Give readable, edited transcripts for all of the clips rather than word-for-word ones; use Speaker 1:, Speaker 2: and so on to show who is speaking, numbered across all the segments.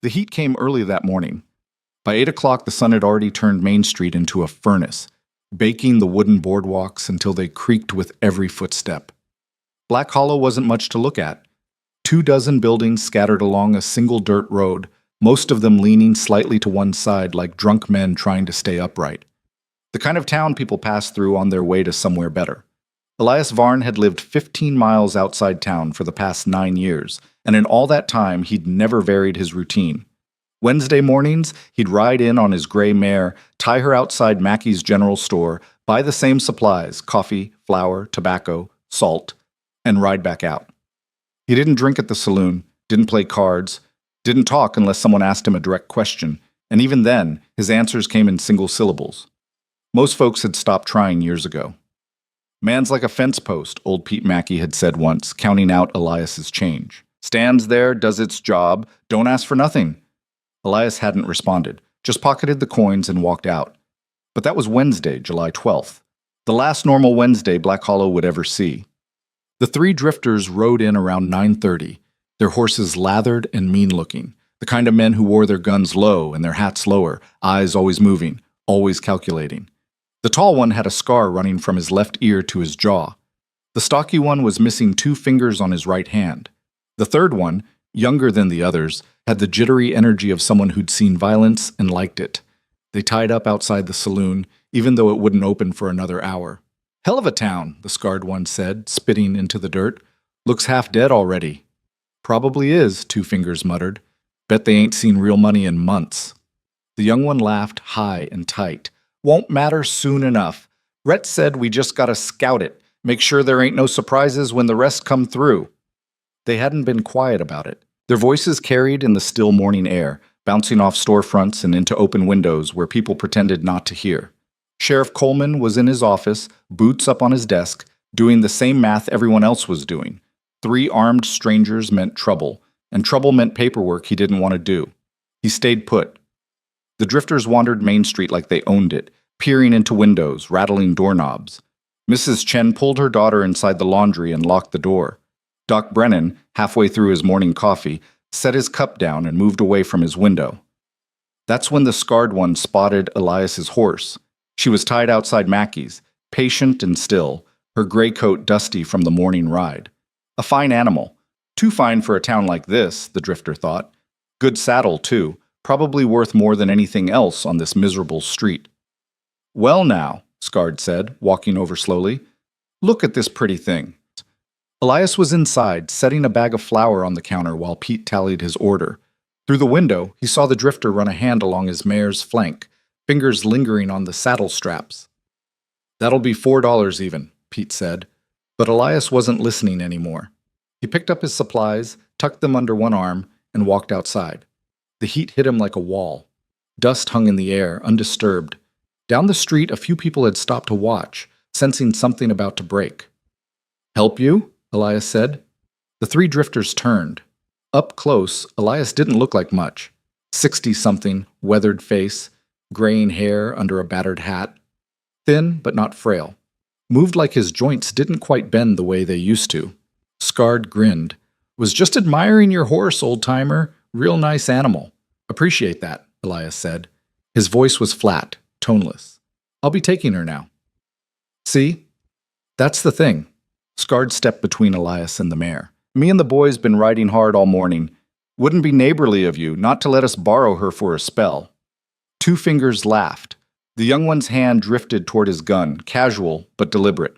Speaker 1: The heat came early that morning. By 8 o'clock, the sun had already turned Main Street into a furnace, baking the wooden boardwalks until they creaked with every footstep. Black Hollow wasn't much to look at. 24 buildings scattered along a single dirt road, most of them leaning slightly to one side like drunk men trying to stay upright. The kind of town people pass through on their way to somewhere better. Elias Varn had lived 15 miles outside town for the past 9 years, and in all that time he'd never varied his routine. Wednesday mornings, he'd ride in on his gray mare, tie her outside Mackey's general store, buy the same supplies, coffee, flour, tobacco, salt, and ride back out. He didn't drink at the saloon, didn't play cards, didn't talk unless someone asked him a direct question, and even then, his answers came in single syllables. Most folks had stopped trying years ago. "Man's like a fence post," old Pete Mackey had said once, counting out Elias's change. "Stands there, does its job, don't ask for nothing." Elias hadn't responded, just pocketed the coins and walked out. But that was Wednesday, July 12th, the last normal Wednesday Black Hollow would ever see. The three drifters rode in around 9:30, their horses lathered and mean-looking, the kind of men who wore their guns low and their hats lower, eyes always moving, always calculating. The tall one had a scar running from his left ear to his jaw. The stocky one was missing 2 fingers on his right hand. The third one, younger than the others, had the jittery energy of someone who'd seen violence and liked it. They tied up outside the saloon, even though it wouldn't open for another hour. "Hell of a town," the scarred one said, spitting into the dirt. "Looks half dead already." "Probably is," Two Fingers muttered. "Bet they ain't seen real money in months." The young one laughed high and tight. "Won't matter soon enough. Rhett said we just gotta scout it, make sure there ain't no surprises when the rest come through." They hadn't been quiet about it. Their voices carried in the still morning air, bouncing off storefronts and into open windows where people pretended not to hear. Sheriff Coleman was in his office, boots up on his desk, doing the same math everyone else was doing. 3 armed strangers meant trouble, and trouble meant paperwork he didn't want to do. He stayed put. The drifters wandered Main Street like they owned it, peering into windows, rattling doorknobs. Mrs. Chen pulled her daughter inside the laundry and locked the door. Doc Brennan, halfway through his morning coffee, set his cup down and moved away from his window. That's when the scarred one spotted Elias's horse. She was tied outside Mackey's, patient and still, her gray coat dusty from the morning ride. A fine animal. Too fine for a town like this, the drifter thought. Good saddle, too, probably worth more than anything else on this miserable street. "Well now," Scarred said, walking over slowly. "Look at this pretty thing." Elias was inside, setting a bag of flour on the counter while Pete tallied his order. Through the window, he saw the drifter run a hand along his mare's flank, fingers lingering on the saddle straps. "That'll be $4 even," Pete said. But Elias wasn't listening anymore. He picked up his supplies, tucked them under one arm, and walked outside. The heat hit him like a wall. Dust hung in the air, undisturbed. Down the street, a few people had stopped to watch, sensing something about to break. "Help you?" Elias said. The 3 drifters turned. Up close, Elias didn't look like much. 60-something, weathered face, graying hair under a battered hat. Thin, but not frail. Moved like his joints didn't quite bend the way they used to. Scarred grinned. "Was just admiring your horse, old-timer. Real nice animal. Appreciate that," Elias said. His voice was flat, toneless. "I'll be taking her now." "See? That's the thing." Scarred stepped between Elias and the mare. "Me and the boys been riding hard all morning. Wouldn't be neighborly of you not to let us borrow her for a spell." Two Fingers laughed. The young one's hand drifted toward his gun, casual but deliberate.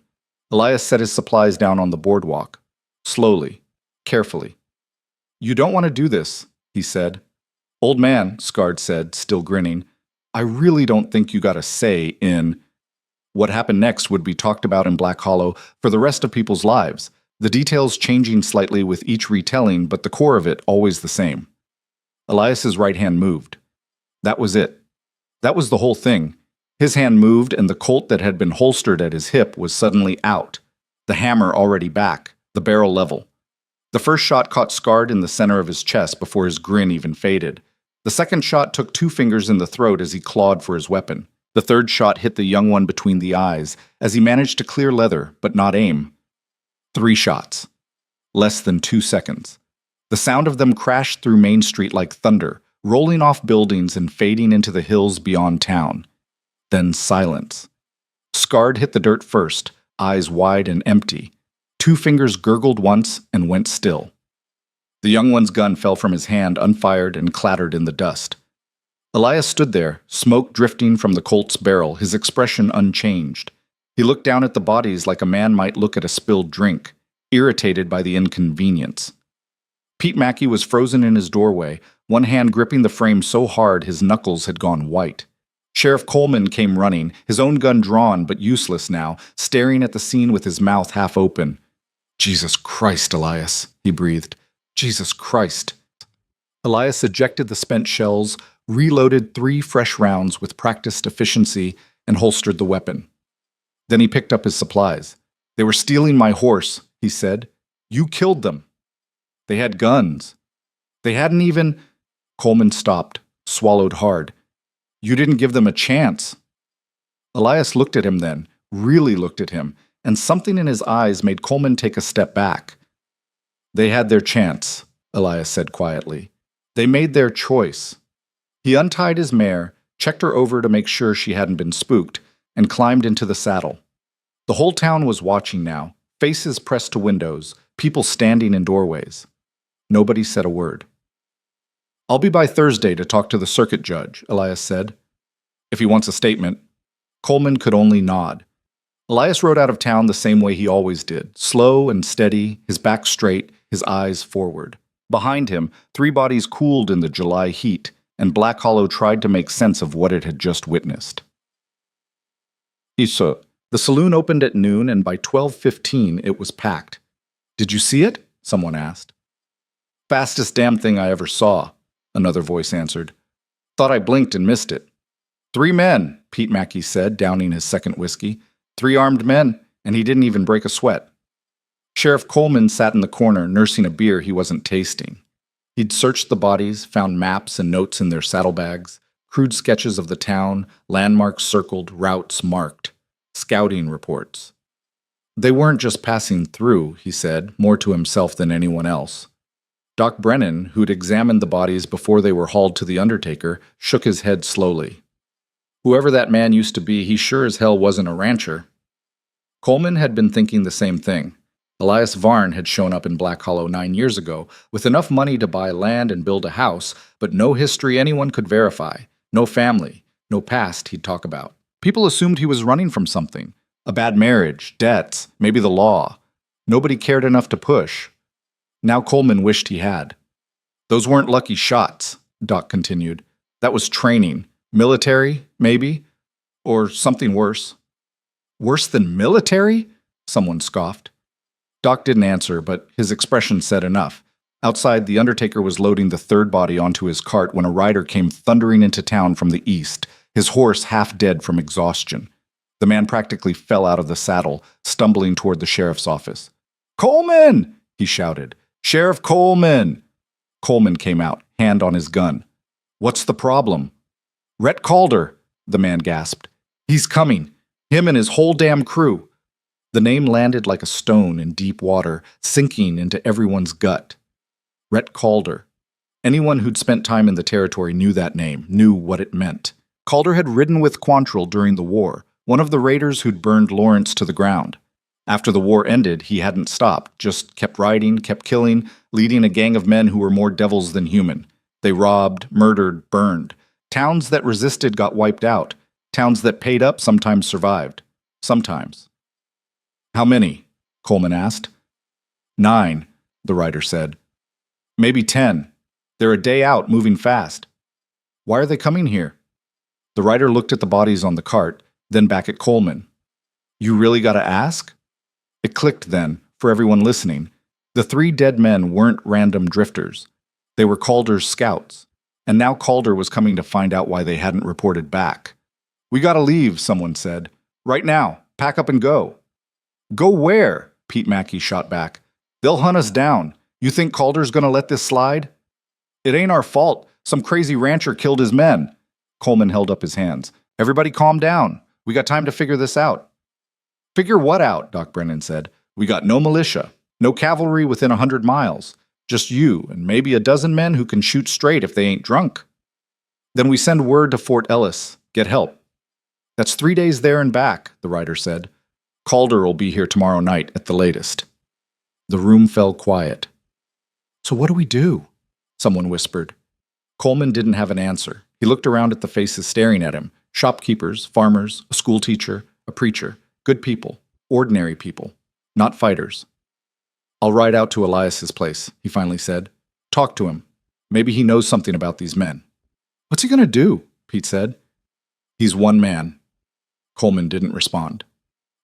Speaker 1: Elias set his supplies down on the boardwalk. Slowly, carefully. "You don't want to do this," he said. "Old man," Scarred said, still grinning, "I really don't think you got a say in—" What happened next would be talked about in Black Hollow for the rest of people's lives, the details changing slightly with each retelling, but the core of it always the same. Elias's right hand moved. That was it. That was the whole thing. His hand moved, and the Colt that had been holstered at his hip was suddenly out, the hammer already back, the barrel level. The first shot caught Scarred in the center of his chest before his grin even faded. The second shot took Two Fingers in the throat as he clawed for his weapon. The third shot hit the young one between the eyes as he managed to clear leather, but not aim. 3 shots. Less than 2 seconds. The sound of them crashed through Main Street like thunder, rolling off buildings and fading into the hills beyond town. Then silence. Scarred hit the dirt first, eyes wide and empty. 2 fingers gurgled once and went still. The young one's gun fell from his hand unfired and clattered in the dust. Elias stood there, smoke drifting from the Colt's barrel, his expression unchanged. He looked down at the bodies like a man might look at a spilled drink, irritated by the inconvenience. Pete Mackey was frozen in his doorway, one hand gripping the frame so hard his knuckles had gone white. Sheriff Coleman came running, his own gun drawn but useless now, staring at the scene with his mouth half open. "Jesus Christ, Elias," he breathed. "Jesus Christ." Elias ejected the spent shells, reloaded 3 fresh rounds with practiced efficiency, and holstered the weapon. Then he picked up his supplies. "They were stealing my horse," he said. "You killed them." "They had guns. They hadn't even—" Coleman stopped, swallowed hard. "You didn't give them a chance." Elias looked at him then, really looked at him, and something in his eyes made Coleman take a step back. "They had their chance," Elias said quietly. "They made their choice." He untied his mare, checked her over to make sure she hadn't been spooked, and climbed into the saddle. The whole town was watching now, faces pressed to windows, people standing in doorways. Nobody said a word. "I'll be by Thursday to talk to the circuit judge," Elias said. "If he wants a statement." Coleman could only nod. Elias rode out of town the same way he always did, slow and steady, his back straight, his eyes forward. Behind him, 3 bodies cooled in the July heat, and Black Hollow tried to make sense of what it had just witnessed. The saloon opened at noon, and by 12:15 it was packed. "Did you see it?" someone asked. "Fastest damn thing I ever saw," another voice answered. "Thought I blinked and missed it." 3 men, Pete Mackey said, downing his second whiskey. 3 armed men, and he didn't even break a sweat. Sheriff Coleman sat in the corner, nursing a beer he wasn't tasting. He'd searched the bodies, found maps and notes in their saddlebags, crude sketches of the town, landmarks circled, routes marked, scouting reports. They weren't just passing through, he said, more to himself than anyone else. Doc Brennan, who'd examined the bodies before they were hauled to the undertaker, shook his head slowly. Whoever that man used to be, he sure as hell wasn't a rancher. Coleman had been thinking the same thing. Elias Varn had shown up in Black Hollow 9 years ago, with enough money to buy land and build a house, but no history anyone could verify, no family, no past he'd talk about. People assumed he was running from something. A bad marriage, debts, maybe the law. Nobody cared enough to push. Now Coleman wished he had. "Those weren't lucky shots," Doc continued. "That was training. Military, maybe? Or something worse." "Worse than military?" someone scoffed. Doc didn't answer, but his expression said enough. Outside, the undertaker was loading the 3rd body onto his cart when a rider came thundering into town from the east, his horse half dead from exhaustion. The man practically fell out of the saddle, stumbling toward the sheriff's office. "Coleman!" he shouted. "Sheriff Coleman!" Coleman came out, hand on his gun. "What's the problem?" "Rhett Calder," the man gasped. "He's coming. Him and his whole damn crew." The name landed like a stone in deep water, sinking into everyone's gut. Rhett Calder. Anyone who'd spent time in the territory knew that name, knew what it meant. Calder had ridden with Quantrill during the war, one of the raiders who'd burned Lawrence to the ground. After the war ended, he hadn't stopped, just kept riding, kept killing, leading a gang of men who were more devils than human. They robbed, murdered, burned. Towns that resisted got wiped out. Towns that paid up sometimes survived. Sometimes. "How many?" Coleman asked. 9, the rider said. "Maybe 10. They're a day out, moving fast." "Why are they coming here?" The rider looked at the bodies on the cart, then back at Coleman. "You really gotta ask?" It clicked then, for everyone listening. The 3 dead men weren't random drifters. They were Calder's scouts. And now Calder was coming to find out why they hadn't reported back. "We gotta leave," someone said. "Right now. Pack up and go." "Go where?" Pete Mackey shot back. "They'll hunt us down. You think Calder's gonna let this slide?" "It ain't our fault. Some crazy rancher killed his men." Coleman held up his hands. "Everybody calm down. We got time to figure this out." "Figure what out?" Doc Brennan said. "We got no militia, no cavalry within 100 miles. Just you and maybe a dozen men who can shoot straight if they ain't drunk." Then we send word to Fort Ellis. Get help. That's 3 days there and back, the writer said. Calder will be here tomorrow night at the latest. The room fell quiet. So what do we do? Someone whispered. Coleman didn't have an answer. He looked around at the faces staring at him. Shopkeepers, farmers, a schoolteacher, a preacher. Good people. Ordinary people. Not fighters. I'll ride out to Elias's place, he finally said. Talk to him. Maybe he knows something about these men. What's he going to do? Pete said. He's one man. Coleman didn't respond.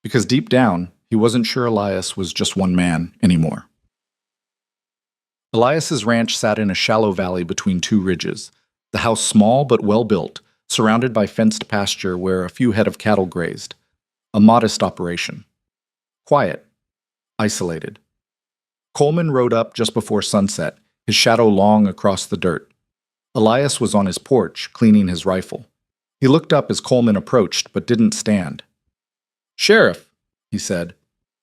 Speaker 1: Because deep down, he wasn't sure Elias was just one man anymore. Elias's ranch sat in a shallow valley between two ridges. The house small but well built, surrounded by fenced pasture where a few head of cattle grazed. A modest operation. Quiet. Isolated. Coleman rode up just before sunset, his shadow long across the dirt. Elias was on his porch, cleaning his rifle. He looked up as Coleman approached, but didn't stand. Sheriff, he said,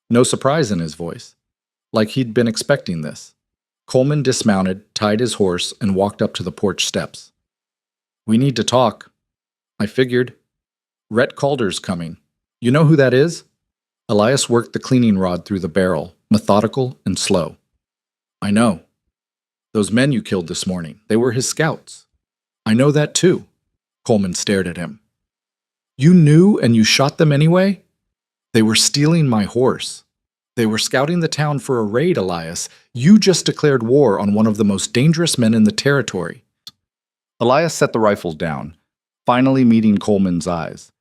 Speaker 1: no surprise in his voice, like he'd been expecting this. Coleman dismounted, tied his horse, and walked up to the porch steps. We need to talk. I figured. Rhett Calder's coming. You know who that is? Elias worked the cleaning rod through the barrel, methodical and slow. I know. Those men you killed this morning, they were his scouts. I know that too. Coleman stared at him. You knew and you shot them anyway? They were stealing my horse. They were scouting the town for a raid, Elias. You just declared war on one of the most dangerous men in the territory. Elias set the rifle down, finally meeting Coleman's eyes.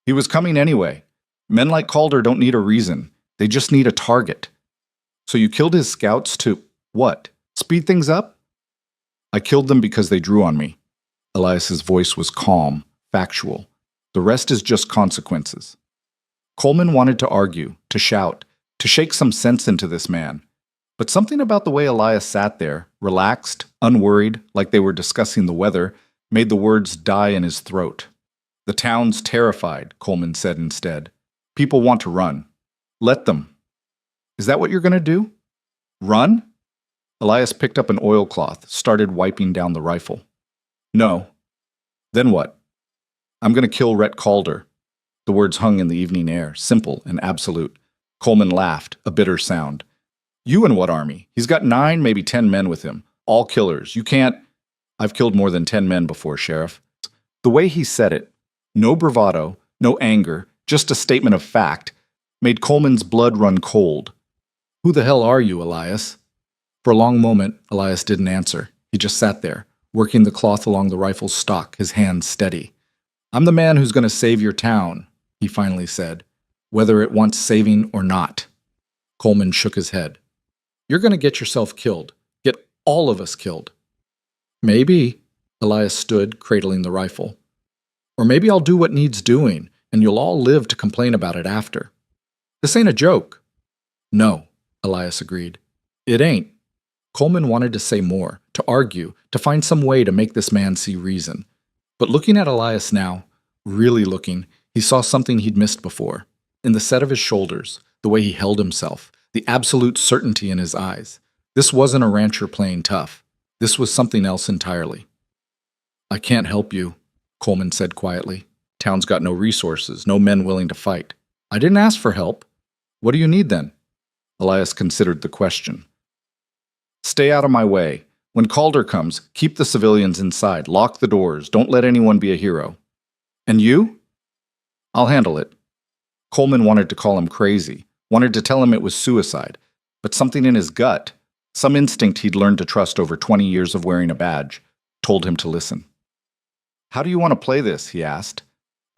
Speaker 1: He was coming anyway. Men like Calder don't need a reason. They just need a target. So you killed his scouts to, what, speed things up? I killed them because they drew on me. Elias's voice was calm, factual. The rest is just consequences. Coleman wanted to argue, to shout, to shake some sense into this man. But something about the way Elias sat there, relaxed, unworried, like they were discussing the weather, made the words die in his throat. The town's terrified, Coleman said instead. People want to run. Let them. Is that what you're going to do? Run? Elias picked up an oilcloth, started wiping down the rifle. No. Then what? I'm going to kill Rhett Calder. The words hung in the evening air, simple and absolute. Coleman laughed, a bitter sound. You and what army? He's got 9, maybe 10 men with him. All killers. You can't... I've killed more than 10 men before, Sheriff. The way he said it, no bravado, no anger, just a statement of fact, made Coleman's blood run cold. Who the hell are you, Elias? For a long moment, Elias didn't answer. He just sat there, working the cloth along the rifle's stock, his hands steady. I'm the man who's going to save your town, he finally said, whether it wants saving or not. Coleman shook his head. You're going to get yourself killed. Get all of us killed. Maybe, Elias stood, cradling the rifle. Or maybe I'll do what needs doing, and you'll all live to complain about it after. This ain't a joke. No, Elias agreed. It ain't. Coleman wanted to say more, to argue, to find some way to make this man see reason. But looking at Elias now, really looking, he saw something he'd missed before. In the set of his shoulders, the way he held himself, the absolute certainty in his eyes. This wasn't a rancher playing tough. This was something else entirely. I can't help you, Coleman said quietly. Town's got no resources, no men willing to fight. I didn't ask for help. What do you need then? Elias considered the question. Stay out of my way. When Calder comes, keep the civilians inside, lock the doors, don't let anyone be a hero. And you? I'll handle it. Coleman wanted to call him crazy, wanted to tell him it was suicide, but something in his gut, some instinct he'd learned to trust over 20 years of wearing a badge, told him to listen. How do you want to play this? He asked.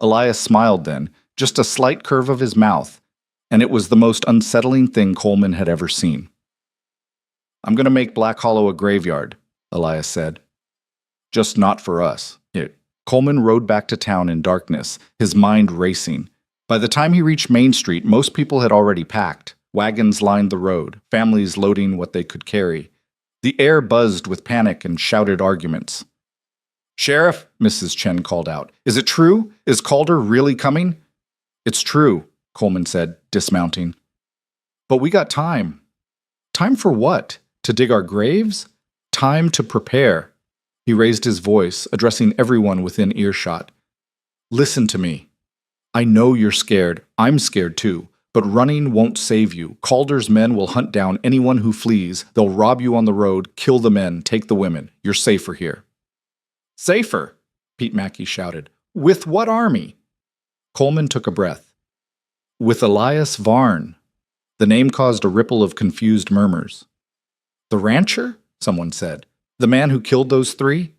Speaker 1: Elias smiled then, just a slight curve of his mouth, and it was the most unsettling thing Coleman had ever seen. I'm going to make Black Hollow a graveyard, Elias said. Just not for us. Coleman rode back to town in darkness, his mind racing. By the time he reached Main Street, most people had already packed. Wagons lined the road, families loading what they could carry. The air buzzed with panic and shouted arguments. Sheriff, Mrs. Chen called out. Is it true? Is Calder really coming? It's true, Coleman said, dismounting. But we got time. Time for what? To dig our graves? Time to prepare. He raised his voice, addressing everyone within earshot. Listen to me. I know you're scared. I'm scared too. But running won't save you. Calder's men will hunt down anyone who flees. They'll rob you on the road, kill the men, take the women. You're safer here. Safer? Pete Mackey shouted. With what army? Coleman took a breath. With Elias Varn. The name caused a ripple of confused murmurs. The rancher? Someone said. The man who killed those three?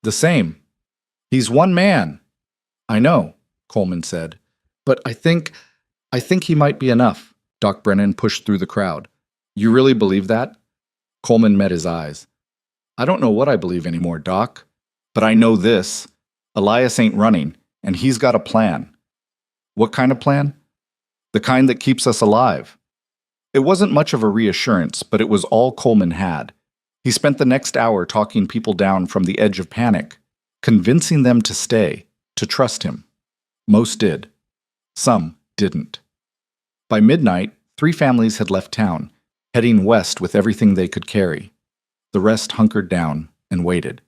Speaker 1: The same. He's one man. I know, Coleman said. But I think he might be enough. Doc Brennan pushed through the crowd. You really believe that? Coleman met his eyes. I don't know what I believe anymore, Doc. But I know this. Elias ain't running, and he's got a plan. What kind of plan? The kind that keeps us alive. It wasn't much of a reassurance, but it was all Coleman had. He spent the next hour talking people down from the edge of panic, convincing them to stay, to trust him. Most did. Some didn't. By midnight, 3 families had left town, heading west with everything they could carry. The rest hunkered down and waited.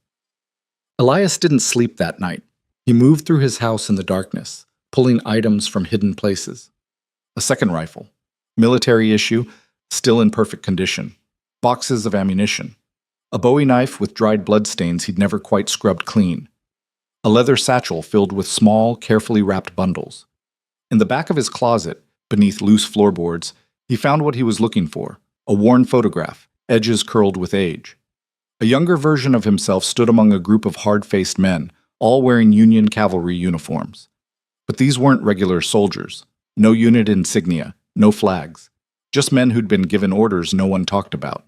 Speaker 1: Elias didn't sleep that night. He moved through his house in the darkness, pulling items from hidden places. A second rifle, military issue, still in perfect condition. Boxes of ammunition. A Bowie knife with dried bloodstains he'd never quite scrubbed clean. A leather satchel filled with small, carefully wrapped bundles. In the back of his closet, beneath loose floorboards, he found what he was looking for, a worn photograph, edges curled with age. A younger version of himself stood among a group of hard-faced men, all wearing Union cavalry uniforms. But these weren't regular soldiers. No unit insignia, no flags. Just men who'd been given orders no one talked about.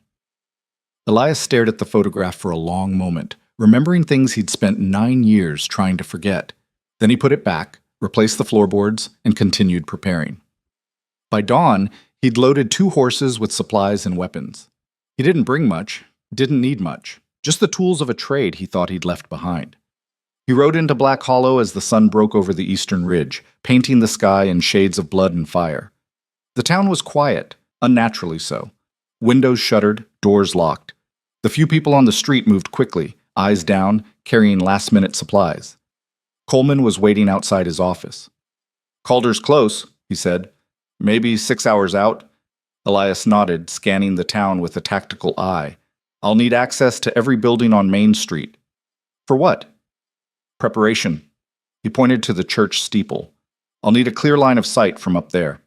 Speaker 1: Elias stared at the photograph for a long moment, remembering things he'd spent 9 years trying to forget. Then he put it back, replaced the floorboards, and continued preparing. By dawn, he'd loaded 2 horses with supplies and weapons. He didn't bring much, didn't need much, just the tools of a trade he thought he'd left behind. He rode into Black Hollow as the sun broke over the eastern ridge, painting the sky in shades of blood and fire. The town was quiet, unnaturally so. Windows shuttered, doors locked. The few people on the street moved quickly, eyes down, carrying last-minute supplies. Coleman was waiting outside his office. Calder's close, he said. Maybe 6 hours out. Elias nodded, scanning the town with a tactical eye. I'll need access to every building on Main Street. For what? Preparation. He pointed to the church steeple. I'll need a clear line of sight from up there.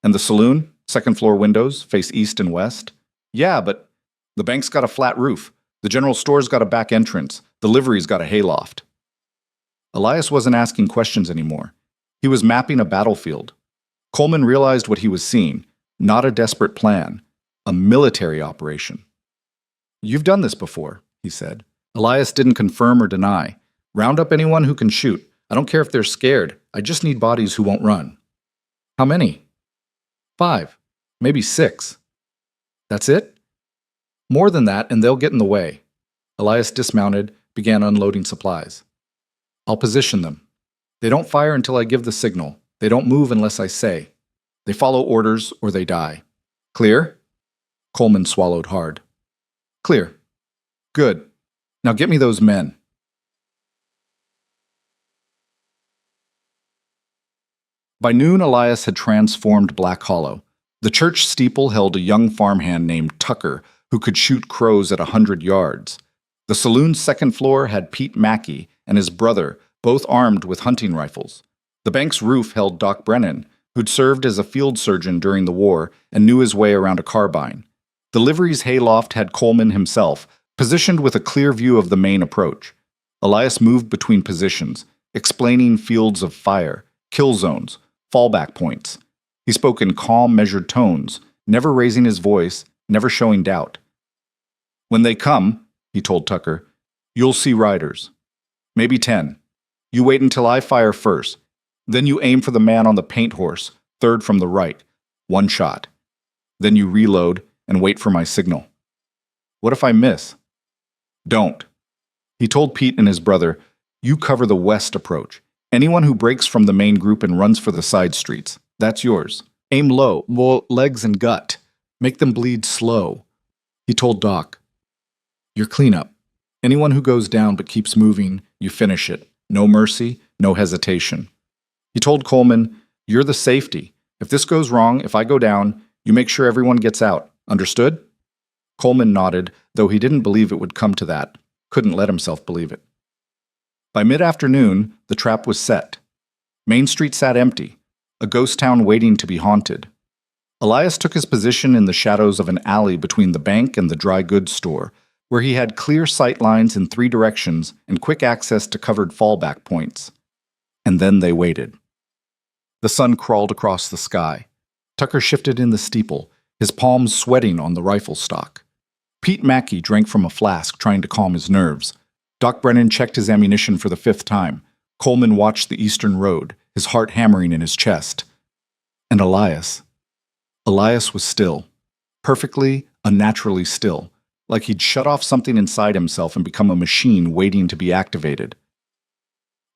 Speaker 1: And the saloon? Second-floor windows, face east and west? Yeah, but the bank's got a flat roof. The general store's got a back entrance. The livery's got a hayloft. Elias wasn't asking questions anymore. He was mapping a battlefield. Coleman realized what he was seeing. Not a desperate plan. A military operation. You've done this before, he said. Elias didn't confirm or deny. Round up anyone who can shoot. I don't care if they're scared. I just need bodies who won't run. How many? 5. Maybe 6. That's it? More than that, and they'll get in the way. Elias dismounted, began unloading supplies. I'll position them. They don't fire until I give the signal. They don't move unless I say. They follow orders or they die. Clear? Coleman swallowed hard. Clear. Good. Now get me those men. By noon, Elias had transformed Black Hollow. The church steeple held a young farmhand named Tucker who could shoot crows at 100 yards. The saloon's second floor had Pete Mackey and his brother, both armed with hunting rifles. The bank's roof held Doc Brennan, who'd served as a field surgeon during the war and knew his way around a carbine. The livery's hayloft had Coleman himself, positioned with a clear view of the main approach. Elias moved between positions, explaining fields of fire, kill zones, fallback points. He spoke in calm, measured tones, never raising his voice, never showing doubt. When they come, he told Tucker, you'll see riders. Maybe 10. You wait until I fire first. Then you aim for the man on the paint horse, third from the right. 1 shot. Then you reload and wait for my signal. What if I miss? Don't. He told Pete and his brother, you cover the west approach. Anyone who breaks from the main group and runs for the side streets, that's yours. Aim low, more legs and gut. Make them bleed slow. He told Doc, your cleanup. Anyone who goes down but keeps moving, you finish it. No mercy, no hesitation. He told Coleman, "You're the safety. If this goes wrong, if I go down, you make sure everyone gets out. Understood?" Coleman nodded, though he didn't believe it would come to that. Couldn't let himself believe it. By mid-afternoon, the trap was set. Main Street sat empty, a ghost town waiting to be haunted. Elias took his position in the shadows of an alley between the bank and the dry goods store, where he had clear sight lines in 3 directions and quick access to covered fallback points. And then they waited. The sun crawled across the sky. Tucker shifted in the steeple, his palms sweating on the rifle stock. Pete Mackey drank from a flask, trying to calm his nerves. Doc Brennan checked his ammunition for the 5th time. Coleman watched the eastern road, his heart hammering in his chest. And Elias was still. Perfectly, unnaturally still, like he'd shut off something inside himself and become a machine waiting to be activated.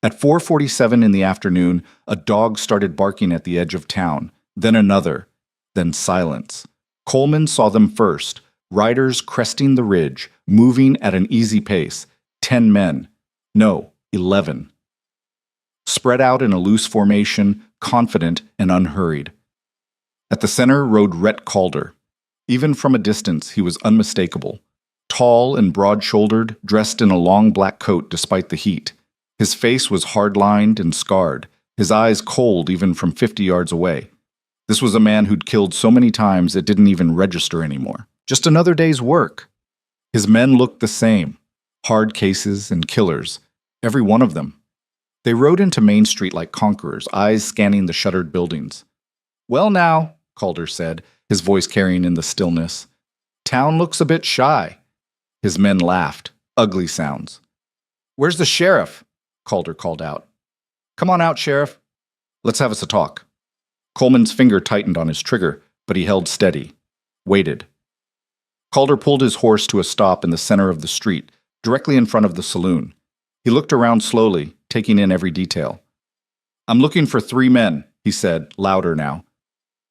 Speaker 1: At 4:47 in the afternoon, a dog started barking at the edge of town, then another, then silence. Coleman saw them first, riders cresting the ridge, moving at an easy pace. 10 men. No, 11. Spread out in a loose formation, confident and unhurried. At the center rode Rhett Calder. Even from a distance, he was unmistakable. Tall and broad-shouldered, dressed in a long black coat despite the heat. His face was hard-lined and scarred, his eyes cold even from 50 yards away. This was a man who'd killed so many times it didn't even register anymore. Just another day's work. His men looked the same. Hard cases and killers. Every one of them. They rode into Main Street like conquerors, eyes scanning the shuttered buildings. "Well now," Calder said, his voice carrying in the stillness. "Town looks a bit shy." His men laughed. Ugly sounds. "Where's the sheriff?" Calder called out. "Come on out, Sheriff. Let's have us a talk." Coleman's finger tightened on his trigger, but he held steady. Waited. Calder pulled his horse to a stop in the center of the street, directly in front of the saloon. He looked around slowly, taking in every detail. "I'm looking for 3 men," he said, louder now.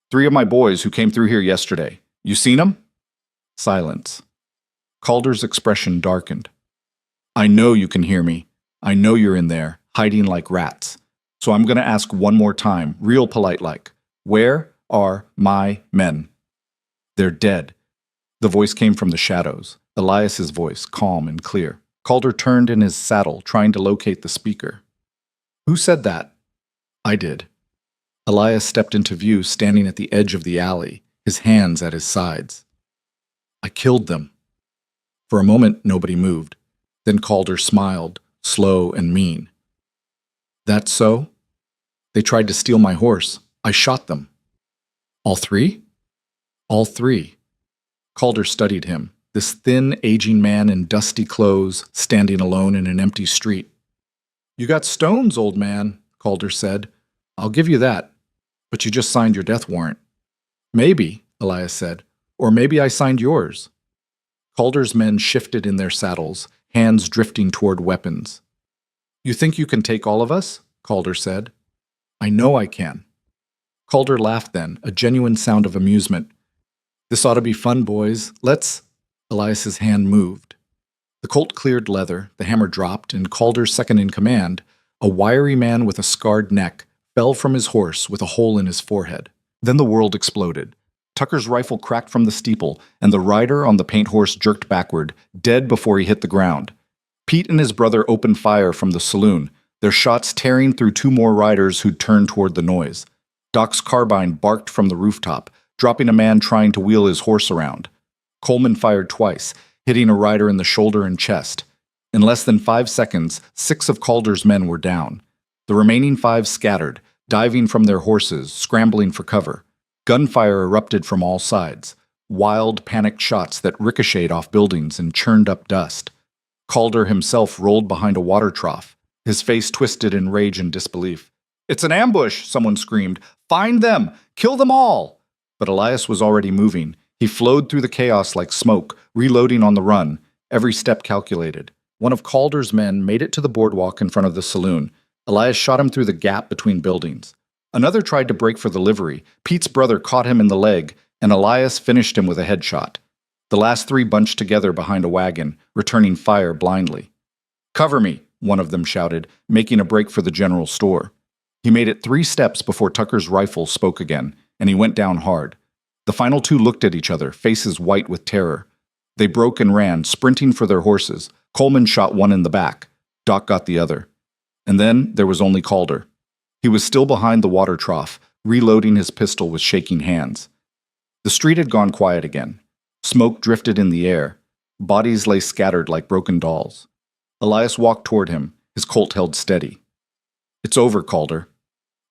Speaker 1: 3 of my boys who came through here yesterday. You seen them?" Silence. Calder's expression darkened. "I know you can hear me. I know you're in there, hiding like rats. So I'm going to ask one more time, real polite-like. Where are my men?" "They're dead." The voice came from the shadows, Elias's voice, calm and clear. Calder turned in his saddle, trying to locate the speaker. "Who said that?" "I did." Elias stepped into view, standing at the edge of the alley, his hands at his sides. "I killed them." For a moment, nobody moved. Then Calder smiled, slow and mean. "That so? They tried to steal my horse. I shot them." "All 3? "All 3. Calder studied him, this thin, aging man in dusty clothes, standing alone in an empty street. "You got stones, old man," Calder said. "I'll give you that. But you just signed your death warrant." "Maybe," Elias said. "Or maybe I signed yours." Calder's men shifted in their saddles, hands drifting toward weapons. "You think you can take all of us?" Calder said. "I know I can." Calder laughed then, a genuine sound of amusement. "This ought to be fun, boys. Let's—" Elias's hand moved. The Colt cleared leather, the hammer dropped, and Calder's second-in-command, a wiry man with a scarred neck, fell from his horse with a hole in his forehead. Then the world exploded. Tucker's rifle cracked from the steeple, and the rider on the paint horse jerked backward, dead before he hit the ground. Pete and his brother opened fire from the saloon, their shots tearing through 2 more riders who'd turned toward the noise. Doc's carbine barked from the rooftop, dropping a man trying to wheel his horse around. Coleman fired twice, hitting a rider in the shoulder and chest. In less than 5 seconds, 6 of Calder's men were down. The remaining 5 scattered, diving from their horses, scrambling for cover. Gunfire erupted from all sides, wild, panicked shots that ricocheted off buildings and churned up dust. Calder himself rolled behind a water trough, his face twisted in rage and disbelief. "It's an ambush!" someone screamed. "Find them! Kill them all!" But Elias was already moving. He flowed through the chaos like smoke, reloading on the run, every step calculated. One of Calder's men made it to the boardwalk in front of the saloon. Elias shot him through the gap between buildings. Another tried to break for the livery. Pete's brother caught him in the leg, and Elias finished him with a headshot. The last three bunched together behind a wagon, returning fire blindly. "Cover me," one of them shouted, making a break for the general store. He made it 3 steps before Tucker's rifle spoke again, and he went down hard. The final two looked at each other, faces white with terror. They broke and ran, sprinting for their horses. Coleman shot one in the back. Doc got the other. And then there was only Calder. He was still behind the water trough, reloading his pistol with shaking hands. The street had gone quiet again. Smoke drifted in the air. Bodies lay scattered like broken dolls. Elias walked toward him, his Colt held steady. "It's over, Calder."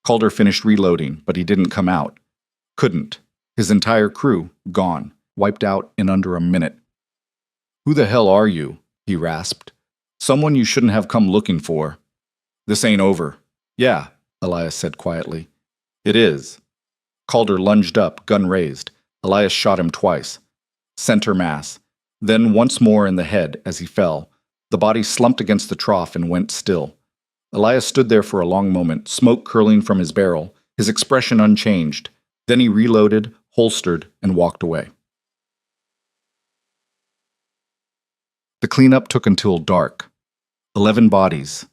Speaker 1: Calder finished reloading, but he didn't come out. Couldn't. His entire crew, gone, wiped out in under a minute. "Who the hell are you?" he rasped. "Someone you shouldn't have come looking for." "This ain't over." "Yeah," Elias said quietly. "It is." Calder lunged up, gun raised. Elias shot him twice. Center mass. Then once more in the head as he fell. The body slumped against the trough and went still. Elias stood there for a long moment, smoke curling from his barrel, his expression unchanged. Then he reloaded, holstered, and walked away. The cleanup took until dark. 11 bodies,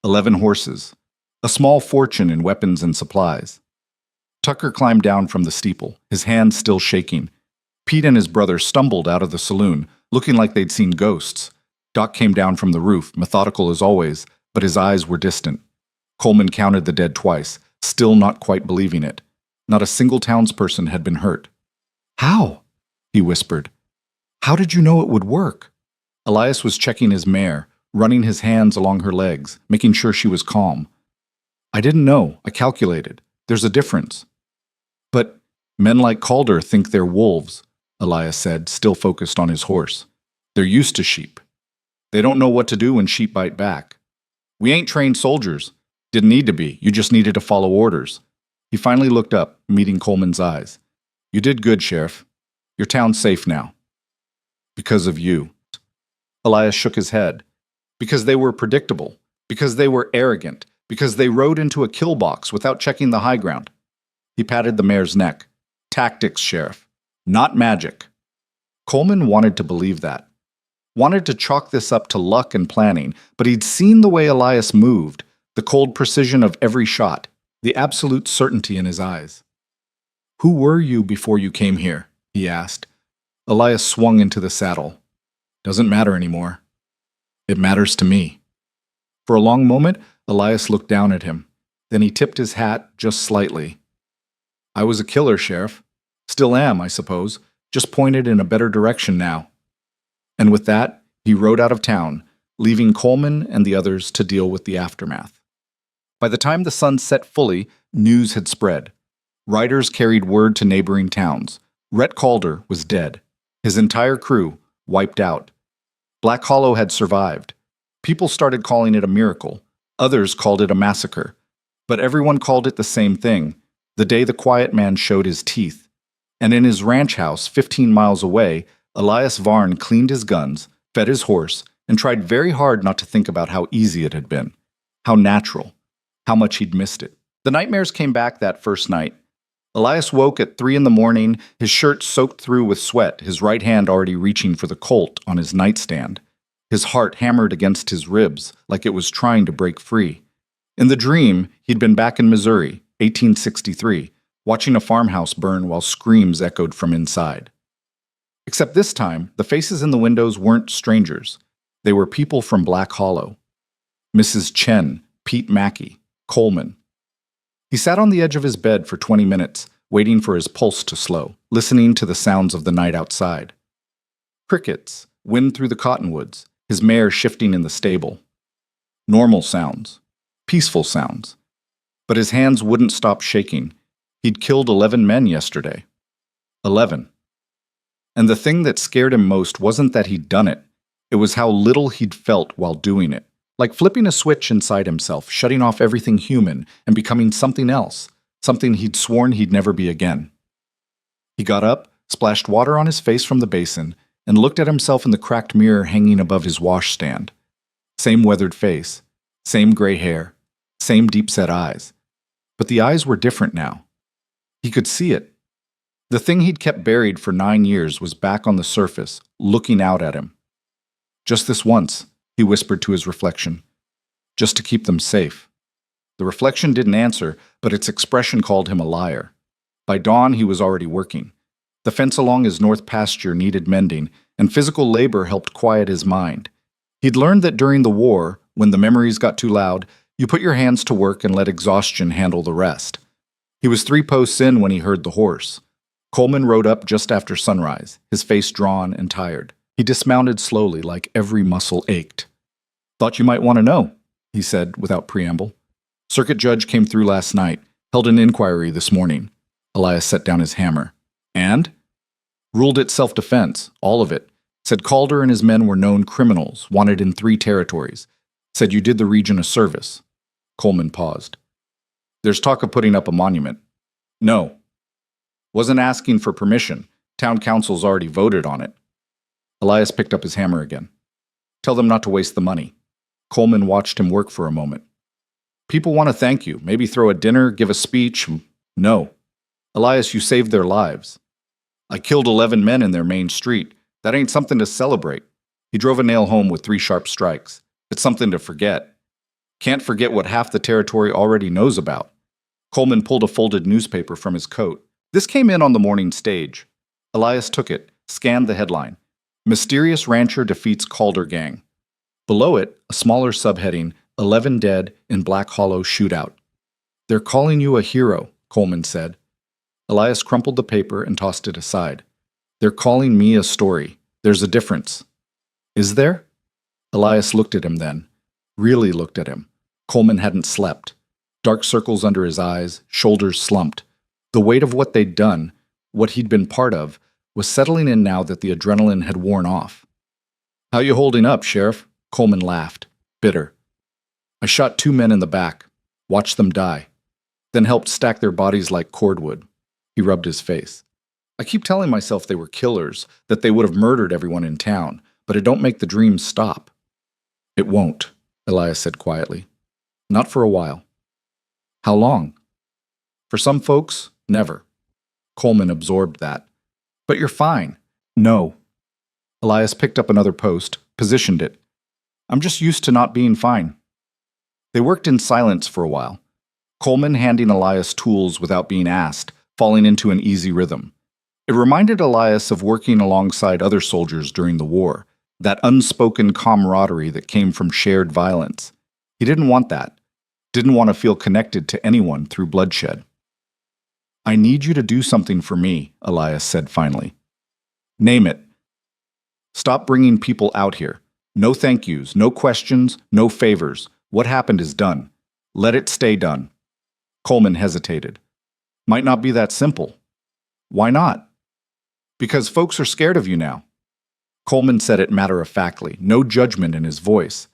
Speaker 1: 11 horses, a small fortune in weapons and supplies. Tucker climbed down from the steeple, his hands still shaking. Pete and his brother stumbled out of the saloon, looking like they'd seen ghosts. Doc came down from the roof, methodical as always, but his eyes were distant. Coleman counted the dead twice, still not quite believing it. Not a single townsperson had been hurt. "How?" he whispered. "How did you know it would work?" Elias was checking his mare, running his hands along her legs, making sure she was calm. "I didn't know. I calculated. There's a difference." "But men like Calder think they're wolves," Elias said, still focused on his horse. "They're used to sheep. They don't know what to do when sheep bite back. We ain't trained soldiers. Didn't need to be. You just needed to follow orders." He finally looked up, meeting Coleman's eyes. "You did good, Sheriff. Your town's safe now." "Because of you." Elias shook his head. "Because they were predictable. Because they were arrogant. Because they rode into a kill box without checking the high ground." He patted the mare's neck. "Tactics, Sheriff. Not magic." Coleman wanted to believe that. Wanted to chalk this up to luck and planning, but he'd seen the way Elias moved, the cold precision of every shot, the absolute certainty in his eyes. "Who were you before you came here?" he asked. Elias swung into the saddle. "Doesn't matter anymore. It matters to me." For a long moment, Elias looked down at him. Then he tipped his hat just slightly. "I was a killer, Sheriff. Still am, I suppose, just pointed in a better direction now." And with that, he rode out of town, leaving Coleman and the others to deal with the aftermath. By the time the sun set fully, news had spread. Riders carried word to neighboring towns. Rhett Calder was dead. His entire crew wiped out. Black Hollow had survived. People started calling it a miracle. Others called it a massacre. But everyone called it the same thing, the day the quiet man showed his teeth. And in his ranch house 15 miles away, Elias Varn cleaned his guns, fed his horse, and tried very hard not to think about how easy it had been, how natural, how much he'd missed it. The nightmares came back that first night. Elias woke at 3 in the morning, his shirt soaked through with sweat, his right hand already reaching for the Colt on his nightstand. His heart hammered against his ribs like it was trying to break free. In the dream, he'd been back in Missouri, 1863, watching a farmhouse burn while screams echoed from inside. Except this time, the faces in the windows weren't strangers. They were people from Black Hollow. Mrs. Chen, Pete Mackey, Coleman. He sat on the edge of his bed for 20 minutes, waiting for his pulse to slow, listening to the sounds of the night outside. Crickets, wind through the cottonwoods, his mare shifting in the stable. Normal sounds, peaceful sounds. But his hands wouldn't stop shaking. He'd killed 11 men yesterday. 11. And the thing that scared him most wasn't that he'd done it. It was how little he'd felt while doing it. Like flipping a switch inside himself, shutting off everything human, and becoming something else, something he'd sworn he'd never be again. He got up, splashed water on his face from the basin, and looked at himself in the cracked mirror hanging above his washstand. Same weathered face, same gray hair, same deep-set eyes. But the eyes were different now. He could see it. The thing he'd kept buried for 9 years was back on the surface, looking out at him. Just this once, he whispered to his reflection. Just to keep them safe. The reflection didn't answer, but its expression called him a liar. By dawn, he was already working. The fence along his north pasture needed mending, and physical labor helped quiet his mind. He'd learned that during the war, when the memories got too loud, you put your hands to work and let exhaustion handle the rest. He was 3 posts in when he heard the horse. Coleman rode up just after sunrise, his face drawn and tired. He dismounted slowly, like every muscle ached. "Thought you might want to know," he said without preamble. "Circuit judge came through last night, held an inquiry this morning." Elias set down his hammer. "And?" "Ruled it self-defense, all of it. Said Calder and his men were known criminals, wanted in 3 territories. Said you did the region a service." Coleman paused. "There's talk of putting up a monument." "No. Wasn't asking for permission. Town council's already voted on it." Elias picked up his hammer again. "Tell them not to waste the money." Coleman watched him work for a moment. "People want to thank you, maybe throw a dinner, give a speech." "No. Elias, you saved their lives." "I killed 11 men in their main street. That ain't something to celebrate." He drove a nail home with 3 sharp strikes. "It's something to forget. Can't forget what half the territory already knows about." Coleman pulled a folded newspaper from his coat. This came in on the morning stage. Elias took it, scanned the headline. "Mysterious Rancher Defeats Calder Gang." Below it, a smaller subheading, 11 Dead in Black Hollow Shootout. "They're calling you a hero," Coleman said. Elias crumpled the paper and tossed it aside. "They're calling me a story. There's a difference." "Is there?" Elias looked at him then. Really looked at him. Coleman hadn't slept. Dark circles under his eyes, shoulders slumped. The weight of what they'd done, what he'd been part of, was settling in now that the adrenaline had worn off. "How you holding up, Sheriff?" Coleman laughed, bitter. "I shot 2 men in the back, watched them die, then helped stack their bodies like cordwood." He rubbed his face. "I keep telling myself they were killers, that they would have murdered everyone in town, but it don't make the dreams stop." "It won't," Elias said quietly. "Not for a while." "How long?" "For some folks, never." Coleman absorbed that. "But you're fine." "No." Elias picked up another post, positioned it. "I'm just used to not being fine." They worked in silence for a while. Coleman handing Elias tools without being asked, falling into an easy rhythm. It reminded Elias of working alongside other soldiers during the war, that unspoken camaraderie that came from shared violence. He didn't want that. Didn't want to feel connected to anyone through bloodshed. "I need you to do something for me," Elias said finally. "Name it." "Stop bringing people out here. No thank yous, no questions, no favors. What happened is done. Let it stay done." Coleman hesitated. "Might not be that simple." "Why not?" "Because folks are scared of you now." Coleman said it matter-of-factly, no judgment in his voice.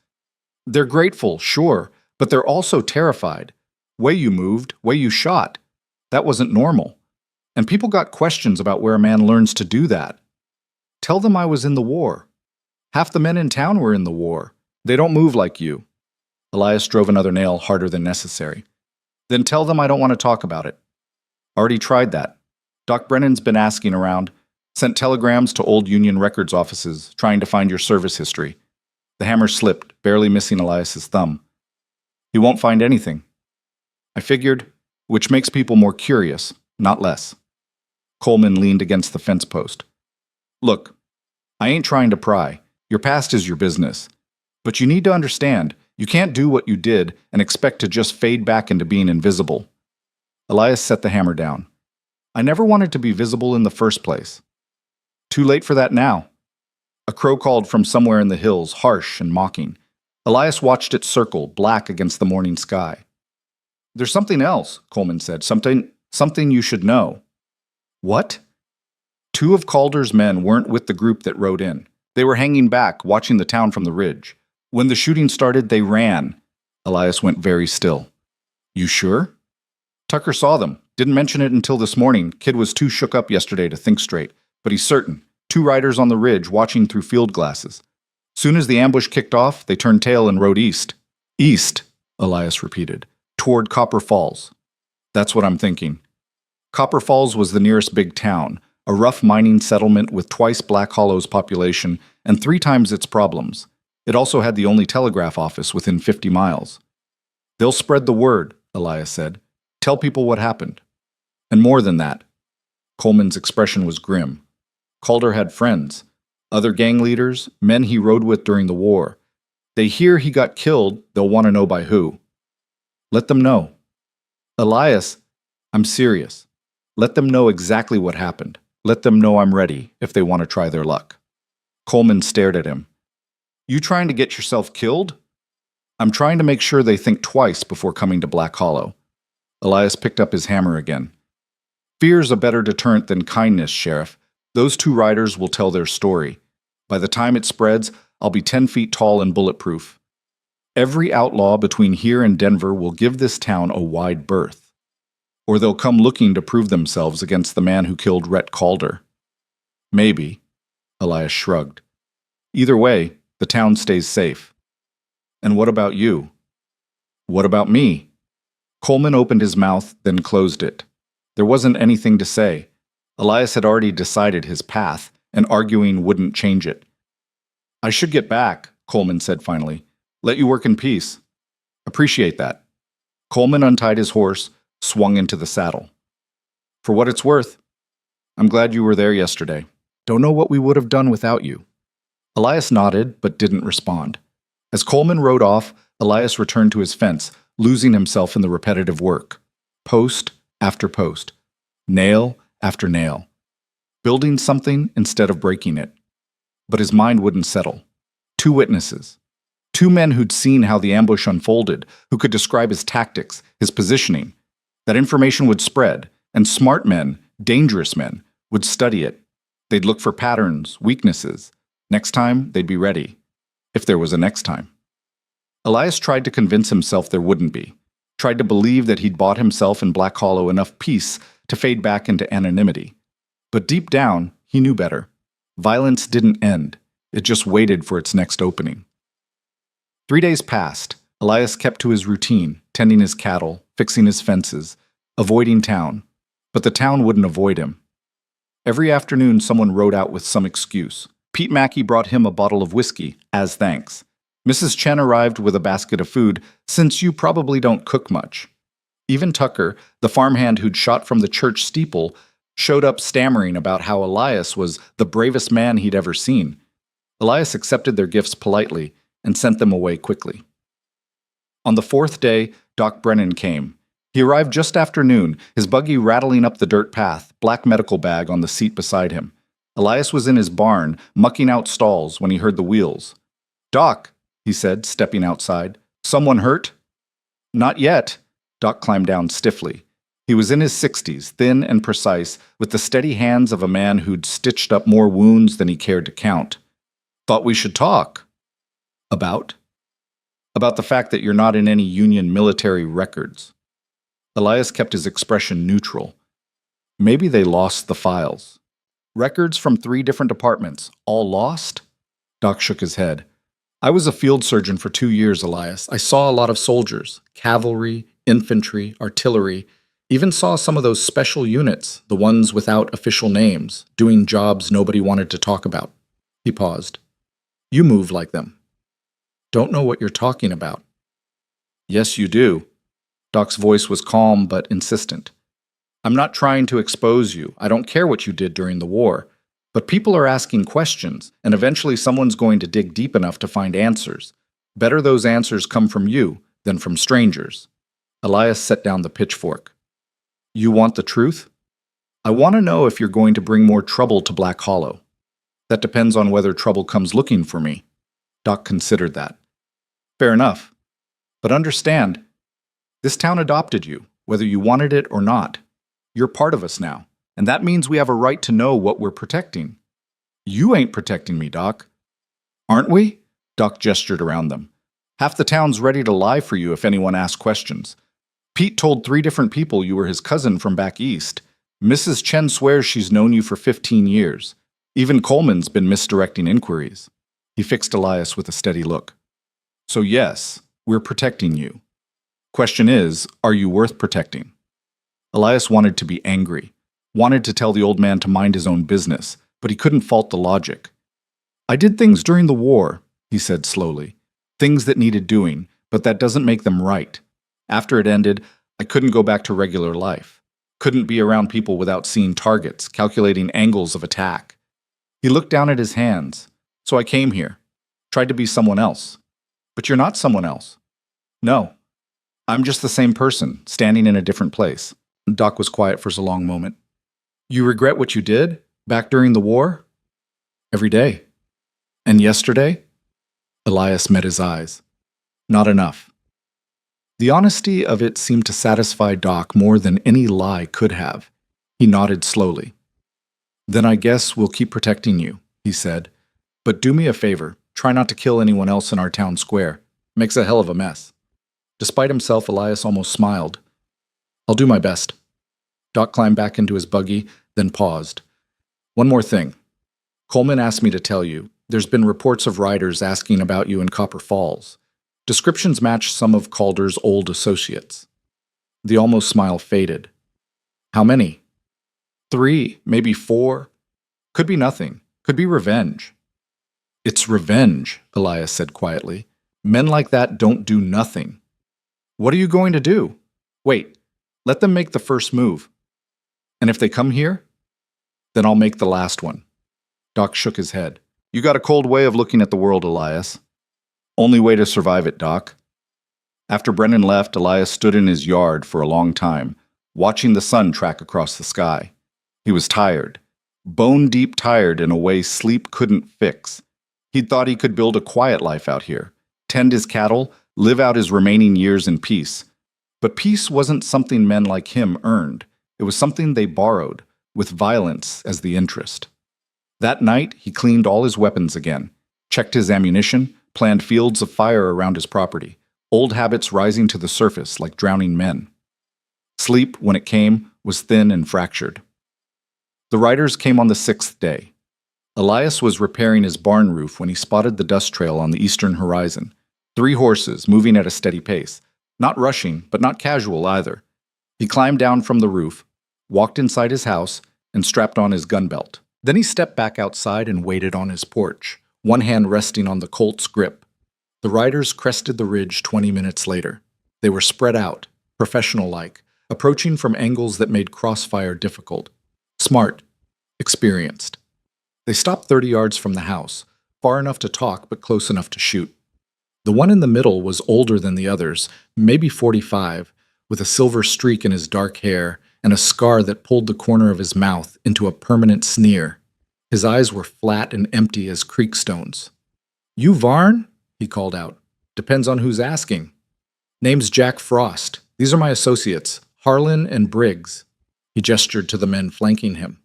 Speaker 1: "They're grateful, sure, but they're also terrified. Way you moved, way you shot. That wasn't normal. And people got questions about where a man learns to do that. Tell them I was in the war. Half the men in town were in the war. They don't move like you." Elias drove another nail harder than necessary. "Then tell them I don't want to talk about it." "Already tried that. Doc Brennan's been asking around. Sent telegrams to old Union records offices, trying to find your service history." The hammer slipped, barely missing Elias's thumb. "He won't find anything." "I figured, which makes people more curious, not less." Coleman leaned against the fence post. "Look, I ain't trying to pry. Your past is your business. But you need to understand, you can't do what you did and expect to just fade back into being invisible." Elias set the hammer down. "I never wanted to be visible in the first place." "Too late for that now." A crow called from somewhere in the hills, harsh and mocking. Elias watched it circle, black against the morning sky. "There's something else," Coleman said. Something you should know." "What?" 2 of Calder's men weren't with the group that rode in. They were hanging back, watching the town from the ridge. When the shooting started, they ran. Elias went very still. "You sure?" "Tucker saw them. Didn't mention it until this morning. Kid was too shook up yesterday to think straight. But he's certain. 2 riders on the ridge watching through field glasses. Soon as the ambush kicked off, they turned tail and rode east." "East," Elias repeated. "Toward Copper Falls." "That's what I'm thinking." Copper Falls was the nearest big town, a rough mining settlement with twice Black Hollow's population and 3 times its problems. It also had the only telegraph office within 50 miles. "They'll spread the word," Elias said. "Tell people what happened." "And more than that." Coleman's expression was grim. Calder had friends, other gang leaders, men he rode with during the war. They hear he got killed, they'll want to know by who. "Let them know." "Elias, I'm serious. Let them know exactly what happened. Let them know I'm ready if they want to try their luck." Coleman stared at him. "You trying to get yourself killed?" "I'm trying to make sure they think twice before coming to Black Hollow." Elias picked up his hammer again. "Fear's a better deterrent than kindness, Sheriff. Those 2 riders will tell their story. By the time it spreads, I'll be 10 feet tall and bulletproof. Every outlaw between here and Denver will give this town a wide berth. Or they'll come looking to prove themselves against the man who killed Rhett Calder." "Maybe." Elias shrugged. "Either way, the town stays safe." "And what about you?" "What about me?" Coleman opened his mouth, then closed it. There wasn't anything to say. Elias had already decided his path, and arguing wouldn't change it. "I should get back," Coleman said finally. "Let you work in peace." "Appreciate that." Coleman untied his horse, swung into the saddle. "For what it's worth, I'm glad you were there yesterday. Don't know what we would have done without you." Elias nodded, but didn't respond. As Coleman rode off, Elias returned to his fence, losing himself in the repetitive work. Post after post. Nail after nail. Building something instead of breaking it. But his mind wouldn't settle. 2 witnesses. 2 men who'd seen how the ambush unfolded, who could describe his tactics, his positioning. That information would spread, and smart men, dangerous men, would study it. They'd look for patterns, weaknesses. Next time, they'd be ready. If there was a next time. Elias tried to convince himself there wouldn't be. Tried to believe that he'd bought himself in Black Hollow enough peace to fade back into anonymity. But deep down, he knew better. Violence didn't end. It just waited for its next opening. 3 days passed. Elias kept to his routine, tending his cattle, fixing his fences, avoiding town. But the town wouldn't avoid him. Every afternoon, someone rode out with some excuse. Pete Mackey brought him a bottle of whiskey, as thanks. Mrs. Chen arrived with a basket of food, since you probably don't cook much. Even Tucker, the farmhand who'd shot from the church steeple, showed up stammering about how Elias was the bravest man he'd ever seen. Elias accepted their gifts politely and sent them away quickly. On the 4th day, Doc Brennan came. He arrived just after noon, his buggy rattling up the dirt path, black medical bag on the seat beside him. Elias was in his barn, mucking out stalls when he heard the wheels. "Doc," he said, stepping outside. "Someone hurt?" "Not yet." Doc climbed down stiffly. He was in his 60s, thin and precise, with the steady hands of a man who'd stitched up more wounds than he cared to count. "Thought we should talk." "About?" "About the fact that you're not in any Union military records." Elias kept his expression neutral. Maybe they lost the files. "Records from 3 different departments, all lost?" Doc shook his head. "I was a field surgeon for 2 years, Elias. I saw a lot of soldiers, cavalry, infantry, artillery, even saw some of those special units, the ones without official names, doing jobs nobody wanted to talk about." He paused. "You move like them." "Don't know what you're talking about." "Yes, you do." Doc's voice was calm but insistent. "I'm not trying to expose you. I don't care what you did during the war. But people are asking questions, and eventually someone's going to dig deep enough to find answers. Better those answers come from you than from strangers." Elias set down the pitchfork. "You want the truth?" "I want to know if you're going to bring more trouble to Black Hollow." "That depends on whether trouble comes looking for me." Doc considered that. "Fair enough. But understand, this town adopted you, whether you wanted it or not. You're part of us now, and that means we have a right to know what we're protecting." "You ain't protecting me, Doc." "Aren't we?" Doc gestured around them. "Half the town's ready to lie for you if anyone asks questions. Pete told 3 different people you were his cousin from back east. Mrs. Chen swears she's known you for 15 years. Even Coleman's been misdirecting inquiries." He fixed Elias with a steady look. "So yes, we're protecting you. Question is, are you worth protecting?" Elias wanted to be angry, wanted to tell the old man to mind his own business, but he couldn't fault the logic. I did things during the war, he said slowly. Things that needed doing, but that doesn't make them right. After it ended, I couldn't go back to regular life. Couldn't be around people without seeing targets, calculating angles of attack. He looked down at his hands. So I came here. Tried to be someone else. But you're not someone else. No. I'm just the same person, standing in a different place. Doc was quiet for a long moment. You regret what you did? Back during the war? Every day. And yesterday? Elias met his eyes. Not enough. The honesty of it seemed to satisfy Doc more than any lie could have. He nodded slowly. Then I guess we'll keep protecting you, he said. But do me a favor, try not to kill anyone else in our town square. Makes a hell of a mess. Despite himself, Elias almost smiled. I'll do my best. Doc climbed back into his buggy, then paused. One more thing. Coleman asked me to tell you, there's been reports of riders asking about you in Copper Falls. Descriptions match some of Calder's old associates. The almost smile faded. How many? 3, maybe 4. Could be nothing. Could be revenge. It's revenge, Elias said quietly. Men like that don't do nothing. What are you going to do? Wait, let them make the first move. And if they come here, then I'll make the last one. Doc shook his head. You got a cold way of looking at the world, Elias. Only way to survive it, Doc. After Brennan left, Elias stood in his yard for a long time, watching the sun track across the sky. He was tired, bone-deep tired in a way sleep couldn't fix. He'd thought he could build a quiet life out here, tend his cattle, live out his remaining years in peace. But peace wasn't something men like him earned. It was something they borrowed, with violence as the interest. That night, he cleaned all his weapons again, checked his ammunition, planned fields of fire around his property, old habits rising to the surface like drowning men. Sleep, when it came, was thin and fractured. The riders came on the 6th day. Elias was repairing his barn roof when he spotted the dust trail on the eastern horizon. 3 horses moving at a steady pace, not rushing, but not casual either. He climbed down from the roof, walked inside his house, and strapped on his gun belt. Then he stepped back outside and waited on his porch, one hand resting on the Colt's grip. The riders crested the ridge 20 minutes later. They were spread out, professional-like, approaching from angles that made crossfire difficult. Smart, experienced. They stopped 30 yards from the house, far enough to talk but close enough to shoot. The one in the middle was older than the others, maybe 45, with a silver streak in his dark hair and a scar that pulled the corner of his mouth into a permanent sneer. His eyes were flat and empty as creek stones. You Varn? He called out. Depends on who's asking. Name's Jack Frost. These are my associates, Harlan and Briggs. He gestured to the men flanking him.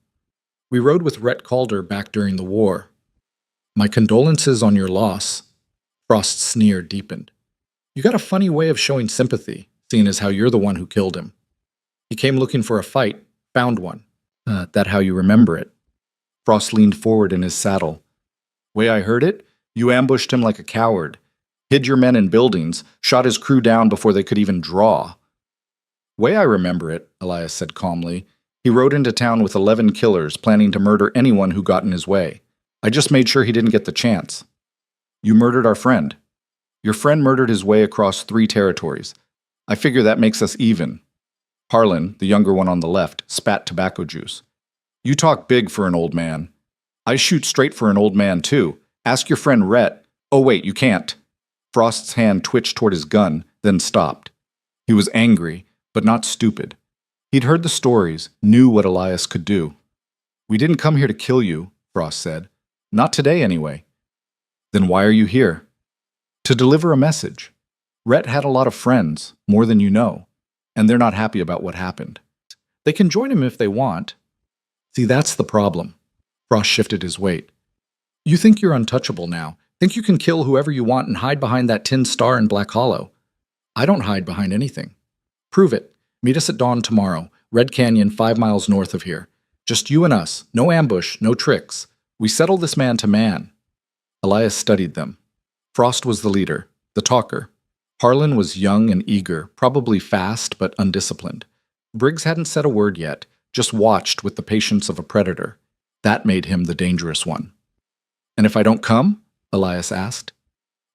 Speaker 1: We rode with Rhett Calder back during the war. My condolences on your loss. Frost's sneer deepened. You got a funny way of showing sympathy, seeing as how you're the one who killed him. He came looking for a fight, found one. That how you remember it. Frost leaned forward in his saddle. Way I heard it, you ambushed him like a coward, hid your men in buildings, shot his crew down before they could even draw. Way I remember it, Elias said calmly, he rode into town with 11 killers, planning to murder anyone who got in his way. I just made sure he didn't get the chance. You murdered our friend. Your friend murdered his way across 3 territories. I figure that makes us even. Harlan, the younger one on the left, spat tobacco juice. You talk big for an old man. I shoot straight for an old man, too. Ask your friend Rhett. Oh, wait, you can't. Frost's hand twitched toward his gun, then stopped. He was angry, but not stupid. He'd heard the stories, knew what Elias could do. We didn't come here to kill you, Frost said. Not today, anyway. Then why are you here? To deliver a message. Rhett had a lot of friends, more than you know, and they're not happy about what happened. They can join him if they want. See, that's the problem. Frost shifted his weight. You think you're untouchable now. Think you can kill whoever you want and hide behind that tin star in Black Hollow. I don't hide behind anything. Prove it. Meet us at dawn tomorrow, Red Canyon 5 miles north of here. Just you and us. No ambush, no tricks. We settle this man to man. Elias studied them. Frost was the leader, the talker. Harlan was young and eager, probably fast but undisciplined. Briggs hadn't said a word yet, just watched with the patience of a predator. That made him the dangerous one. "And if I don't come?" Elias asked.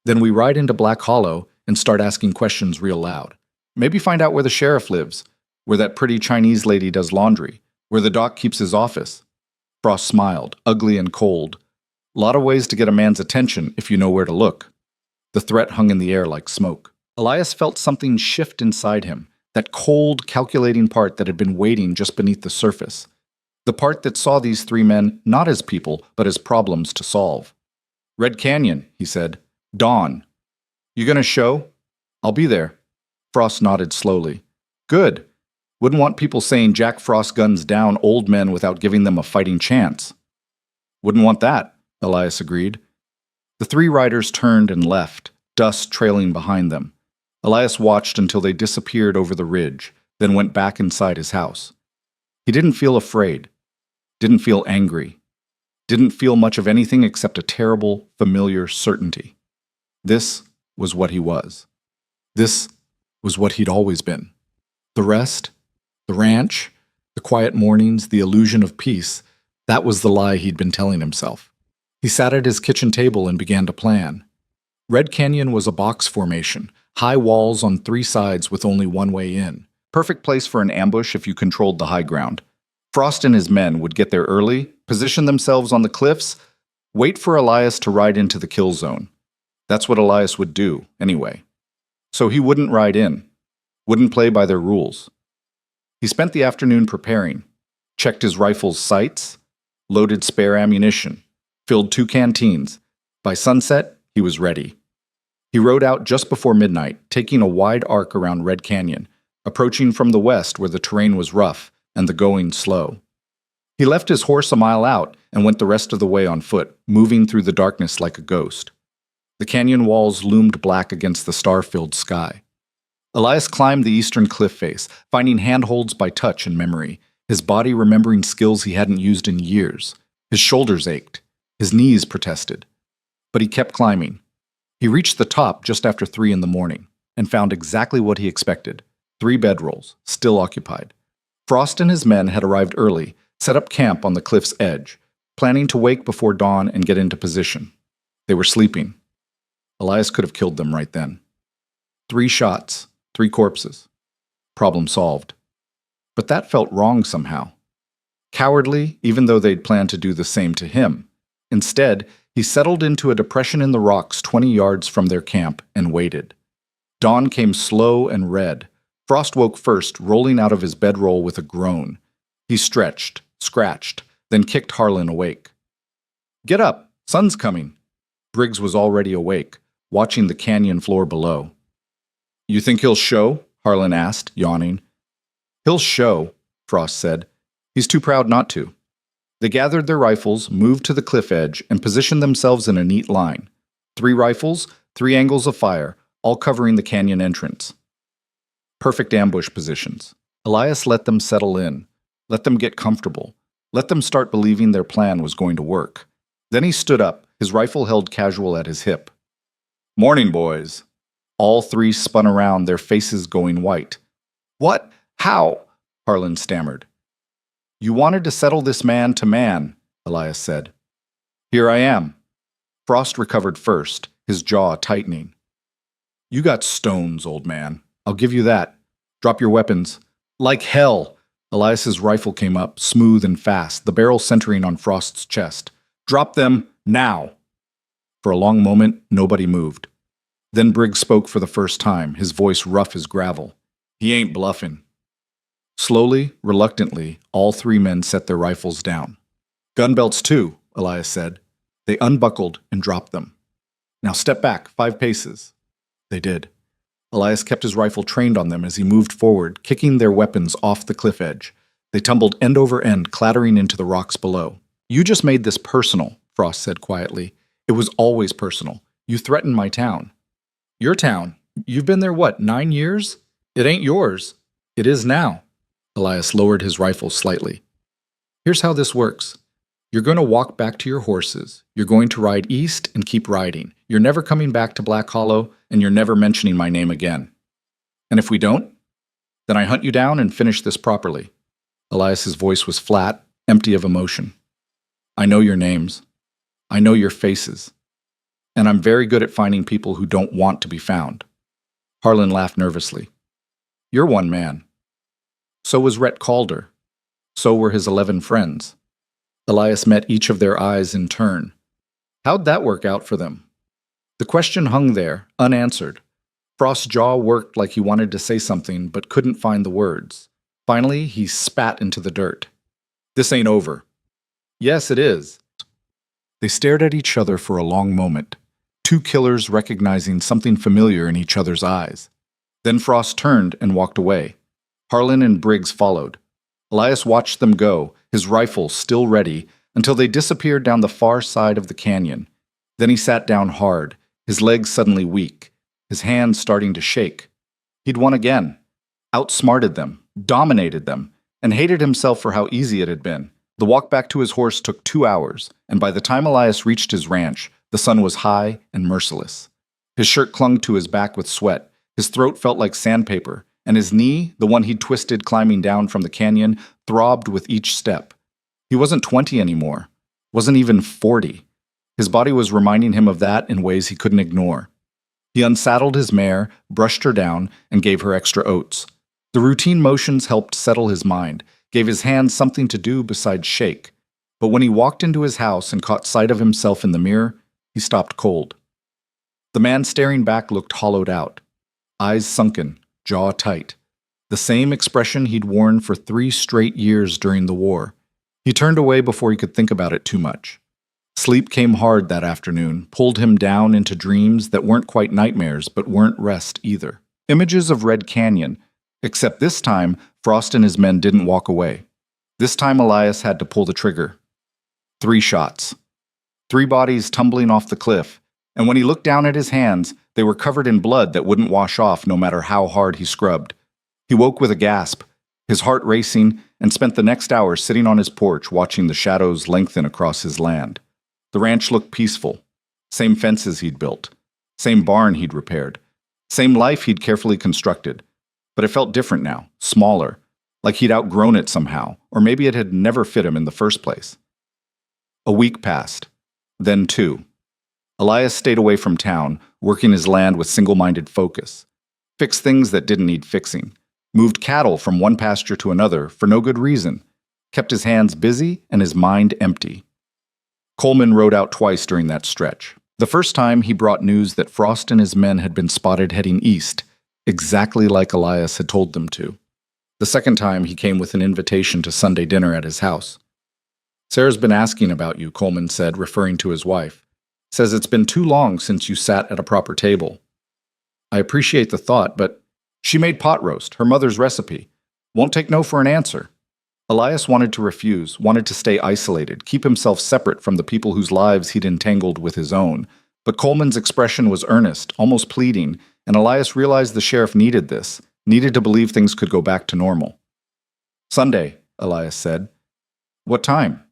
Speaker 1: "Then we ride into Black Hollow and start asking questions real loud. Maybe find out where the sheriff lives, where that pretty Chinese lady does laundry, where the doc keeps his office." Frost smiled, ugly and cold. "Lot of ways to get a man's attention if you know where to look." The threat hung in the air like smoke. Elias felt something shift inside him, that cold, calculating part that had been waiting just beneath the surface. The part that saw these three men not as people, but as problems to solve. "Red Canyon," he said. "Dawn. You gonna show?" "I'll be there." Frost nodded slowly. "Good. Wouldn't want people saying Jack Frost guns down old men without giving them a fighting chance." "Wouldn't want that," Elias agreed. The three riders turned and left, dust trailing behind them. Elias watched until they disappeared over the ridge, then went back inside his house. He didn't feel afraid, didn't feel angry, didn't feel much of anything except a terrible, familiar certainty. This was what he was. This was what he'd always been. The rest, the ranch, the quiet mornings, the illusion of peace, that was the lie he'd been telling himself. He sat at his kitchen table and began to plan. Red Canyon was a box formation, high walls on three sides with only one way in. Perfect place for an ambush if you controlled the high ground. Frost and his men would get there early, position themselves on the cliffs, wait for Elias to ride into the kill zone. That's what Elias would do, anyway. So he wouldn't ride in, wouldn't play by their rules. He spent the afternoon preparing, checked his rifle's sights, loaded spare ammunition, filled 2 canteens. By sunset, he was ready. He rode out just before midnight, taking a wide arc around Red Canyon, approaching from the west where the terrain was rough and the going slow. He left his horse a mile out and went the rest of the way on foot, moving through the darkness like a ghost. The canyon walls loomed black against the star-filled sky. Elias climbed the eastern cliff face, finding handholds by touch and memory, his body remembering skills he hadn't used in years. His shoulders ached. His knees protested. But he kept climbing. He reached the top just after 3 in the morning and found exactly what he expected. 3 bedrolls, still occupied. Frost and his men had arrived early, set up camp on the cliff's edge, planning to wake before dawn and get into position. They were sleeping. Elias could have killed them right then. 3 shots, 3 corpses. Problem solved. But that felt wrong somehow. Cowardly, even though they'd planned to do the same to him. Instead, he settled into a depression in the rocks 20 yards from their camp and waited. Dawn came slow and red. Frost woke first, rolling out of his bedroll with a groan. He stretched, scratched, then kicked Harlan awake. "Get up! Sun's coming!" Briggs was already awake, watching the canyon floor below. "You think he'll show?" Harlan asked, yawning. "He'll show," Frost said. "He's too proud not to." They gathered their rifles, moved to the cliff edge, and positioned themselves in a neat line. 3 rifles, 3 angles of fire, all covering the canyon entrance. Perfect ambush positions. Elias let them settle in, let them get comfortable, let them start believing their plan was going to work. Then he stood up, his rifle held casual at his hip. "Morning, boys." All 3 spun around, their faces going white. "What? How?" Harlan stammered. "You wanted to settle this man to man," Elias said. "Here I am." Frost recovered first, his jaw tightening. "You got stones, old man. I'll give you that. Drop your weapons." "Like hell!" Elias's rifle came up, smooth and fast, the barrel centering on Frost's chest. "Drop them, now!" For a long moment, nobody moved. Then Briggs spoke for the first time, his voice rough as gravel. "He ain't bluffing." Slowly, reluctantly, all 3 men set their rifles down. "Gun belts too," Elias said. They unbuckled and dropped them. "Now step back 5 paces." They did. Elias kept his rifle trained on them as he moved forward, kicking their weapons off the cliff edge. They tumbled end over end, clattering into the rocks below. "You just made this personal," Frost said quietly. "It was always personal. You threatened my town." "Your town? You've been there, what, 9 years? It ain't yours." "It is now." Elias lowered his rifle slightly. "Here's how this works. You're going to walk back to your horses. You're going to ride east and keep riding. You're never coming back to Black Hollow, and you're never mentioning my name again. And if we don't?" Then I hunt you down and finish this properly. Elias's voice was flat, empty of emotion. I know your names. I know your faces. And I'm very good at finding people who don't want to be found. Harlan laughed nervously. You're one man. So was Rhett Calder. So were his 11 friends. Elias met each of their eyes in turn. How'd that work out for them? The question hung there, unanswered. Frost's jaw worked like he wanted to say something, but couldn't find the words. Finally, he spat into the dirt. This ain't over. Yes, it is. They stared at each other for a long moment, two killers recognizing something familiar in each other's eyes. Then Frost turned and walked away. Harlan and Briggs followed. Elias watched them go, his rifle still ready, until they disappeared down the far side of the canyon. Then he sat down hard, his legs suddenly weak, his hands starting to shake. He'd won again, outsmarted them, dominated them, and hated himself for how easy it had been. The walk back to his horse took 2 hours, and by the time Elias reached his ranch, the sun was high and merciless. His shirt clung to his back with sweat, his throat felt like sandpaper, and his knee, the one he'd twisted climbing down from the canyon, throbbed with each step. He wasn't 20 anymore, wasn't even 40. His body was reminding him of that in ways he couldn't ignore. He unsaddled his mare, brushed her down, and gave her extra oats. The routine motions helped settle his mind, gave his hands something to do besides shake. But when he walked into his house and caught sight of himself in the mirror, he stopped cold. The man staring back looked hollowed out, eyes sunken, jaw tight. The same expression he'd worn for 3 straight years during the war. He turned away before he could think about it too much. Sleep came hard that afternoon, pulled him down into dreams that weren't quite nightmares but weren't rest either. Images of Red Canyon, except this time, Frost and his men didn't walk away. This time Elias had to pull the trigger. 3 shots. 3 bodies tumbling off the cliff, and when he looked down at his hands, they were covered in blood that wouldn't wash off no matter how hard he scrubbed. He woke with a gasp, his heart racing, and spent the next hour sitting on his porch watching the shadows lengthen across his land. The ranch looked peaceful. Same fences he'd built. Same barn he'd repaired. Same life he'd carefully constructed. But it felt different now, smaller, like he'd outgrown it somehow, or maybe it had never fit him in the first place. A week passed, then 2. Elias stayed away from town, working his land with single-minded focus. Fixed things that didn't need fixing. Moved cattle from one pasture to another for no good reason. Kept his hands busy and his mind empty. Coleman rode out twice during that stretch. The first time, he brought news that Frost and his men had been spotted heading east, exactly like Elias had told them to. The second time, he came with an invitation to Sunday dinner at his house. Sarah's been asking about you, Coleman said, referring to his wife. Says it's been too long since you sat at a proper table. I appreciate the thought, but she made pot roast, her mother's recipe. Won't take no for an answer. Elias wanted to refuse, wanted to stay isolated, keep himself separate from the people whose lives he'd entangled with his own. But Coleman's expression was earnest, almost pleading, and Elias realized the sheriff needed this, needed to believe things could go back to normal. Sunday, Elias said. What time?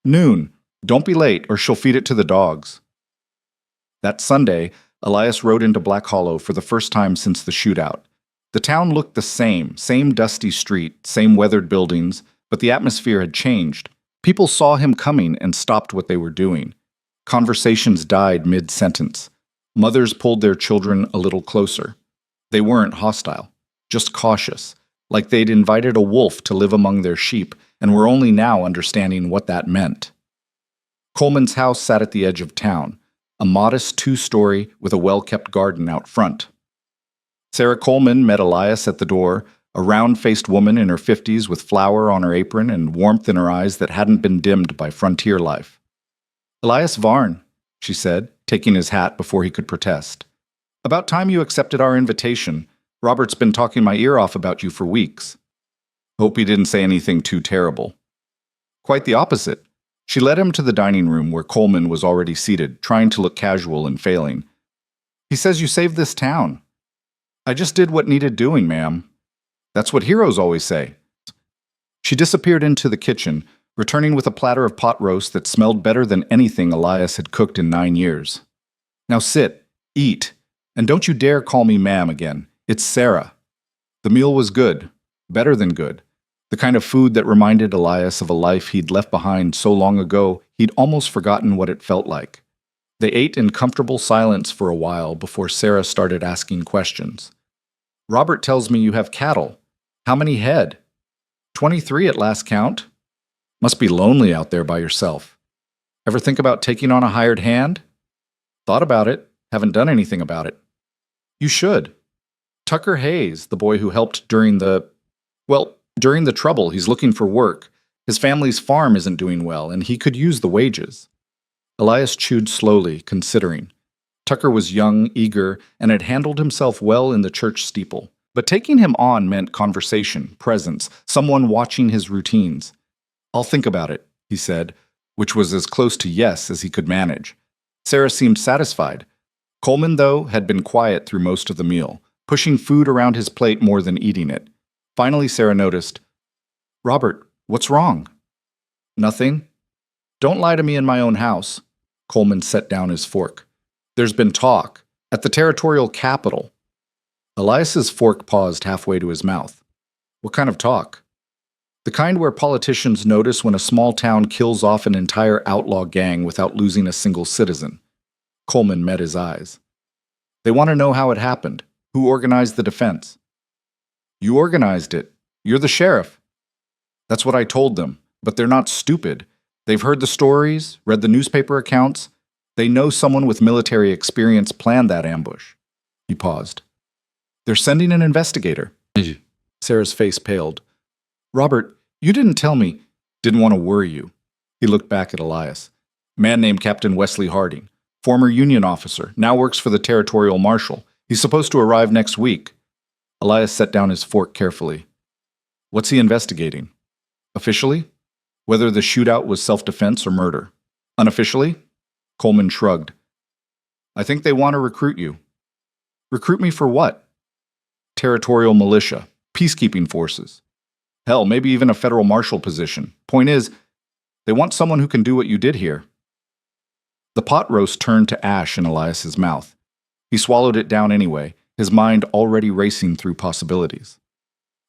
Speaker 1: Noon. Don't be late, or she'll feed it to the dogs. That Sunday, Elias rode into Black Hollow for the first time since the shootout. The town looked the same dusty street, same weathered buildings, but the atmosphere had changed. People saw him coming and stopped what they were doing. Conversations died mid-sentence. Mothers pulled their children a little closer. They weren't hostile, just cautious, like they'd invited a wolf to live among their sheep and were only now understanding what that meant. Coleman's house sat at the edge of town, a modest 2-story with a well-kept garden out front. Sarah Coleman met Elias at the door, a round-faced woman in her 50s with flour on her apron and warmth in her eyes that hadn't been dimmed by frontier life. Elias Varn, she said, taking his hat before he could protest. About time you accepted our invitation. Robert's been talking my ear off about you for weeks. Hope he didn't say anything too terrible. Quite the opposite. She led him to the dining room where Coleman was already seated, trying to look casual and failing. He says you saved this town. I just did what needed doing, ma'am. That's what heroes always say. She disappeared into the kitchen, returning with a platter of pot roast that smelled better than anything Elias had cooked in 9 years. Now sit, eat, and don't you dare call me ma'am again. It's Sarah. The meal was good, better than good, the kind of food that reminded Elias of a life he'd left behind so long ago he'd almost forgotten what it felt like. They ate in comfortable silence for a while before Sarah started asking questions. Robert tells me you have cattle. How many head? 23 at last count. Must be lonely out there by yourself. Ever think about taking on a hired hand? Thought about it, haven't done anything about it. You should. Tucker Hayes, the boy who helped during the trouble, he's looking for work. His family's farm isn't doing well, and he could use the wages. Elias chewed slowly, considering. Tucker was young, eager, and had handled himself well in the church steeple. But taking him on meant conversation, presence, someone watching his routines. I'll think about it, he said, which was as close to yes as he could manage. Sarah seemed satisfied. Coleman, though, had been quiet through most of the meal, pushing food around his plate more than eating it. Finally, Sarah noticed, Robert, what's wrong? Nothing. Don't lie to me in my own house. Coleman set down his fork. There's been talk. At the territorial capital. Elias's fork paused halfway to his mouth. What kind of talk? The kind where politicians notice when a small town kills off an entire outlaw gang without losing a single citizen. Coleman met his eyes. They want to know how it happened. Who organized the defense? You organized it. You're the sheriff. That's what I told them, but they're not stupid. They've heard the stories, read the newspaper accounts. They know someone with military experience planned that ambush. He paused. They're sending an investigator. Sarah's face paled. Robert, you didn't tell me. Didn't want to worry you. He looked back at Elias. Man named Captain Wesley Harding. Former Union officer, now works for the territorial marshal. He's supposed to arrive next week. Elias set down his fork carefully. What's he investigating? Officially? Whether the shootout was self-defense or murder. Unofficially? Coleman shrugged. I think they want to recruit you. Recruit me for what? Territorial militia, peacekeeping forces. Hell, maybe even a federal marshal position. Point is, they want someone who can do what you did here. The pot roast turned to ash in Elias's mouth. He swallowed it down anyway, his mind already racing through possibilities.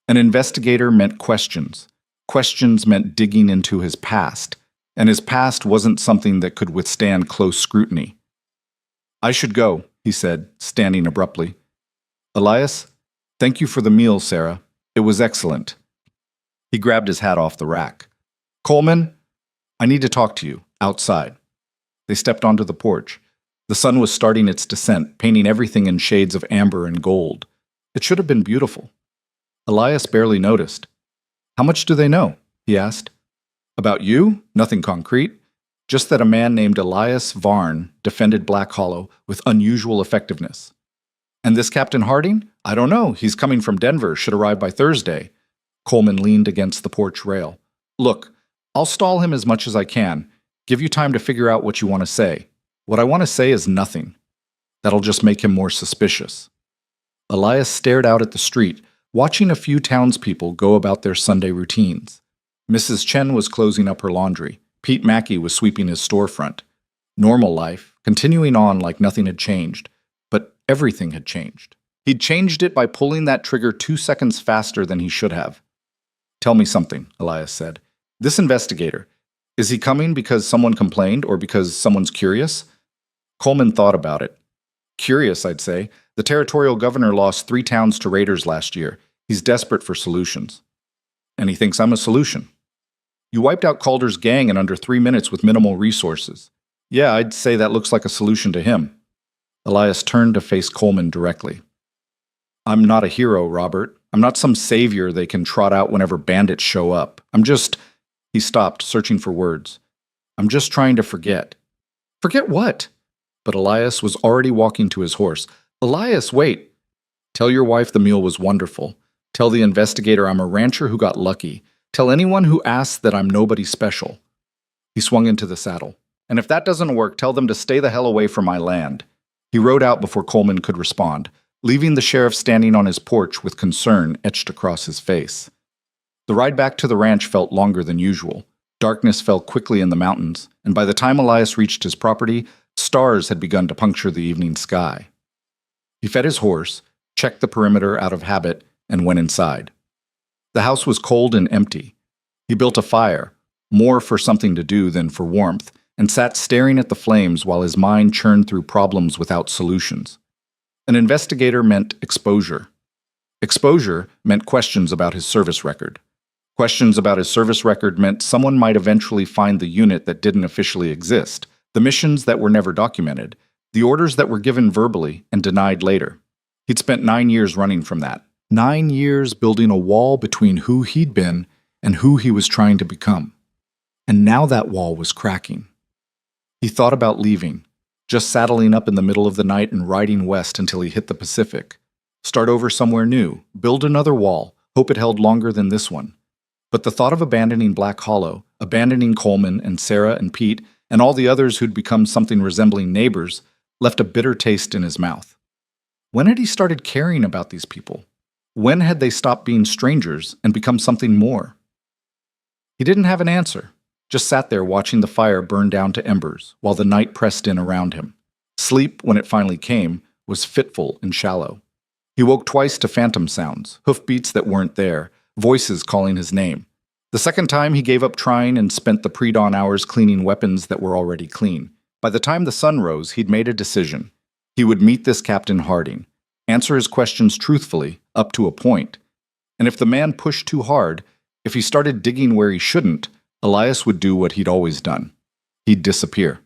Speaker 1: An investigator meant questions. Questions meant digging into his past, and his past wasn't something that could withstand close scrutiny. I should go, he said, standing abruptly. Elias, thank you for the meal, Sarah. It was excellent. He grabbed his hat off the rack. Coleman, I need to talk to you, outside. They stepped onto the porch. The sun was starting its descent, painting everything in shades of amber and gold. It should have been beautiful. Elias barely noticed. How much do they know? He asked. About you? Nothing concrete. Just that a man named Elias Varn defended Black Hollow with unusual effectiveness. And this Captain Harding? I don't know. He's coming from Denver, should arrive by Thursday. Coleman leaned against the porch rail. Look, I'll stall him as much as I can. Give you time to figure out what you want to say. What I want to say is nothing. That'll just make him more suspicious. Elias stared out at the street, watching a few townspeople go about their Sunday routines. Mrs. Chen was closing up her laundry. Pete Mackey was sweeping his storefront. Normal life, continuing on like nothing had changed. But everything had changed. He'd changed it by pulling that trigger 2 seconds faster than he should have. Tell me something, Elias said. This investigator, is he coming because someone complained or because someone's curious? Coleman thought about it. Curious, I'd say. The territorial governor lost 3 towns to raiders last year. He's desperate for solutions. And he thinks I'm a solution. You wiped out Calder's gang in under 3 minutes with minimal resources. Yeah, I'd say that looks like a solution to him. Elias turned to face Coleman directly. I'm not a hero, Robert. I'm not some savior they can trot out whenever bandits show up. He stopped, searching for words. I'm just trying to forget. Forget what? But Elias was already walking to his horse. Elias, wait. Tell your wife the meal was wonderful. Tell the investigator I'm a rancher who got lucky. Tell anyone who asks that I'm nobody special. He swung into the saddle. And if that doesn't work, tell them to stay the hell away from my land. He rode out before Coleman could respond, leaving the sheriff standing on his porch with concern etched across his face. The ride back to the ranch felt longer than usual. Darkness fell quickly in the mountains, and by the time Elias reached his property, stars had begun to puncture the evening sky. He fed his horse, checked the perimeter out of habit, and went inside. The house was cold and empty. He built a fire, more for something to do than for warmth, and sat staring at the flames while his mind churned through problems without solutions. An investigator meant exposure. Exposure meant questions about his service record. Questions about his service record meant someone might eventually find the unit that didn't officially exist, the missions that were never documented, the orders that were given verbally and denied later. He'd spent 9 years running from that. 9 years building a wall between who he'd been and who he was trying to become. And now that wall was cracking. He thought about leaving, just saddling up in the middle of the night and riding west until he hit the Pacific. Start over somewhere new, build another wall, hope it held longer than this one. But the thought of abandoning Black Hollow, abandoning Coleman and Sarah and Pete, and all the others who'd become something resembling neighbors, left a bitter taste in his mouth. When had he started caring about these people? When had they stopped being strangers and become something more? He didn't have an answer, just sat there watching the fire burn down to embers while the night pressed in around him. Sleep, when it finally came, was fitful and shallow. He woke twice to phantom sounds, hoofbeats that weren't there, voices calling his name. The second time he gave up trying and spent the pre-dawn hours cleaning weapons that were already clean. By the time the sun rose, he'd made a decision. He would meet this Captain Harding, answer his questions truthfully, up to a point. And if the man pushed too hard, if he started digging where he shouldn't, Elias would do what he'd always done. He'd disappear.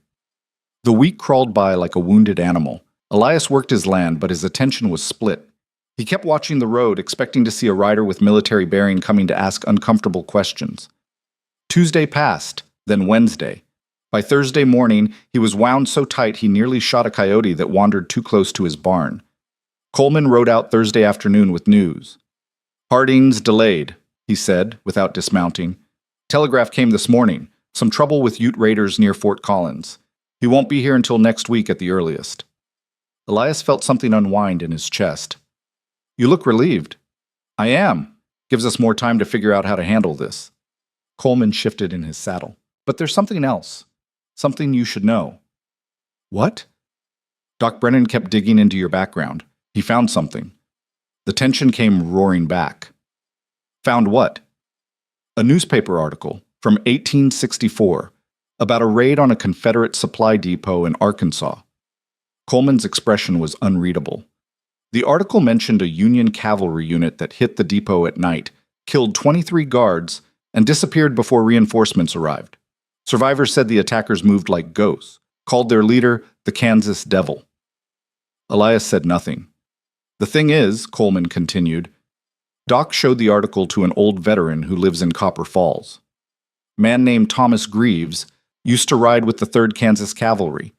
Speaker 1: The week crawled by like a wounded animal. Elias worked his land, but his attention was split. He kept watching the road, expecting to see a rider with military bearing coming to ask uncomfortable questions. Tuesday passed, then Wednesday. By Thursday morning, he was wound so tight he nearly shot a coyote that wandered too close to his barn. Coleman rode out Thursday afternoon with news. "Harding's delayed," he said, without dismounting. "Telegraph came this morning. Some trouble with Ute raiders near Fort Collins. He won't be here until next week at the earliest." Elias felt something unwind in his chest. "You look relieved." "I am. Gives us more time to figure out how to handle this." Coleman shifted in his saddle. "But there's something else. Something you should know." "What?" Doc Brennan kept digging into your background. He found something. The tension came roaring back. "Found what?" "A newspaper article from 1864 about a raid on a Confederate supply depot in Arkansas." Coleman's expression was unreadable. The article mentioned a Union cavalry unit that hit the depot at night, killed 23 guards, and disappeared before reinforcements arrived. Survivors said the attackers moved like ghosts, called their leader the Kansas Devil. Elias said nothing. "The thing is," Coleman continued, Doc showed the article to an old veteran who lives in Copper Falls. A man named Thomas Greaves used to ride with the 3rd Kansas Cavalry.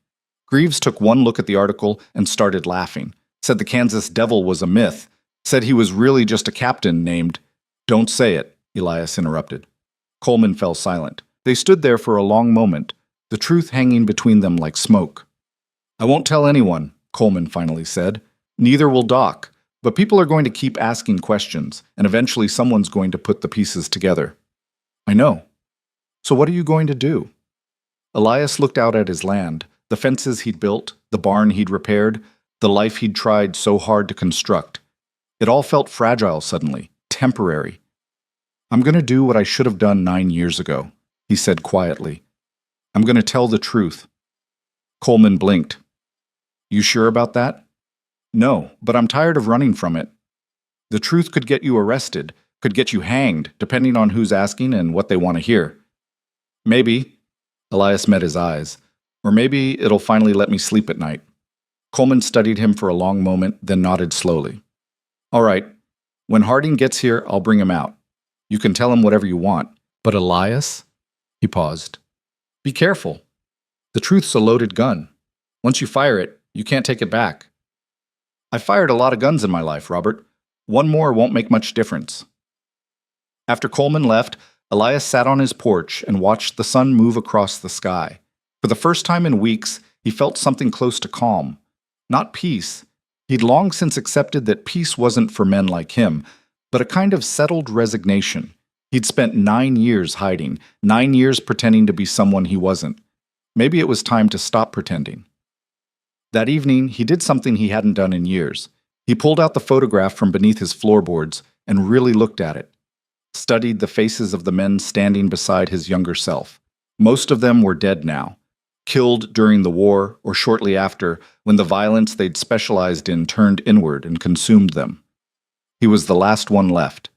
Speaker 1: Greaves took one look at the article and started laughing, said the Kansas Devil was a myth, said he was really just a captain named— "Don't say it," Elias interrupted. Coleman fell silent. They stood there for a long moment, the truth hanging between them like smoke. "I won't tell anyone," Coleman finally said. "Neither will Doc, but people are going to keep asking questions, and eventually someone's going to put the pieces together." "I know. So what are you going to do?" Elias looked out at his land, the fences he'd built, the barn he'd repaired, the life he'd tried so hard to construct. It all felt fragile suddenly, temporary. "I'm going to do what I should have done 9 years ago," he said quietly. "I'm going to tell the truth." Coleman blinked. "You sure about that?" "No, but I'm tired of running from it. The truth could get you arrested, could get you hanged, depending on who's asking and what they want to hear." "Maybe," Elias met his eyes, "or maybe it'll finally let me sleep at night." Coleman studied him for a long moment, then nodded slowly. "All right. When Harding gets here, I'll bring him out. You can tell him whatever you want. But Elias?" He paused. "Be careful. The truth's a loaded gun. Once you fire it, you can't take it back." "I fired a lot of guns in my life, Robert. One more won't make much difference." After Coleman left, Elias sat on his porch and watched the sun move across the sky. For the first time in weeks, he felt something close to calm. Not peace. He'd long since accepted that peace wasn't for men like him, but a kind of settled resignation. He'd spent 9 years hiding, 9 years pretending to be someone he wasn't. Maybe it was time to stop pretending. That evening, he did something he hadn't done in years. He pulled out the photograph from beneath his floorboards, and really looked at it. Studied the faces of the men standing beside his younger self. Most of them were dead now, killed during the war or shortly after, when the violence they'd specialized in turned inward and consumed them. He was the last one left,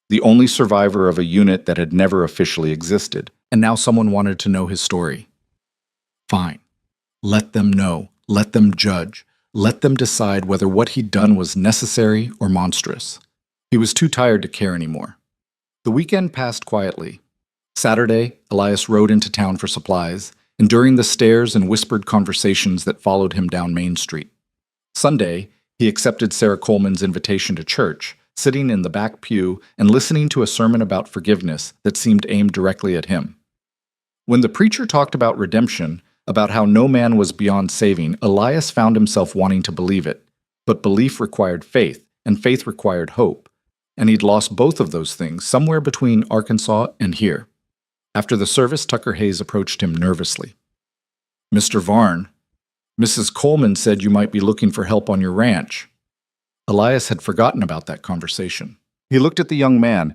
Speaker 1: the only survivor of a unit that had never officially existed, and now someone wanted to know his story. Fine. Let them know. Let them judge. Let them decide whether what he'd done was necessary or monstrous. He was too tired to care anymore. The weekend passed quietly. Saturday, Elias rode into town for supplies, enduring the stares and whispered conversations that followed him down Main Street. Sunday, he accepted Sarah Coleman's invitation to church, sitting in the back pew and listening to a sermon about forgiveness that seemed aimed directly at him. When the preacher talked about redemption, about how no man was beyond saving, Elias found himself wanting to believe it. But belief required faith, and faith required hope. And he'd lost both of those things somewhere between Arkansas and here. After the service, Tucker Hayes approached him nervously. "Mr. Varn, Mrs. Coleman said you might be looking for help on your ranch." Elias had forgotten about that conversation. He looked at the young man,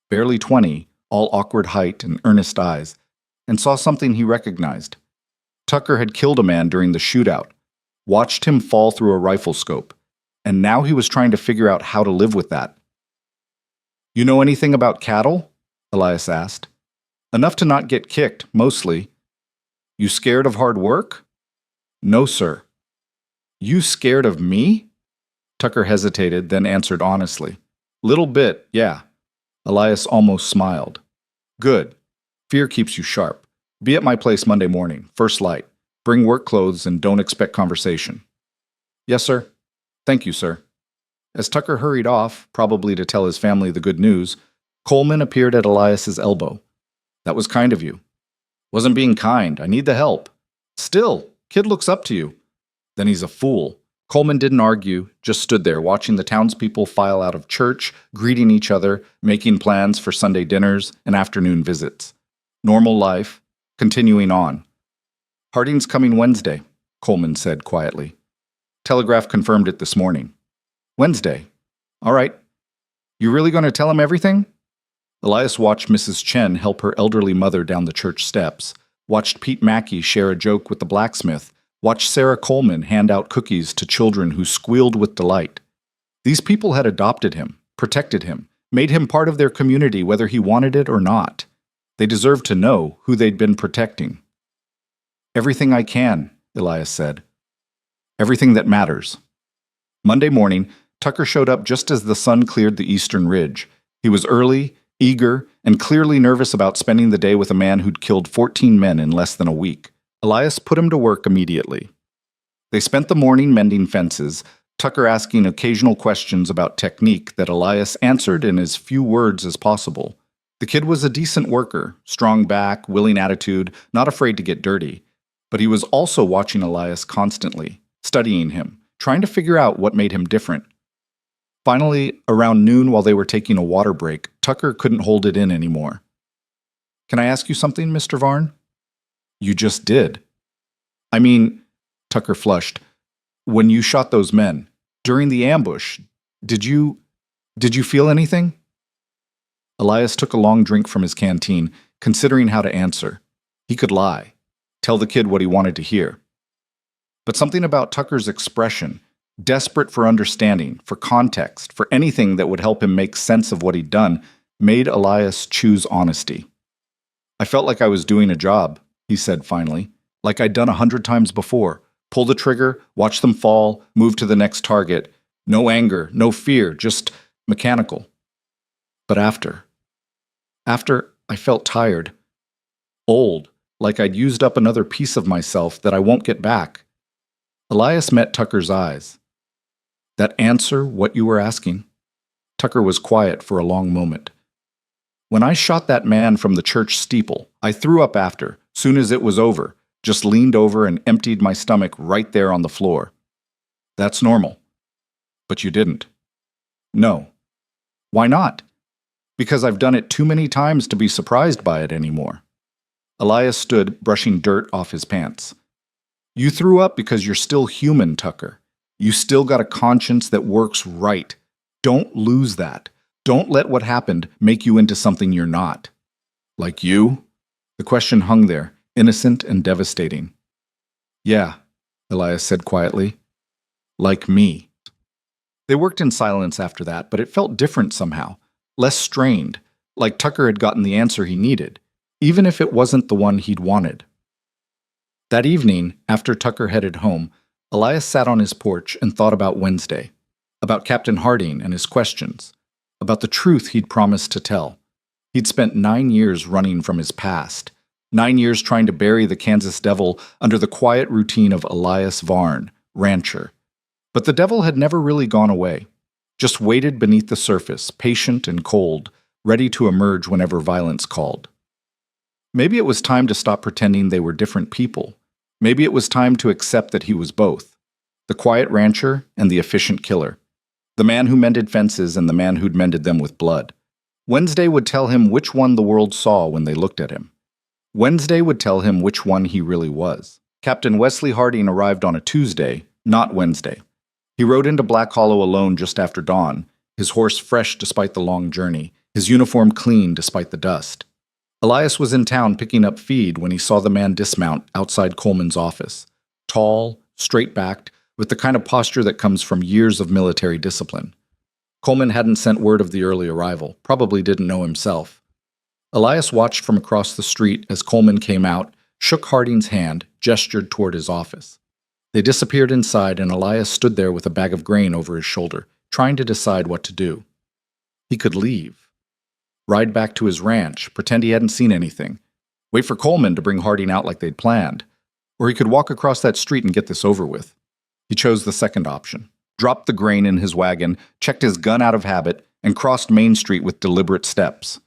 Speaker 1: barely 20, all awkward height and earnest eyes, and saw something he recognized. Tucker had killed a man during the shootout, watched him fall through a rifle scope, and now he was trying to figure out how to live with that. "You know anything about cattle?" Elias asked. "Enough to not get kicked, mostly." "You scared of hard work?" "No, sir." "You scared of me?" Tucker hesitated, then answered honestly. "Little bit, yeah." Elias almost smiled. "Good. Fear keeps you sharp. Be at my place Monday morning, first light. Bring work clothes and don't expect conversation." "Yes, sir." "Thank you, sir." As Tucker hurried off, probably to tell his family the good news, Coleman appeared at Elias's elbow. "That was kind of you." "Wasn't being kind. I need the help." "Still, kid looks up to you." "Then he's a fool." Coleman didn't argue, just stood there watching the townspeople file out of church, greeting each other, making plans for Sunday dinners and afternoon visits. Normal life, continuing on. "Harding's coming Wednesday," Coleman said quietly. "Telegraph confirmed it this morning." "Wednesday. All right. You really going to tell him everything?" Elias watched Mrs. Chen help her elderly mother down the church steps, watched Pete Mackey share a joke with the blacksmith, watched Sarah Coleman hand out cookies to children who squealed with delight. These people had adopted him, protected him, made him part of their community whether he wanted it or not. They deserved to know who they'd been protecting. "Everything I can," Elias said. "Everything that matters." Monday morning, Tucker showed up just as the sun cleared the eastern ridge. He was early, eager, and clearly nervous about spending the day with a man who'd killed 14 men in less than a week. Elias put him to work immediately. They spent the morning mending fences, Tucker asking occasional questions about technique that Elias answered in as few words as possible. The kid was a decent worker, strong back, willing attitude, not afraid to get dirty. But he was also watching Elias constantly, studying him, trying to figure out what made him different. Finally, around noon while they were taking a water break, Tucker couldn't hold it in anymore. "Can I ask you something, Mr. Varn?" "You just did." "I mean," Tucker flushed, "when you shot those men, during the ambush, did you feel anything?" Elias took a long drink from his canteen, considering how to answer. He could lie, tell the kid what he wanted to hear. But something about Tucker's expression, desperate for understanding, for context, for anything that would help him make sense of what he'd done, made Elias choose honesty. "I felt like I was doing a job," he said finally, "like I'd done 100 times before. Pull the trigger, watch them fall, move to the next target. No anger, no fear, just mechanical. But after, I felt tired. Old, like I'd used up another piece of myself that I won't get back." Elias met Tucker's eyes. "That answer what you were asking?" Tucker was quiet for a long moment. "When I shot that man from the church steeple, I threw up after, soon as it was over, just leaned over and emptied my stomach right there on the floor. That's normal. But you didn't." "No." "Why not?" "Because I've done it too many times to be surprised by it anymore." Elias stood, brushing dirt off his pants. "You threw up because you're still human, Tucker. You still got a conscience that works right. Don't lose that. Don't let what happened make you into something you're not. Like you? The question hung there, innocent and devastating. Yeah, Elias said quietly. Like me. They worked in silence after that, but it felt different somehow, less strained, like Tucker had gotten the answer he needed, even if it wasn't the one he'd wanted. That evening, after Tucker headed home, Elias sat on his porch and thought about Wednesday, about Captain Harding and his questions, about the truth he'd promised to tell. He'd spent 9 years running from his past, 9 years trying to bury the Kansas Devil under the quiet routine of Elias Varn, rancher. But the devil had never really gone away, just waited beneath the surface, patient and cold, ready to emerge whenever violence called. Maybe it was time to stop pretending they were different people. Maybe it was time to accept that he was both, the quiet rancher and the efficient killer, the man who mended fences and the man who'd mended them with blood. Wednesday would tell him which one the world saw when they looked at him. Wednesday would tell him which one he really was. Captain Wesley Harding arrived on a Tuesday, not Wednesday. He rode into Black Hollow alone just after dawn, his horse fresh despite the long journey, his uniform clean despite the dust. Elias was in town picking up feed when he saw the man dismount outside Coleman's office, tall, straight-backed, with the kind of posture that comes from years of military discipline. Coleman hadn't sent word of the early arrival, probably didn't know himself. Elias watched from across the street as Coleman came out, shook Harding's hand, gestured toward his office. They disappeared inside, and Elias stood there with a bag of grain over his shoulder, trying to decide what to do. He could leave. Ride back to his ranch, pretend he hadn't seen anything. Wait for Coleman to bring Harding out like they'd planned. Or he could walk across that street and get this over with. He chose the second option, dropped the grain in his wagon, checked his gun out of habit, and crossed Main Street with deliberate steps.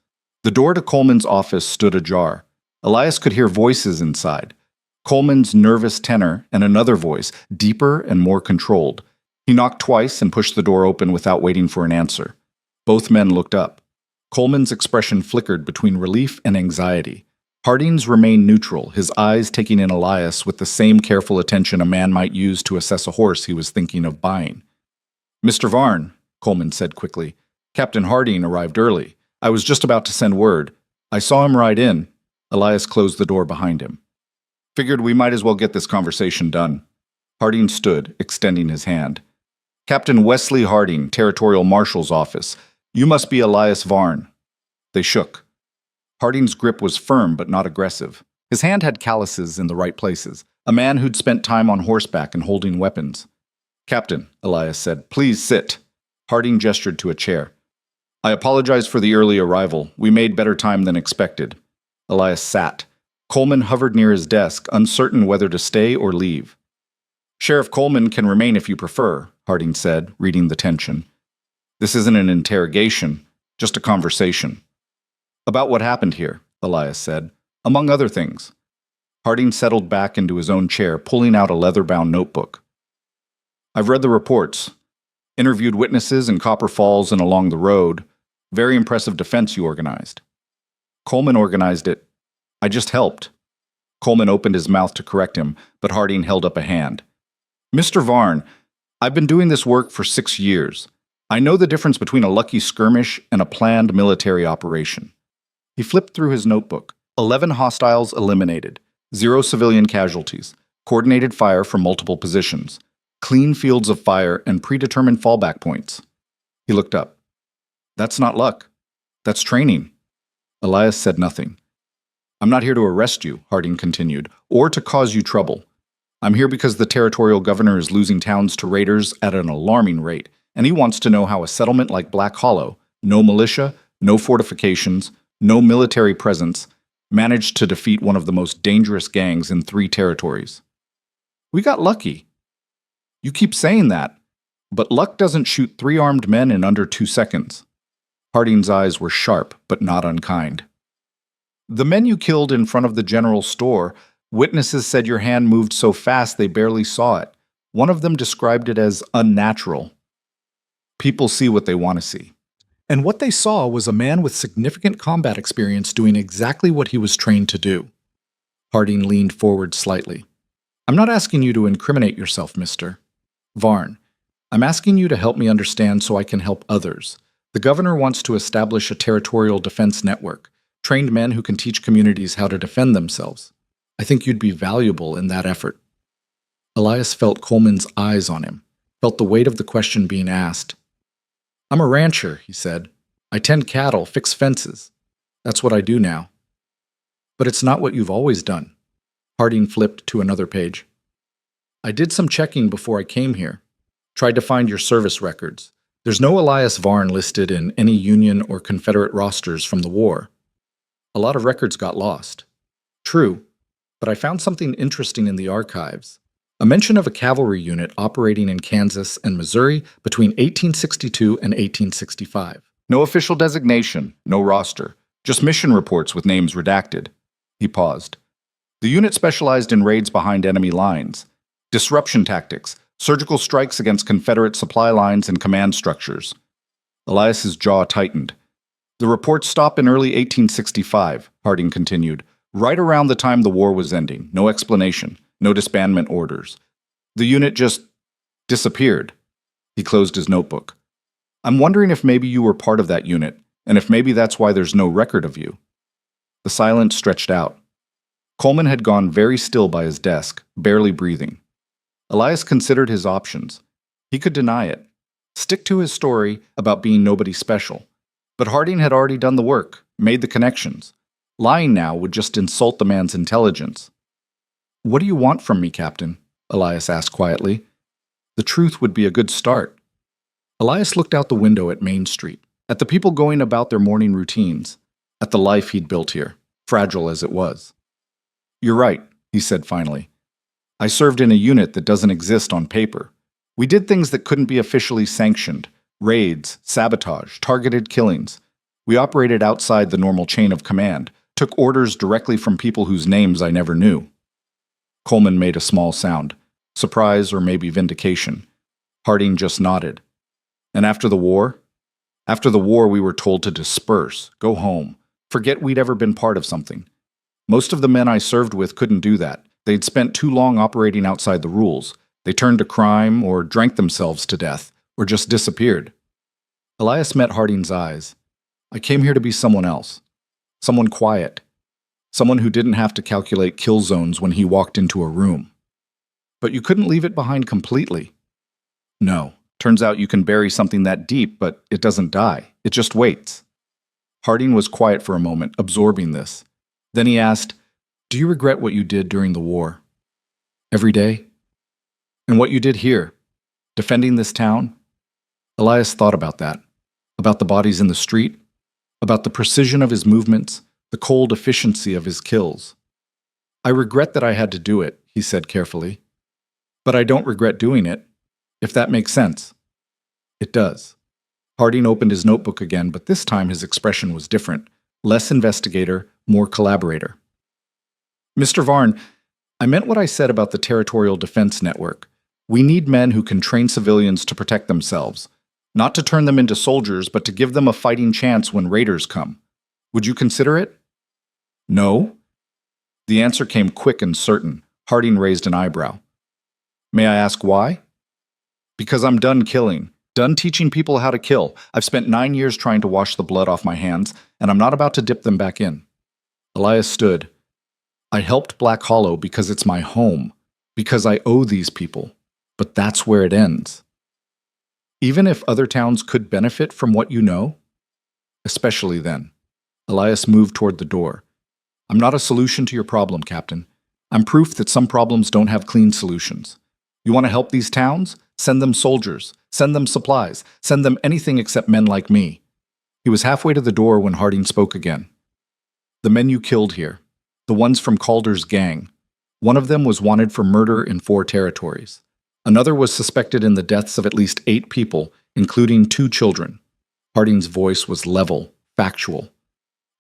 Speaker 1: The door to Coleman's office stood ajar. Elias could hear voices inside. Coleman's nervous tenor and another voice, deeper and more controlled. He knocked twice and pushed the door open without waiting for an answer. Both men looked up. Coleman's expression flickered between relief and anxiety. Harding's remained neutral, his eyes taking in Elias with the same careful attention a man might use to assess a horse he was thinking of buying. "Mr. Varn," Coleman said quickly, "Captain Harding arrived early. I was just about to send word. I saw him ride in." Elias closed the door behind him. "Figured we might as well get this conversation done." Harding stood, extending his hand. "Captain Wesley Harding, Territorial Marshal's office. You must be Elias Varn." They shook. Harding's grip was firm but not aggressive. His hand had calluses in the right places, a man who'd spent time on horseback and holding weapons. "Captain," Elias said, "please sit." Harding gestured to a chair. "I apologize for the early arrival. We made better time than expected." Elias sat. Coleman hovered near his desk, uncertain whether to stay or leave. "Sheriff Coleman can remain if you prefer," Harding said, reading the tension. "This isn't an interrogation, just a conversation." "About what happened here," Elias said, "among other things." Harding settled back into his own chair, pulling out a leather-bound notebook. "I've read the reports. Interviewed witnesses in Copper Falls and along the road. Very impressive defense you organized." "Coleman organized it. I just helped." Coleman opened his mouth to correct him, but Harding held up a hand. "Mr. Varn, I've been doing this work for 6 years. I know the difference between a lucky skirmish and a planned military operation." He flipped through his notebook. 11 hostiles eliminated, 0 civilian casualties, coordinated fire from multiple positions, clean fields of fire, and predetermined fallback points. He looked up. "That's not luck. That's training." Elias said nothing. "I'm not here to arrest you," Harding continued, "or to cause you trouble. I'm here because the territorial governor is losing towns to raiders at an alarming rate, and he wants to know how a settlement like Black Hollow, no militia, no fortifications, no military presence, managed to defeat one of the most dangerous gangs in 3 territories. We got lucky." "You keep saying that, but luck doesn't shoot 3 armed men in under 2 seconds. Harding's eyes were sharp, but not unkind. "The men you killed in front of the general store, witnesses said your hand moved so fast they barely saw it. One of them described it as unnatural. People see what they want to see." And what they saw was a man with significant combat experience doing exactly what he was trained to do. Harding leaned forward slightly. "I'm not asking you to incriminate yourself, Mr. Varn. I'm asking you to help me understand so I can help others. The governor wants to establish a territorial defense network, trained men who can teach communities how to defend themselves. I think you'd be valuable in that effort. Elias felt Coleman's eyes on him, felt the weight of the question being asked. I'm a rancher, he said. I tend cattle, fix fences. That's what I do now. But it's not what you've always done. Harding flipped to another page. I did some checking before I came here. Tried to find your service records. There's no Elias Varn listed in any Union or Confederate rosters from the war. A lot of records got lost. True, but I found something interesting in the archives. A mention of a cavalry unit operating in Kansas and Missouri between 1862 and 1865. No official designation, no roster, just mission reports with names redacted. He paused. The unit specialized in raids behind enemy lines, disruption tactics, surgical strikes against Confederate supply lines and command structures. Elias's jaw tightened. The reports stop in early 1865, Harding continued, right around the time the war was ending. No explanation, no disbandment orders. The unit just disappeared. He closed his notebook. I'm wondering if maybe you were part of that unit, and if maybe that's why there's no record of you. The silence stretched out. Coleman had gone very still by his desk, barely breathing. Elias considered his options. He could deny it, stick to his story about being nobody special. But Harding had already done the work, made the connections. Lying now would just insult the man's intelligence. What do you want from me, Captain? Elias asked quietly. The truth would be a good start. Elias looked out the window at Main Street, at the people going about their morning routines, at the life he'd built here, fragile as it was. You're right, he said finally. I served in a unit that doesn't exist on paper. We did things that couldn't be officially sanctioned. Raids, sabotage, targeted killings. We operated outside the normal chain of command, took orders directly from people whose names I never knew. Coleman made a small sound, surprise or maybe vindication. Harding just nodded. And after the war? After the war, we were told to disperse, go home, forget we'd ever been part of something. Most of the men I served with couldn't do that. They'd spent too long operating outside the rules. They turned to crime or drank themselves to death, or just disappeared. Elias met Harding's eyes. I came here to be someone else. Someone quiet. Someone who didn't have to calculate kill zones when he walked into a room. But you couldn't leave it behind completely. No. Turns out you can bury something that deep, but it doesn't die. It just waits. Harding was quiet for a moment, absorbing this. Then he asked, Do you regret what you did during the war? Every day? And what you did here? Defending this town? Elias thought about that. About the bodies in the street. About the precision of his movements. The cold efficiency of his kills. I regret that I had to do it, he said carefully. But I don't regret doing it, if that makes sense. It does. Harding opened his notebook again, but this time his expression was different. Less investigator, more collaborator. Mr. Varn, I meant what I said about the Territorial Defense Network. We need men who can train civilians to protect themselves. Not to turn them into soldiers, but to give them a fighting chance when raiders come. Would you consider it? No? The answer came quick and certain. Harding raised an eyebrow. May I ask why? Because I'm done killing. Done teaching people how to kill. I've spent 9 years trying to wash the blood off my hands, and I'm not about to dip them back in. Elias stood. I helped Black Hollow because it's my home, because I owe these people, but that's where it ends. Even if other towns could benefit from what you know? Especially then. Elias moved toward the door. I'm not a solution to your problem, Captain. I'm proof that some problems don't have clean solutions. You want to help these towns? Send them soldiers. Send them supplies. Send them anything except men like me. He was halfway to the door when Harding spoke again. The men you killed here. The ones from Calder's gang. One of them was wanted for murder in 4 territories. Another was suspected in the deaths of at least 8 people, including 2 children. Harding's voice was level, factual.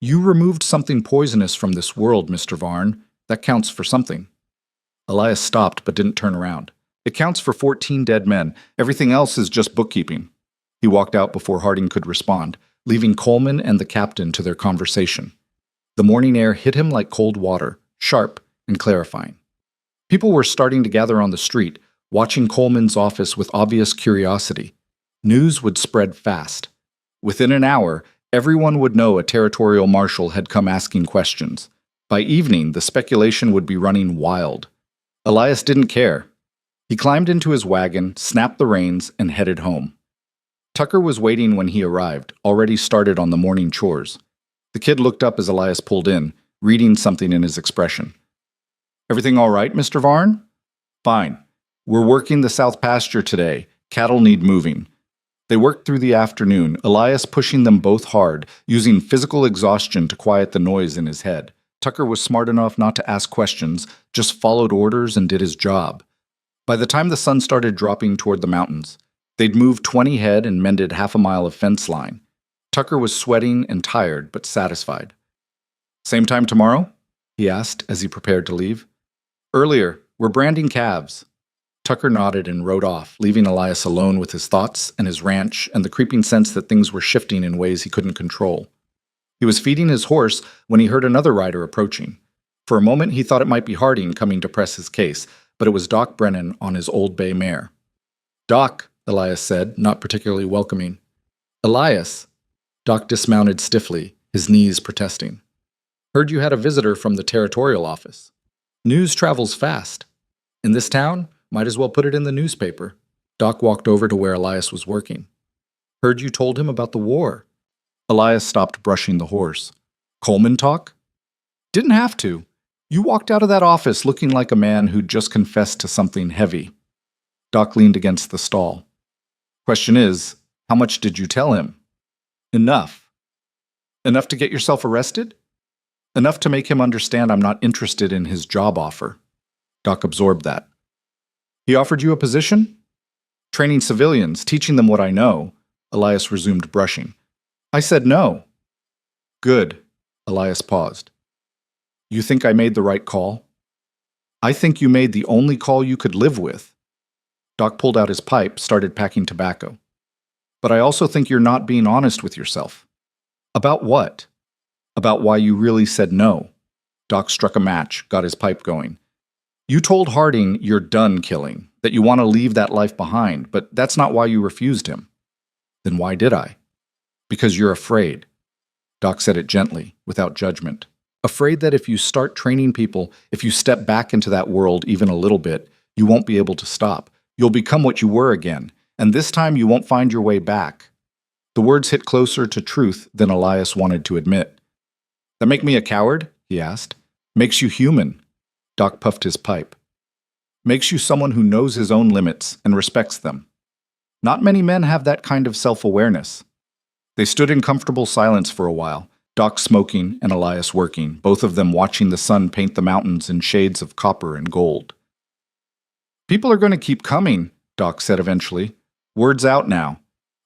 Speaker 1: You removed something poisonous from this world, Mr. Varn. That counts for something. Elias stopped but didn't turn around. It counts for 14 dead men. Everything else is just bookkeeping. He walked out before Harding could respond, leaving Coleman and the captain to their conversation. The morning air hit him like cold water, sharp and clarifying. People were starting to gather on the street, watching Coleman's office with obvious curiosity. News would spread fast. Within an hour, everyone would know a territorial marshal had come asking questions. By evening, the speculation would be running wild. Elias didn't care. He climbed into his wagon, snapped the reins, and headed home. Tucker was waiting when he arrived, already started on the morning chores. The kid looked up as Elias pulled in, reading something in his expression. "Everything all right, Mr. Varn?" "Fine. We're working the south pasture today. Cattle need moving." They worked through the afternoon, Elias pushing them both hard, using physical exhaustion to quiet the noise in his head. Tucker was smart enough not to ask questions, just followed orders and did his job. By the time the sun started dropping toward the mountains, they'd moved 20 head and mended half a mile of fence line. Tucker was sweating and tired, but satisfied. "Same time tomorrow?" he asked as he prepared to leave. "Earlier. We're branding calves." Tucker nodded and rode off, leaving Elias alone with his thoughts and his ranch and the creeping sense that things were shifting in ways he couldn't control. He was feeding his horse when he heard another rider approaching. For a moment he thought it might be Harding coming to press his case, but it was Doc Brennan on his old bay mare. "Doc," Elias said, not particularly welcoming. "Elias." Doc dismounted stiffly, his knees protesting. "Heard you had a visitor from the territorial office." "News travels fast. In this town, might as well put it in the newspaper." Doc walked over to where Elias was working. "Heard you told him about the war." Elias stopped brushing the horse. "Coleman talk?" "Didn't have to. You walked out of that office looking like a man who'd just confessed to something heavy." Doc leaned against the stall. "Question is, how much did you tell him?" "Enough." "Enough to get yourself arrested?" "Enough to make him understand I'm not interested in his job offer." Doc absorbed that. "He offered you a position?" "Training civilians, teaching them what I know." Elias resumed brushing. "I said no." "Good." Elias paused. "You think I made the right call?" "I think you made the only call you could live with." Doc pulled out his pipe, started packing tobacco. "But I also think you're not being honest with yourself." "About what?" "About why you really said no." Doc struck a match, got his pipe going. "You told Harding you're done killing, that you want to leave that life behind, but that's not why you refused him." "Then why did I?" "Because you're afraid." Doc said it gently, without judgment. "Afraid that if you start training people, if you step back into that world even a little bit, you won't be able to stop. You'll become what you were again, and this time you won't find your way back." The words hit closer to truth than Elias wanted to admit. "That make me a coward?" he asked. "Makes you human." Doc puffed his pipe. "Makes you someone who knows his own limits and respects them. Not many men have that kind of self-awareness." They stood in comfortable silence for a while, Doc smoking and Elias working, both of them watching the sun paint the mountains in shades of copper and gold. "People are going to keep coming," Doc said eventually. "Word's out now.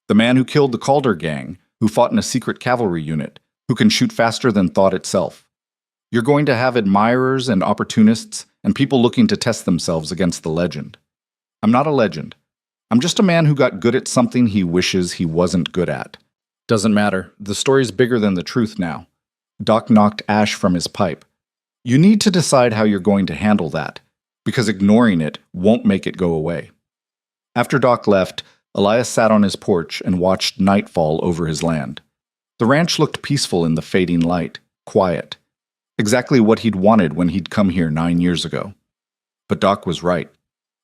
Speaker 1: The man who killed the Calder gang, who fought in a secret cavalry unit, who can shoot faster than thought itself. You're going to have admirers and opportunists and people looking to test themselves against the legend. I'm not a legend. I'm just a man who got good at something he wishes he wasn't good at. Doesn't matter. The story's bigger than the truth now." Doc knocked ash from his pipe. "You need to decide how you're going to handle that, because ignoring it won't make it go away." After Doc left, Elias sat on his porch and watched nightfall over his land. The ranch looked peaceful in the fading light, quiet. Exactly what he'd wanted when he'd come here 9 years ago. But Doc was right.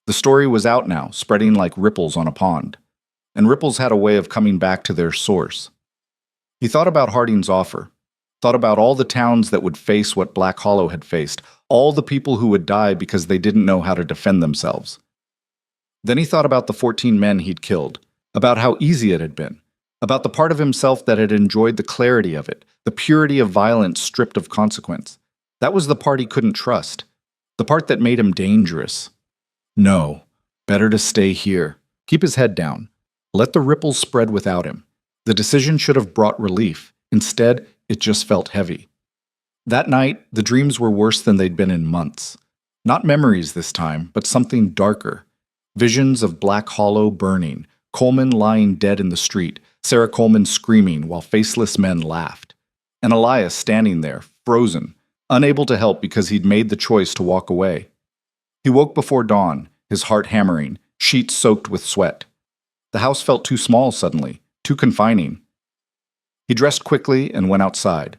Speaker 1: The story was out now, spreading like ripples on a pond. And ripples had a way of coming back to their source. He thought about Harding's offer, thought about all the towns that would face what Black Hollow had faced, all the people who would die because they didn't know how to defend themselves. Then he thought about the 14 men he'd killed, about how easy it had been, about the part of himself that had enjoyed the clarity of it, the purity of violence stripped of consequence. That was the part he couldn't trust, the part that made him dangerous. No, better to stay here, keep his head down, let the ripples spread without him. The decision should have brought relief. Instead, it just felt heavy. That night, the dreams were worse than they'd been in months. Not memories this time, but something darker. Visions of Black Hollow burning, Coleman lying dead in the street, Sarah Coleman screaming while faceless men laughed, and Elias standing there, frozen, unable to help because he'd made the choice to walk away. He woke before dawn, his heart hammering, sheets soaked with sweat. The house felt too small suddenly, too confining. He dressed quickly and went outside,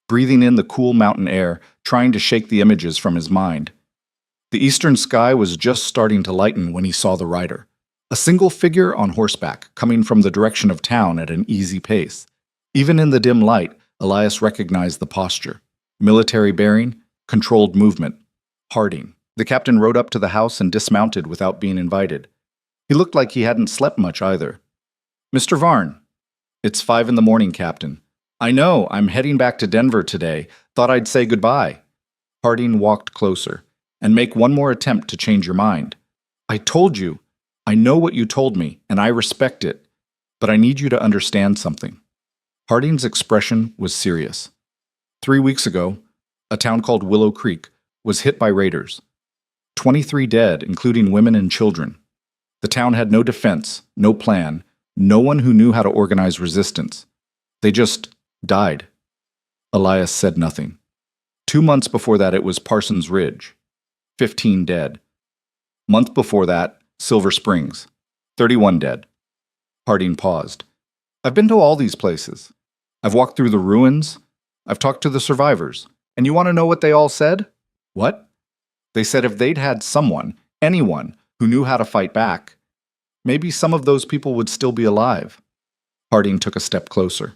Speaker 1: breathing in the cool mountain air, trying to shake the images from his mind. The eastern sky was just starting to lighten when he saw the rider. A single figure on horseback, coming from the direction of town at an easy pace. Even in the dim light, Elias recognized the posture. Military bearing, controlled movement. Harding. The captain rode up to the house and dismounted without being invited. He looked like he hadn't slept much either. "Mr. Varn." "It's 5 in the morning, Captain." "I know, I'm heading back to Denver today. Thought I'd say goodbye." Harding walked closer. "And make one more attempt to change your mind." "I told you. I know what you told me, and I respect it. But I need you to understand something." Harding's expression was serious. 3 weeks ago, a town called Willow Creek was hit by raiders. 23 dead, including women and children. The town had no defense, no plan, no one who knew how to organize resistance. They just died. Elias said nothing. 2 months before that, it was Parsons Ridge. 15 dead. Month before that, Silver Springs. 31 dead. Harding paused. "I've been to all these places. I've walked through the ruins. I've talked to the survivors. And you want to know what they all said?" "What?" "They said if they'd had someone, anyone, who knew how to fight back, maybe some of those people would still be alive." Harding took a step closer.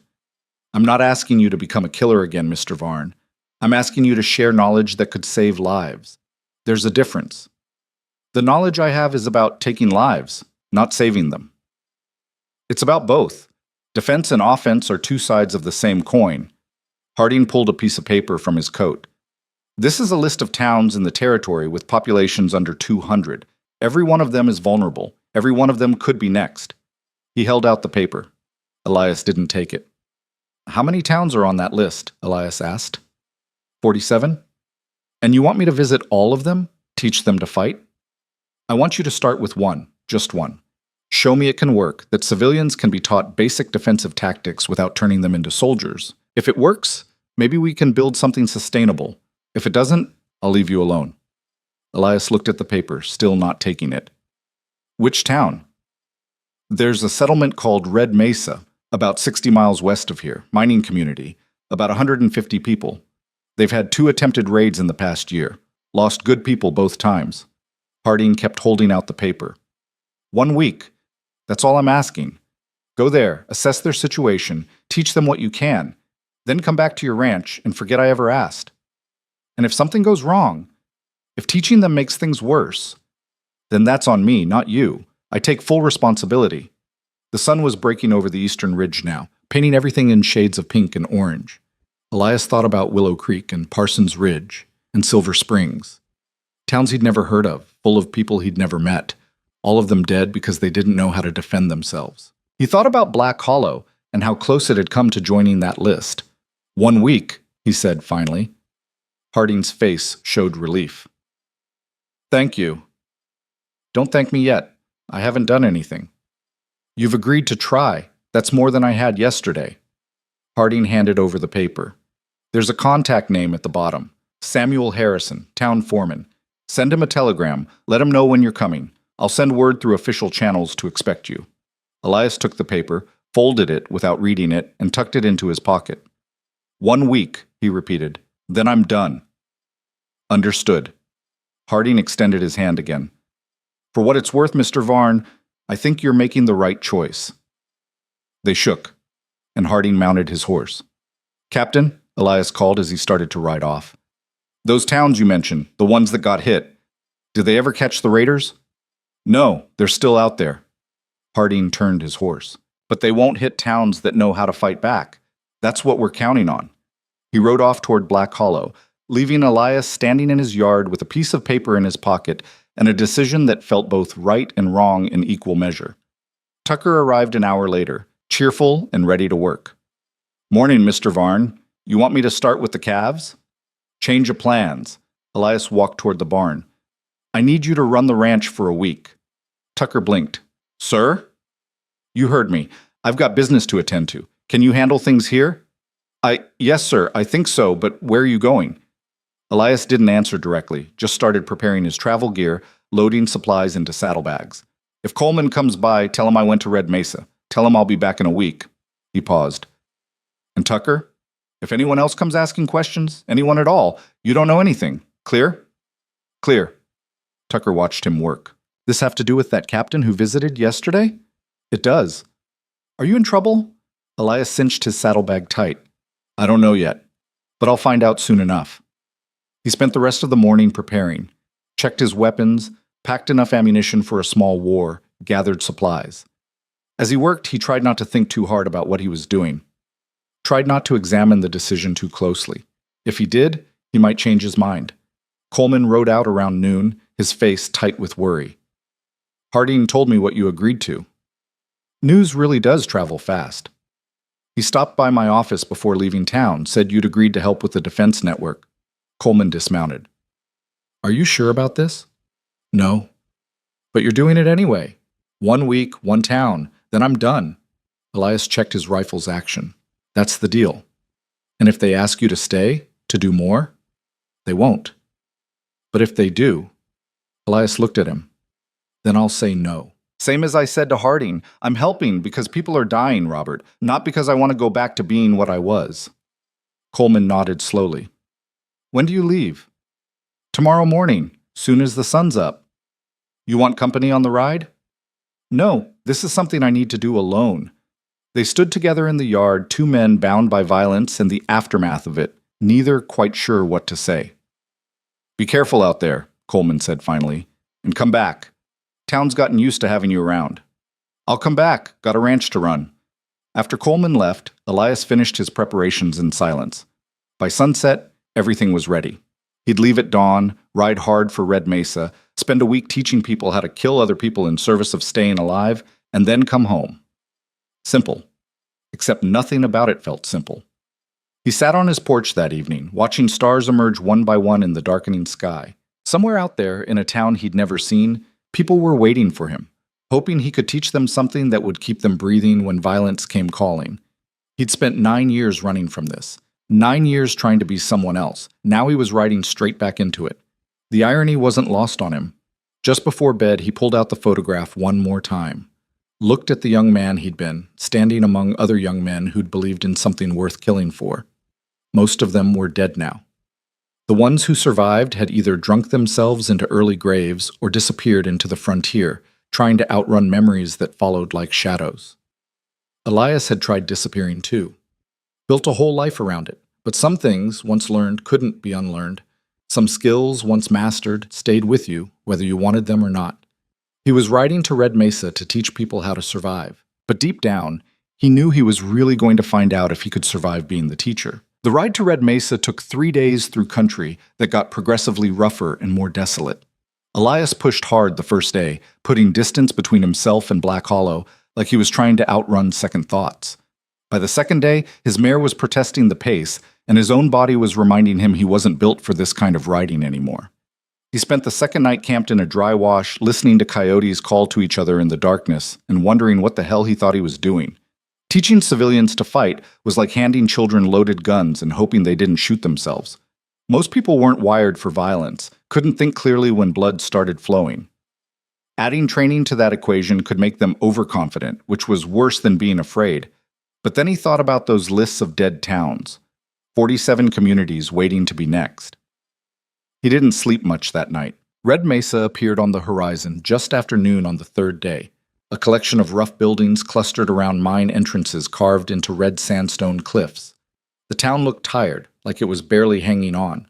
Speaker 1: "I'm not asking you to become a killer again, Mr. Varn. I'm asking you to share knowledge that could save lives. There's a difference. The knowledge I have is about taking lives, not saving them." "It's about both. Defense and offense are two sides of the same coin." Harding pulled a piece of paper from his coat. "This is a list of towns in the territory with populations under 200. Every one of them is vulnerable. Every one of them could be next." He held out the paper. Elias didn't take it. "How many towns are on that list?" Elias asked. 47? "And you want me to visit all of them? Teach them to fight?" "I want you to start with one, just one. Show me it can work, that civilians can be taught basic defensive tactics without turning them into soldiers. If it works, maybe we can build something sustainable. If it doesn't, I'll leave you alone." Elias looked at the paper, still not taking it. "Which town?" "There's a settlement called Red Mesa, about 60 miles west of here, mining community, about 150 people. They've had 2 attempted raids in the past year, lost good people both times." Harding kept holding out the paper. 1 week. That's all I'm asking. Go there, assess their situation, teach them what you can, then come back to your ranch and forget I ever asked. And if something goes wrong, if teaching them makes things worse, then that's on me, not you. I take full responsibility." The sun was breaking over the eastern ridge now, painting everything in shades of pink and orange. Elias thought about Willow Creek and Parsons Ridge and Silver Springs. Towns he'd never heard of, full of people he'd never met, all of them dead because they didn't know how to defend themselves. He thought about Black Hollow and how close it had come to joining that list. 1 week, he said finally. Harding's face showed relief. "Thank you." "Don't thank me yet. I haven't done anything." "You've agreed to try. That's more than I had yesterday." Harding handed over the paper. "There's a contact name at the bottom. Samuel Harrison, town foreman. Send him a telegram. Let him know when you're coming. I'll send word through official channels to expect you." Elias took the paper, folded it without reading it, and tucked it into his pocket. 1 week, he repeated. "Then I'm done." "Understood." Harding extended his hand again. "For what it's worth, Mr. Varn, I think you're making the right choice." They shook, and Harding mounted his horse. "Captain," Elias called as he started to ride off. "Those towns you mentioned, the ones that got hit, did they ever catch the raiders?" "No, they're still out there." Harding turned his horse. "But they won't hit towns that know how to fight back. That's what we're counting on." He rode off toward Black Hollow, leaving Elias standing in his yard with a piece of paper in his pocket and a decision that felt both right and wrong in equal measure. Tucker arrived an hour later, cheerful and ready to work. "Morning, Mr. Varn. You want me to start with the calves?" "Change of plans." Elias walked toward the barn. "I need you to run the ranch for a week." Tucker blinked. "Sir?" "You heard me. I've got business to attend to. Can you handle things here?" Yes, sir, I think so, but where are you going?" Elias didn't answer directly, just started preparing his travel gear, loading supplies into saddlebags. "If Coleman comes by, tell him I went to Red Mesa. Tell him I'll be back in a week." He paused. And Tucker? If anyone else comes asking questions, anyone at all, you don't know anything. Clear? Clear. Tucker watched him work. This have to do with that captain who visited yesterday? It does. Are you in trouble? Elias cinched his saddlebag tight. I don't know yet, but I'll find out soon enough. He spent the rest of the morning preparing, checked his weapons, packed enough ammunition for a small war, gathered supplies. As he worked, he tried not to think too hard about what he was doing. Tried not to examine the decision too closely. If he did, he might change his mind. Coleman rode out around noon, his face tight with worry. Harding told me what you agreed to. News really does travel fast. He stopped by my office before leaving town, said you'd agreed to help with the defense network. Coleman dismounted. Are you sure about this? No. But you're doing it anyway. 1 week, 1 town, then I'm done. Elias checked his rifle's action. That's the deal. And if they ask you to stay, to do more, they won't. But if they do, Elias looked at him, then I'll say no. Same as I said to Harding, I'm helping because people are dying, Robert, not because I want to go back to being what I was. Coleman nodded slowly. When do you leave? Tomorrow morning, soon as the sun's up. You want company on the ride? No, this is something I need to do alone. They stood together in the yard, 2 men bound by violence and the aftermath of it, neither quite sure what to say. Be careful out there, Coleman said finally, and come back. Town's gotten used to having you around. I'll come back, got a ranch to run. After Coleman left, Elias finished his preparations in silence. By sunset, everything was ready. He'd leave at dawn, ride hard for Red Mesa, spend a week teaching people how to kill other people in service of staying alive, and then come home. Simple. Except nothing about it felt simple. He sat on his porch that evening, watching stars emerge one by one in the darkening sky. Somewhere out there, in a town he'd never seen, people were waiting for him, hoping he could teach them something that would keep them breathing when violence came calling. He'd spent 9 years running from this, 9 years trying to be someone else. Now he was riding straight back into it. The irony wasn't lost on him. Just before bed, he pulled out the photograph one more time, looked at the young man he'd been, standing among other young men who'd believed in something worth killing for. Most of them were dead now. The ones who survived had either drunk themselves into early graves or disappeared into the frontier, trying to outrun memories that followed like shadows. Elias had tried disappearing too. Built a whole life around it, but some things, once learned, couldn't be unlearned. Some skills, once mastered, stayed with you, whether you wanted them or not. He was riding to Red Mesa to teach people how to survive, but deep down, he knew he was really going to find out if he could survive being the teacher. The ride to Red Mesa took 3 days through country that got progressively rougher and more desolate. Elias pushed hard the first day, putting distance between himself and Black Hollow, like he was trying to outrun second thoughts. By the second day, his mare was protesting the pace, and his own body was reminding him he wasn't built for this kind of riding anymore. He spent the second night camped in a dry wash, listening to coyotes call to each other in the darkness, and wondering what the hell he thought he was doing. Teaching civilians to fight was like handing children loaded guns and hoping they didn't shoot themselves. Most people weren't wired for violence, couldn't think clearly when blood started flowing. Adding training to that equation could make them overconfident, which was worse than being afraid. But then he thought about those lists of dead towns, 47 communities waiting to be next. He didn't sleep much that night. Red Mesa appeared on the horizon just after noon on the 3rd day. A collection of rough buildings clustered around mine entrances carved into red sandstone cliffs. The town looked tired, like it was barely hanging on.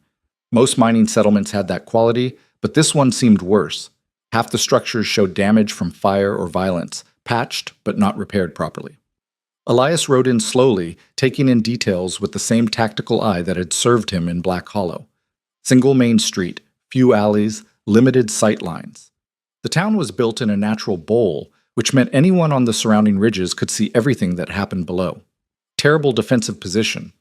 Speaker 1: Most mining settlements had that quality, but this one seemed worse. Half the structures showed damage from fire or violence, patched but not repaired properly. Elias rode in slowly, taking in details with the same tactical eye that had served him in Black Hollow. Single main street, few alleys, limited sight lines. The town was built in a natural bowl, which meant anyone on the surrounding ridges could see everything that happened below. Terrible defensive position.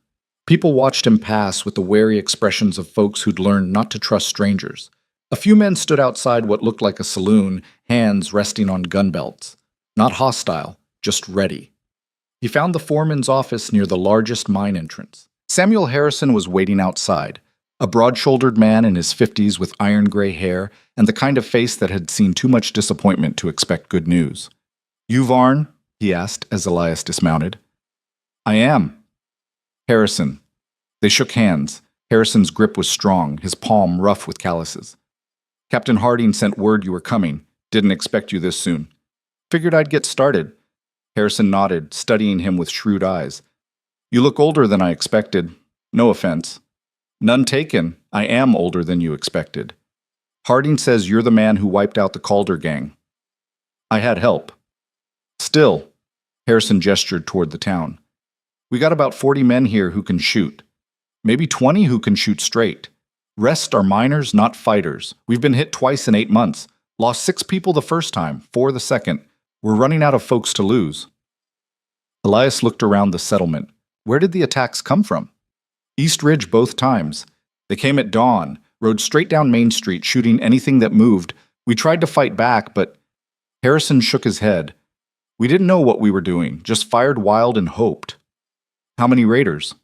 Speaker 1: People watched him pass with the wary expressions of folks who'd learned not to trust strangers. A few men stood outside what looked like a saloon, hands resting on gun belts. Not hostile, just ready. He found the foreman's office near the largest mine entrance. Samuel Harrison was waiting outside, a broad-shouldered man in his 50s with iron-gray hair and the kind of face that had seen too much disappointment to expect good news. "You Varn?" he asked as Elias dismounted. "I am." Harrison. They shook hands. Harrison's grip was strong, his palm rough with calluses. Captain Harding sent word you were coming. Didn't expect you this soon. Figured I'd get started. Harrison nodded, studying him with shrewd eyes. You look older than I expected. No offense. None taken. I am older than you expected. Harding says you're the man who wiped out the Calder gang. I had help. Still, Harrison gestured toward the town. We got about 40 men here who can shoot. Maybe 20 who can shoot straight. Rest are miners, not fighters. We've been hit twice in 8 months. Lost 6 people the first time, 4 the second. We're running out of folks to lose. Elias looked around the settlement. Where did the attacks come from? East Ridge both times. They came at dawn, rode straight down Main Street, shooting anything that moved. We tried to fight back, but Harrison shook his head. We didn't know what we were doing, just fired wild and hoped. How many raiders?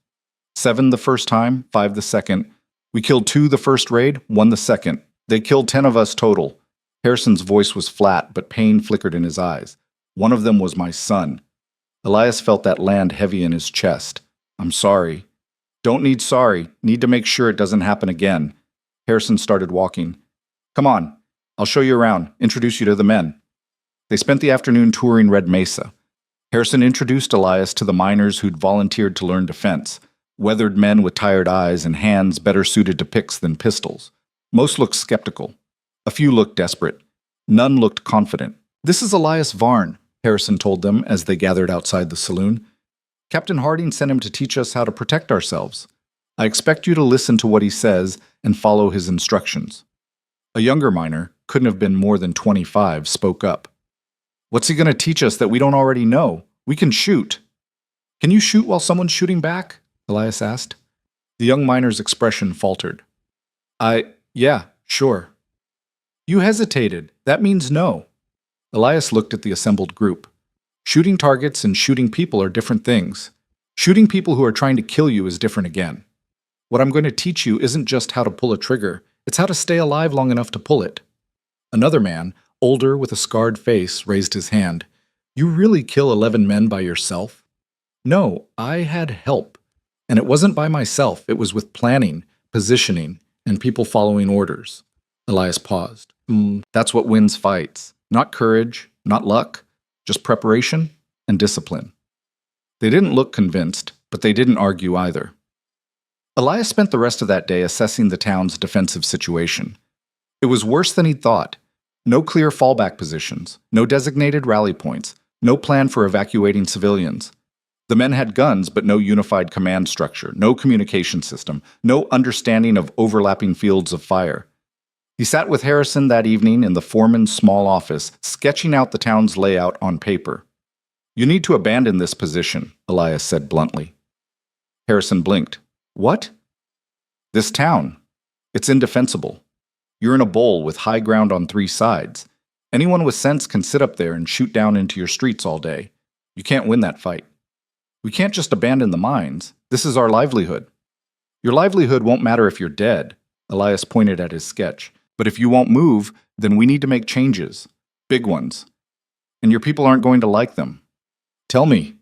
Speaker 1: 7 the first time, 5 the second. We killed 2 the first raid, 1 the second. They killed 10 of us total. Harrison's voice was flat, but pain flickered in his eyes. One of them was my son. Elias felt that land heavy in his chest. I'm sorry. Don't need sorry. Need to make sure it doesn't happen again. Harrison started walking. Come on. I'll show you around, introduce you to the men. They spent the afternoon touring Red Mesa. Harrison introduced Elias to the miners who'd volunteered to learn defense. Weathered men with tired eyes and hands better suited to picks than pistols. Most looked skeptical. A few looked desperate. None looked confident. This is Elias Varn, Harrison told them as they gathered outside the saloon. Captain Harding sent him to teach us how to protect ourselves. I expect you to listen to what he says and follow his instructions. A younger miner, couldn't have been more than 25, spoke up. What's he going to teach us that we don't already know? We can shoot. Can you shoot while someone's shooting back? Elias asked. The young miner's expression faltered. Yeah, sure. You hesitated. That means no. Elias looked at the assembled group. Shooting targets and shooting people are different things. Shooting people who are trying to kill you is different again. What I'm going to teach you isn't just how to pull a trigger, it's how to stay alive long enough to pull it. Another man, older with a scarred face, raised his hand. You really kill 11 men by yourself? No, I had help. And it wasn't by myself, it was with planning, positioning, and people following orders. Elias paused. That's what wins fights. Not courage, not luck, just preparation and discipline. They didn't look convinced, but they didn't argue either. Elias spent the rest of that day assessing the town's defensive situation. It was worse than he'd thought. No clear fallback positions, no designated rally points, no plan for evacuating civilians. The men had guns, but no unified command structure, no communication system, no understanding of overlapping fields of fire. He sat with Harrison that evening in the foreman's small office, sketching out the town's layout on paper. You need to abandon this position, Elias said bluntly. Harrison blinked. What? This town. It's indefensible. You're in a bowl with high ground on 3 sides. Anyone with sense can sit up there and shoot down into your streets all day. You can't win that fight. We can't just abandon the mines. This is our livelihood. Your livelihood won't matter if you're dead, Elias pointed at his sketch. But if you won't move, then we need to make changes. Big ones. And your people aren't going to like them. Tell me.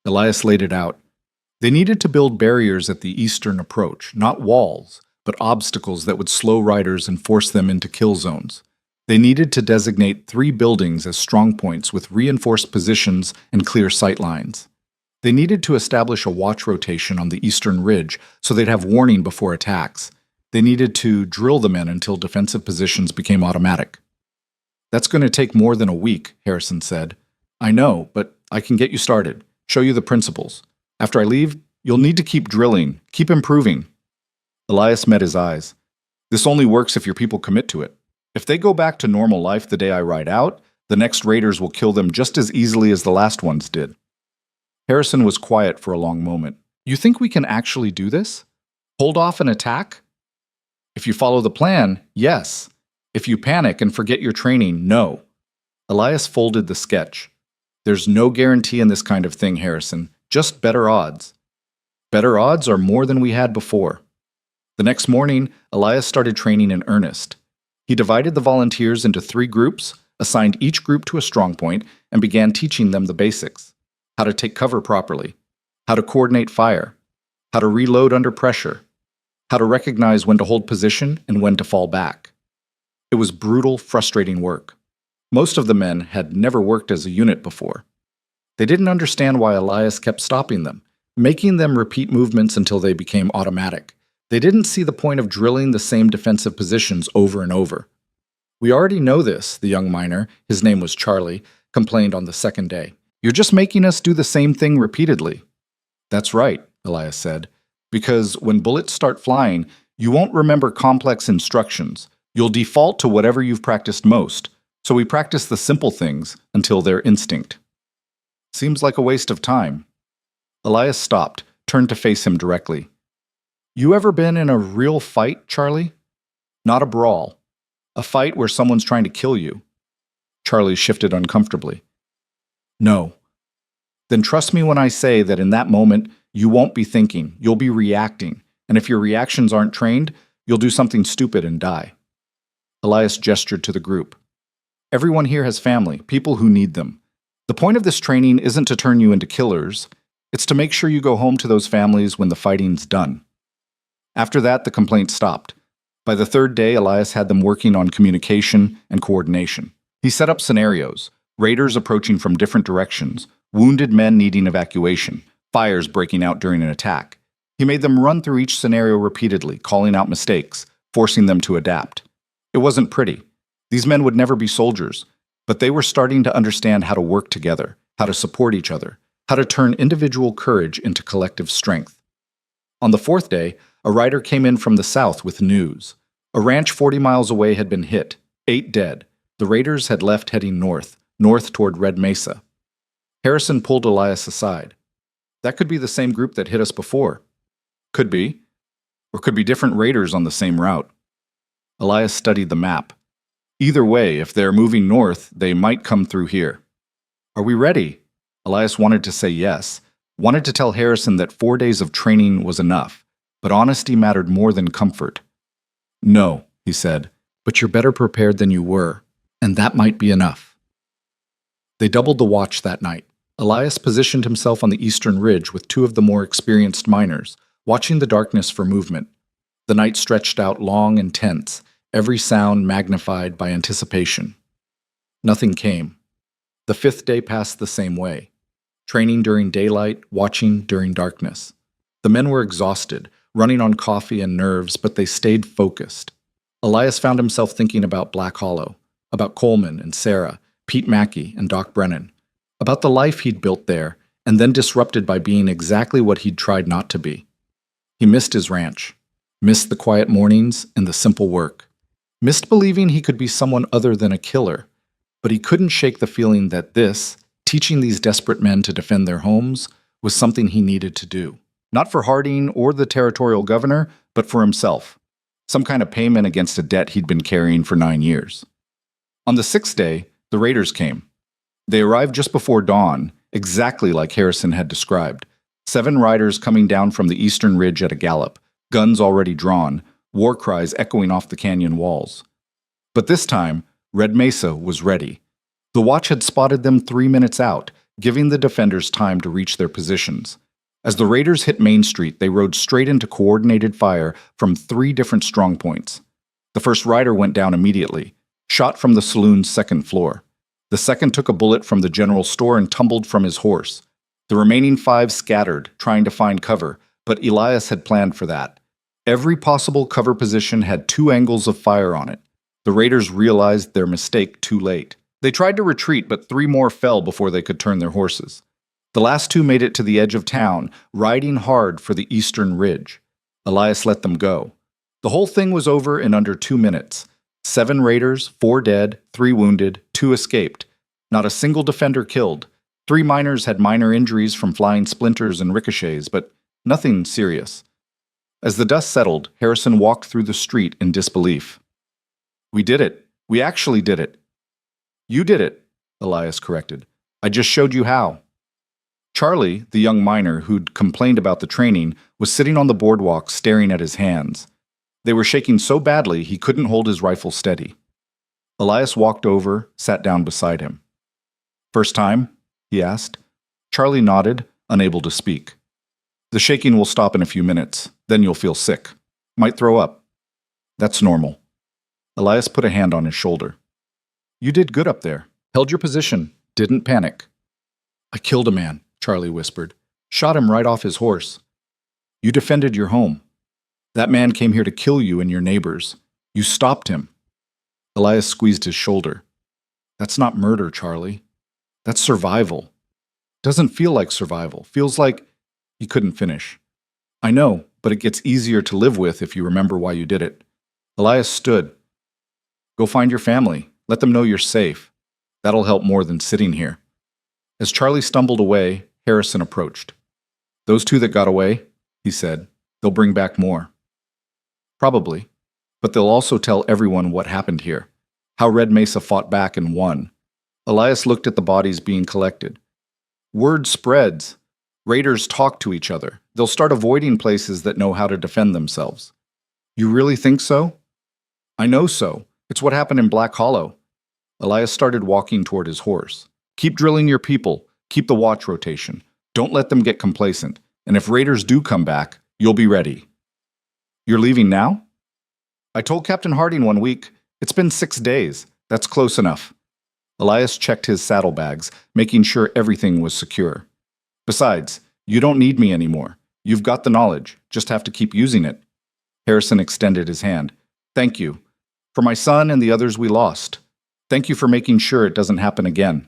Speaker 1: Elias laid it out. They needed to build barriers at the eastern approach, not walls, but obstacles that would slow riders and force them into kill zones. They needed to designate 3 buildings as strongpoints with reinforced positions and clear sight lines. They needed to establish a watch rotation on the eastern ridge so they'd have warning before attacks. They needed to drill the men until defensive positions became automatic. That's going to take more than a week, Harrison said. I know, but I can get you started, show you the principles. After I leave, you'll need to keep drilling, keep improving. Elias met his eyes. This only works if your people commit to it. If they go back to normal life the day I ride out, the next raiders will kill them just as easily as the last ones did. Harrison was quiet for a long moment. You think we can actually do this? Hold off an attack? If you follow the plan, yes. If you panic and forget your training, no. Elias folded the sketch. There's no guarantee in this kind of thing, Harrison. Just better odds. Better odds are more than we had before. The next morning, Elias started training in earnest. He divided the volunteers into 3 groups, assigned each group to a strongpoint, and began teaching them the basics. How to take cover properly. How to coordinate fire. how to reload under pressure, how to recognize when to hold position and when to fall back. It was brutal, frustrating work. Most of the men had never worked as a unit before. They didn't understand why Elias kept stopping them, making them repeat movements until they became automatic. They didn't see the point of drilling the same defensive positions over and over. "We already know this," the young miner, his name was Charlie, complained on the second day. "You're just making us do the same thing repeatedly." "That's right," Elias said, "because when bullets start flying, you won't remember complex instructions. You'll default to whatever you've practiced most, so we practice the simple things until they're instinct." "Seems like a waste of time." Elias stopped, turned to face him directly. "You ever been in a real fight, Charlie? Not a brawl. A fight where someone's trying to kill you." Charlie shifted uncomfortably. "No." "Then trust me when I say that in that moment, you won't be thinking, you'll be reacting, and if your reactions aren't trained, you'll do something stupid and die." Elias gestured to the group. "Everyone here has family, people who need them. The point of this training isn't to turn you into killers. It's to make sure you go home to those families when the fighting's done." After that, the complaints stopped. By the third day, Elias had them working on communication and coordination. He set up scenarios: raiders approaching from different directions, wounded men needing evacuation, fires breaking out during an attack. He made them run through each scenario repeatedly, calling out mistakes, forcing them to adapt. It wasn't pretty. These men would never be soldiers, but they were starting to understand how to work together, how to support each other, how to turn individual courage into collective strength. On the fourth day, a rider came in from the south with news. A ranch 40 miles away had been hit, 8 dead. The raiders had left heading north toward Red Mesa. Harrison pulled Elias aside. "That could be the same group that hit us before." "Could be. Or could be different raiders on the same route." Elias studied the map. "Either way, if they're moving north, they might come through here." "Are we ready?" Elias wanted to say yes, wanted to tell Harrison that 4 days of training was enough, but honesty mattered more than comfort. "No," he said, "but you're better prepared than you were, and that might be enough." They doubled the watch that night. Elias positioned himself on the eastern ridge with 2 of the more experienced miners, watching the darkness for movement. The night stretched out long and tense, every sound magnified by anticipation. Nothing came. The 5th day passed the same way. Training during daylight, watching during darkness. The men were exhausted, running on coffee and nerves, but they stayed focused. Elias found himself thinking about Black Hollow, about Coleman and Sarah, Pete Mackey and Doc Brennan, about the life he'd built there, and then disrupted by being exactly what he'd tried not to be. He missed his ranch, missed the quiet mornings and the simple work, missed believing he could be someone other than a killer, but he couldn't shake the feeling that this, teaching these desperate men to defend their homes, was something he needed to do. Not for Harding or the territorial governor, but for himself. Some kind of payment against a debt he'd been carrying for 9 years. On the 6th day, the raiders came. They arrived just before dawn, exactly like Harrison had described. 7 riders coming down from the eastern ridge at a gallop, guns already drawn, war cries echoing off the canyon walls. But this time, Red Mesa was ready. The watch had spotted them 3 minutes out, giving the defenders time to reach their positions. As the raiders hit Main Street, they rode straight into coordinated fire from 3 different strongpoints. The first rider went down immediately, shot from the saloon's 2nd floor. The second took a bullet from the general store and tumbled from his horse. The remaining 5 scattered, trying to find cover, but Elias had planned for that. Every possible cover position had 2 angles of fire on it. The raiders realized their mistake too late. They tried to retreat, but 3 more fell before they could turn their horses. The last 2 made it to the edge of town, riding hard for the eastern ridge. Elias let them go. The whole thing was over in under 2 minutes. 7 raiders, 4 dead, 3 wounded, 2 escaped. Not a single defender killed. 3 miners had minor injuries from flying splinters and ricochets, but nothing serious. As the dust settled, Harrison walked through the street in disbelief. "We did it. We actually did it." "You did it," Elias corrected. "I just showed you how." Charlie, the young miner who'd complained about the training, was sitting on the boardwalk staring at his hands. They were shaking so badly he couldn't hold his rifle steady. Elias walked over, sat down beside him. "First time?" he asked. Charlie nodded, unable to speak. The shaking will stop in a few minutes. Then you'll feel sick. Might throw up. That's normal. Elias put a hand on his shoulder. You did good up there. Held your position. Didn't panic. I killed a man, Charlie whispered. Shot him right off his horse. You defended your home. That man came here to kill you and your neighbors. You stopped him. Elias squeezed his shoulder. That's not murder, Charlie. That's survival. Doesn't feel like survival. Feels like... He couldn't finish. I know, but it gets easier to live with if you remember why you did it. Elias stood. Go find your family. Let them know you're safe. That'll help more than sitting here. As Charlie stumbled away, Harrison approached. Those two that got away, he said, they'll bring back more. Probably. But they'll also tell everyone what happened here. How Red Mesa fought back and won. Elias looked at the bodies being collected. Word spreads. Raiders talk to each other. They'll start avoiding places that know how to defend themselves. You really think so? I know so. It's what happened in Black Hollow. Elias started walking toward his horse. Keep drilling your people. Keep the watch rotation. Don't let them get complacent. And if raiders do come back, you'll be ready. You're leaving now? I told Captain Harding 1 week. It's been 6 days. That's close enough. Elias checked his saddlebags, making sure everything was secure. Besides, you don't need me anymore. You've got the knowledge. Just have to keep using it. Harrison extended his hand. Thank you. For my son and the others we lost. Thank you for making sure it doesn't happen again.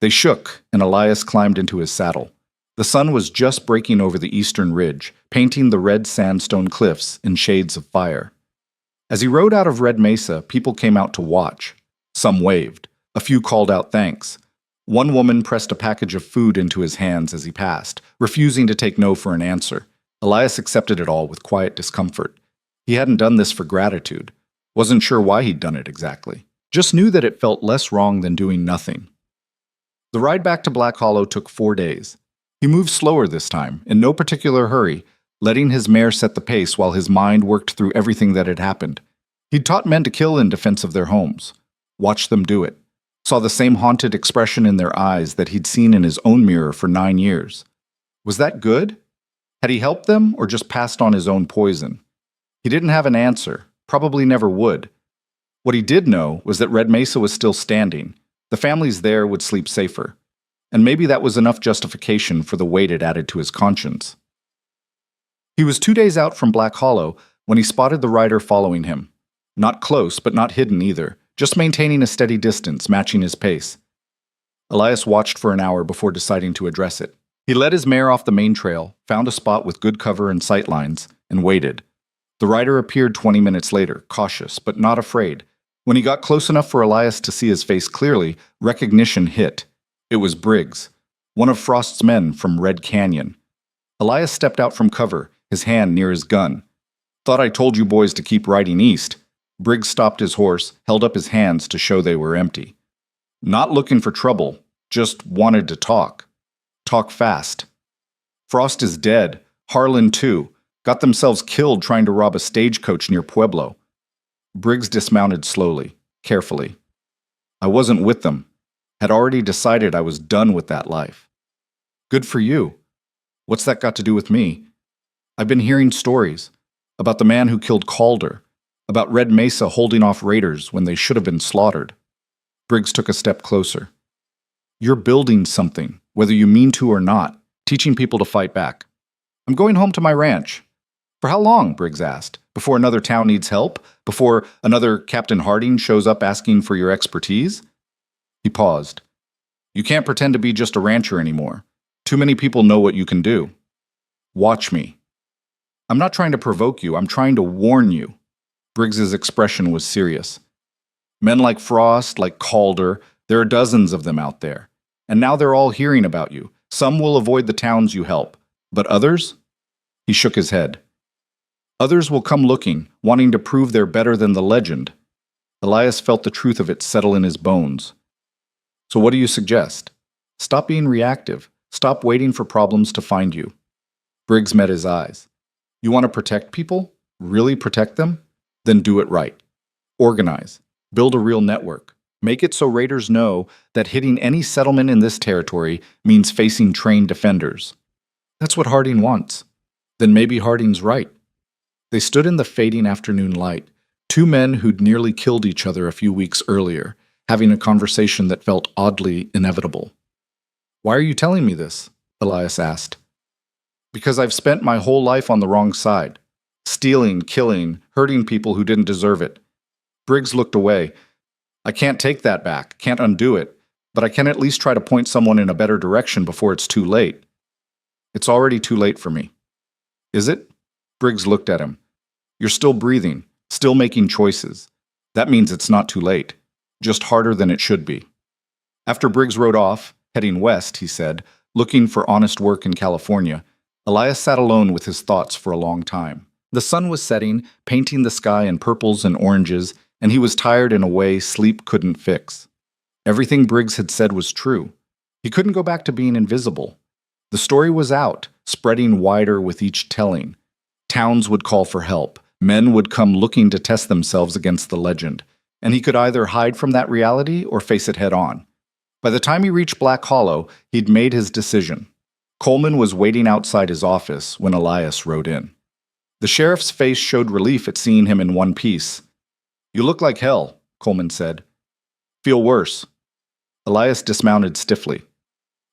Speaker 1: They shook, and Elias climbed into his saddle. The sun was just breaking over the eastern ridge, painting the red sandstone cliffs in shades of fire. As he rode out of Red Mesa, people came out to watch. Some waved. A few called out thanks. One woman pressed a package of food into his hands as he passed, refusing to take no for an answer. Elias accepted it all with quiet discomfort. He hadn't done this for gratitude. Wasn't sure why he'd done it exactly. Just knew that it felt less wrong than doing nothing. The ride back to Black Hollow took 4 days. He moved slower this time, in no particular hurry, letting his mare set the pace while his mind worked through everything that had happened. He'd taught men to kill in defense of their homes. Watched them do it. Saw the same haunted expression in their eyes that he'd seen in his own mirror for 9 years. Was that good? Had he helped them or just passed on his own poison? He didn't have an answer, probably never would. What he did know was that Red Mesa was still standing. The families there would sleep safer. And maybe that was enough justification for the weight it added to his conscience. He was 2 days out from Black Hollow when he spotted the rider following him. Not close, but not hidden either, just maintaining a steady distance, matching his pace. Elias watched for an hour before deciding to address it. He led his mare off the main trail, found a spot with good cover and sight lines, and waited. The rider appeared 20 minutes later, cautious, but not afraid. When he got close enough for Elias to see his face clearly, recognition hit. It was Briggs, one of Frost's men from Red Canyon. Elias stepped out from cover, his hand near his gun. Thought I told you boys to keep riding east. Briggs stopped his horse, held up his hands to show they were empty. Not looking for trouble, just wanted to talk. Talk fast. Frost is dead, Harlan too. Got themselves killed trying to rob a stagecoach near Pueblo. Briggs dismounted slowly, carefully. I wasn't with them. Had already decided I was done with that life. Good for you. What's that got to do with me? I've been hearing stories about the man who killed Calder, about Red Mesa holding off raiders when they should have been slaughtered. Briggs took a step closer. You're building something, whether you mean to or not, teaching people to fight back. I'm going home to my ranch. For how long? Briggs asked. Before another town needs help? Before another Captain Harding shows up asking for your expertise? He paused. You can't pretend to be just a rancher anymore. Too many people know what you can do. Watch me. I'm not trying to provoke you. I'm trying to warn you. Briggs's expression was serious. Men like Frost, like Calder, there are dozens of them out there. And now they're all hearing about you. Some will avoid the towns you help. But others? He shook his head. Others will come looking, wanting to prove they're better than the legend. Elias felt the truth of it settle in his bones. So what do you suggest? Stop being reactive. Stop waiting for problems to find you. Briggs met his eyes. You want to protect people? Really protect them? Then do it right. Organize. Build a real network. Make it so raiders know that hitting any settlement in this territory means facing trained defenders. That's what Harding wants. Then maybe Harding's right. They stood in the fading afternoon light, two men who'd nearly killed each other a few weeks earlier, having a conversation that felt oddly inevitable. "Why are you telling me this?" Elias asked. "Because I've spent my whole life on the wrong side. Stealing, killing, hurting people who didn't deserve it." Briggs looked away. "I can't take that back, can't undo it, but I can at least try to point someone in a better direction before it's too late." "It's already too late for me." "Is it?" Briggs looked at him. "You're still breathing, still making choices. That means it's not too late, just harder than it should be." After Briggs rode off, heading west, he said, looking for honest work in California, Elias sat alone with his thoughts for a long time. The sun was setting, painting the sky in purples and oranges, and he was tired in a way sleep couldn't fix. Everything Briggs had said was true. He couldn't go back to being invisible. The story was out, spreading wider with each telling. Towns would call for help. Men would come looking to test themselves against the legend, and he could either hide from that reality or face it head on. By the time he reached Black Hollow, he'd made his decision. Coleman was waiting outside his office when Elias rode in. The sheriff's face showed relief at seeing him in one piece. "You look like hell," Coleman said. "Feel worse." Elias dismounted stiffly.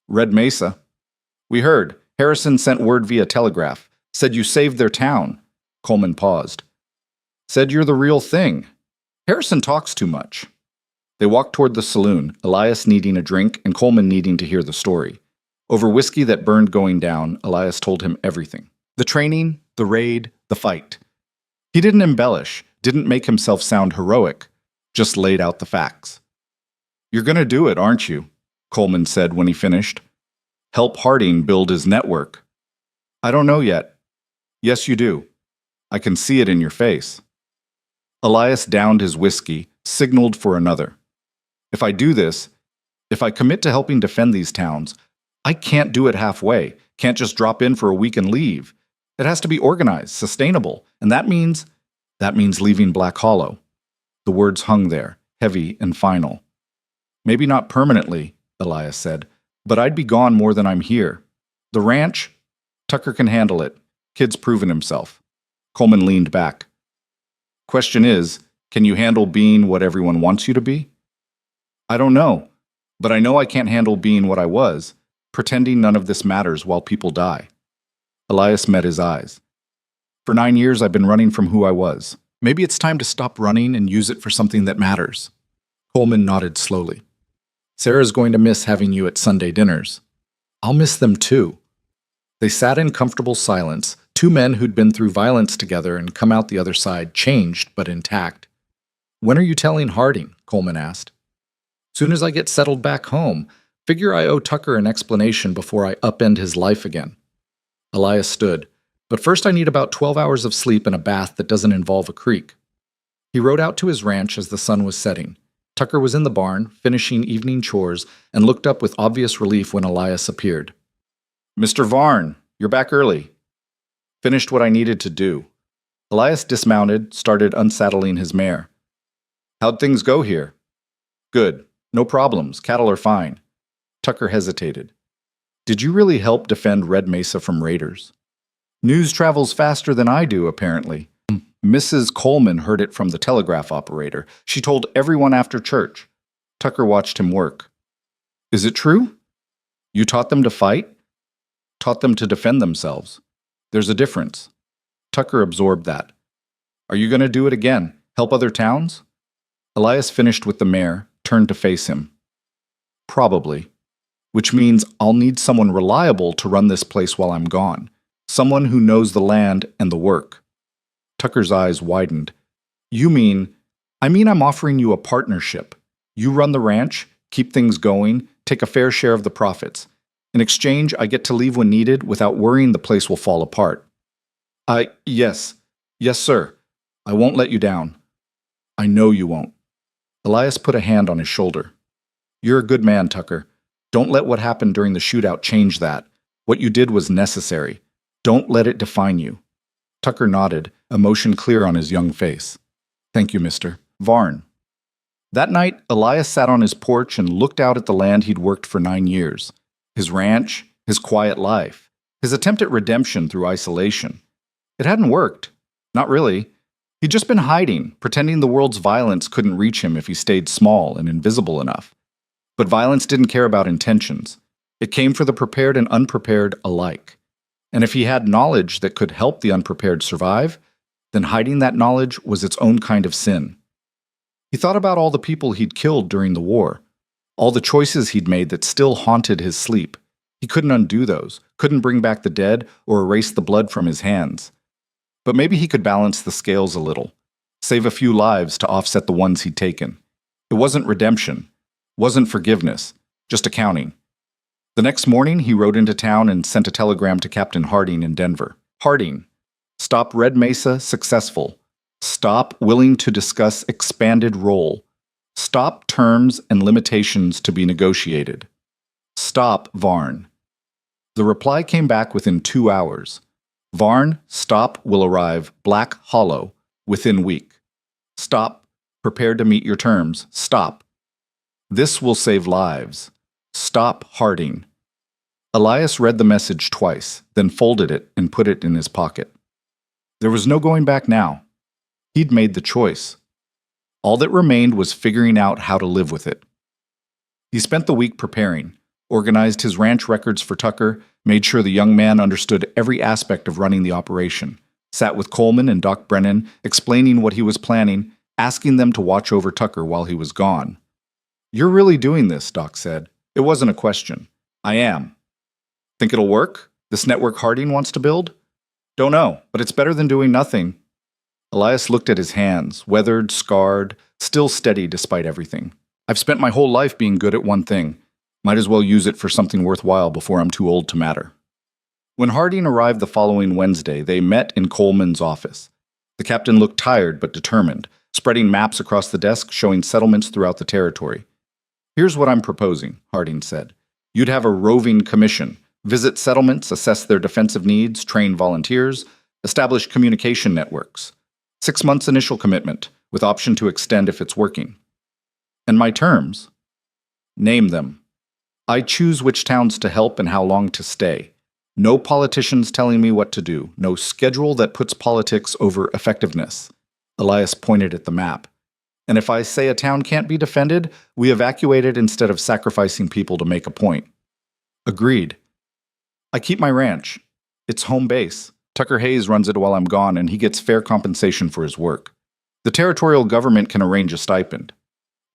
Speaker 1: "Red Mesa." "We heard. Harrison sent word via telegraph. Said you saved their town." Coleman paused. "Said you're the real thing. Harrison talks too much." They walked toward the saloon, Elias needing a drink and Coleman needing to hear the story. Over whiskey that burned going down, Elias told him everything. The training, the raid, the fight. He didn't embellish, didn't make himself sound heroic, just laid out the facts. "You're going to do it, aren't you?" Coleman said when he finished. "Help Harding build his network." "I don't know yet." "Yes, you do. I can see it in your face." Elias downed his whiskey, signaled for another. "If I do this, if I commit to helping defend these towns, I can't do it halfway, can't just drop in for a week and leave. It has to be organized, sustainable, and that means leaving Black Hollow." The words hung there, heavy and final. "Maybe not permanently," Elias said, "but I'd be gone more than I'm here. The ranch, Tucker can handle it. Kid's proven himself." Coleman leaned back. "Question is, can you handle being what everyone wants you to be?" "I don't know, but I know I can't handle being what I was, pretending none of this matters while people die." Elias met his eyes. "For 9 years I've been running from who I was. Maybe it's time to stop running and use it for something that matters." Coleman nodded slowly. "Sarah's going to miss having you at Sunday dinners." "I'll miss them too." They sat in comfortable silence, two men who'd been through violence together and come out the other side changed but intact. "When are you telling Harding?" Coleman asked. "Soon as I get settled back home. Figure I owe Tucker an explanation before I upend his life again." Elias stood. "But first I need about 12 hours of sleep and a bath that doesn't involve a creek." He rode out to his ranch as the sun was setting. Tucker was in the barn, finishing evening chores, and looked up with obvious relief when Elias appeared. "Mr. Varn, you're back early." "Finished what I needed to do." Elias dismounted, started unsaddling his mare. "How'd things go here?" "Good. No problems. Cattle are fine." Tucker hesitated. "Did you really help defend Red Mesa from raiders?" "News travels faster than I do, apparently." Mrs. Coleman heard it from the telegraph operator. She told everyone after church. Tucker watched him work. "Is it true? You taught them to fight?" "Taught them to defend themselves. There's a difference." Tucker absorbed that. "Are you going to do it again? Help other towns?" Elias finished with the mare, turned to face him. "Probably. Which means I'll need someone reliable to run this place while I'm gone. Someone who knows the land and the work." Tucker's eyes widened. "You mean, I'm offering you a partnership. You run the ranch, keep things going, take a fair share of the profits. In exchange, I get to leave when needed without worrying the place will fall apart." Yes, sir. I won't let you down." "I know you won't." Elias put a hand on his shoulder. "You're a good man, Tucker. Don't let what happened during the shootout change that. What you did was necessary. Don't let it define you." Tucker nodded, emotion clear on his young face. "Thank you, Mr. Varn." That night, Elias sat on his porch and looked out at the land he'd worked for 9 years. His ranch, his quiet life, His attempt at redemption through isolation. It hadn't worked. Not really. He'd just been hiding, pretending the world's violence couldn't reach him if he stayed small and invisible enough. But violence didn't care about intentions. It came for the prepared and unprepared alike. And if he had knowledge that could help the unprepared survive, then hiding that knowledge was its own kind of sin. He thought about all the people he'd killed during the war, all the choices he'd made that still haunted his sleep. He couldn't undo those, couldn't bring back the dead or erase the blood from his hands. But maybe he could balance the scales a little, save a few lives to offset the ones he'd taken. It wasn't redemption, wasn't forgiveness, just accounting. The next morning, he rode into town and sent a telegram to Captain Harding in Denver. Harding, stop Red Mesa successful. Stop willing to discuss expanded role. Stop terms and limitations to be negotiated. Stop Varn. The reply came back within 2 hours. Varn, stop will arrive Black Hollow within week. Stop, prepared to meet your terms. Stop. This will save lives. Stop Harding. Elias read the message twice, then folded it and put it in his pocket. There was no going back now. He'd made the choice. All that remained was figuring out how to live with it. He spent the week preparing, organized his ranch records for Tucker, made sure the young man understood every aspect of running the operation, sat with Coleman and Doc Brennan, explaining what he was planning, asking them to watch over Tucker while he was gone. "You're really doing this," Doc said. It wasn't a question. "I am." "Think it'll work? This network Harding wants to build?" "Don't know, but it's better than doing nothing." Elias looked at his hands, weathered, scarred, still steady despite everything. "I've spent my whole life being good at one thing. Might as well use it for something worthwhile before I'm too old to matter." When Harding arrived the following Wednesday, they met in Coleman's office. The captain looked tired but determined, spreading maps across the desk showing settlements throughout the territory. "Here's what I'm proposing," Harding said. "You'd have a roving commission, visit settlements, assess their defensive needs, train volunteers, establish communication networks. 6 months initial commitment, with option to extend if it's working. And my terms? Name them. I choose which towns to help and how long to stay. No politicians telling me what to do. No schedule that puts politics over effectiveness." Elias pointed at the map. "And if I say a town can't be defended, we evacuate it instead of sacrificing people to make a point." "Agreed." "I keep my ranch. It's home base. Tucker Hayes runs it while I'm gone, and he gets fair compensation for his work. The territorial government can arrange a stipend.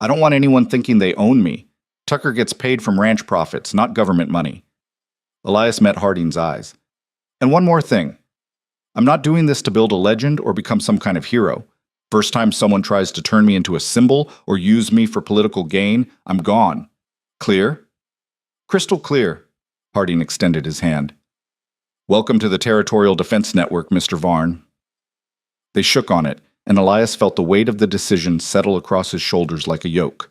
Speaker 1: I don't want anyone thinking they own me. Tucker gets paid from ranch profits, not government money." Elias met Harding's eyes. "And one more thing. I'm not doing this to build a legend or become some kind of hero. First time someone tries to turn me into a symbol or use me for political gain, I'm gone. Clear?" "Crystal clear." Harding extended his hand. "Welcome to the Territorial Defense Network, Mr. Varn." They shook on it, and Elias felt the weight of the decision settle across his shoulders like a yoke.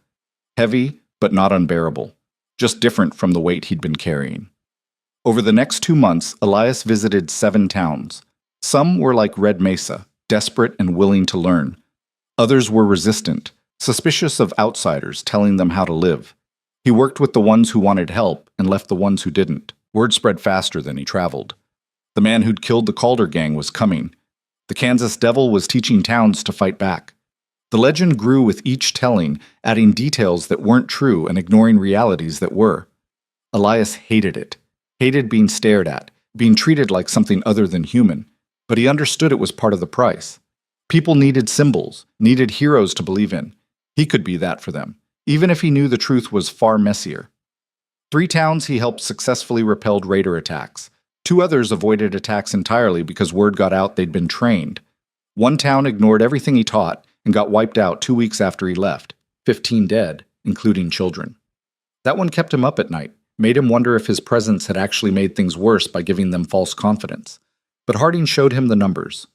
Speaker 1: Heavy, but not unbearable. Just different from the weight he'd been carrying. Over the next 2 months, Elias visited 7 towns. Some were like Red Mesa, desperate and willing to learn. Others were resistant, suspicious of outsiders telling them how to live. He worked with the ones who wanted help and left the ones who didn't. Word spread faster than he traveled. The man who'd killed the Calder gang was coming. The Kansas Devil was teaching towns to fight back. The legend grew with each telling, adding details that weren't true and ignoring realities that were. Elias hated it. Hated being stared at, being treated like something other than human. But he understood it was part of the price. People needed symbols, needed heroes to believe in. He could be that for them, even if he knew the truth was far messier. 3 towns he helped successfully repelled raider attacks. 2 others avoided attacks entirely because word got out they'd been trained. 1 town ignored everything he taught and got wiped out 2 weeks after he left, 15 dead, including children. That one kept him up at night, made him wonder if his presence had actually made things worse by giving them false confidence. But Harding showed him the numbers.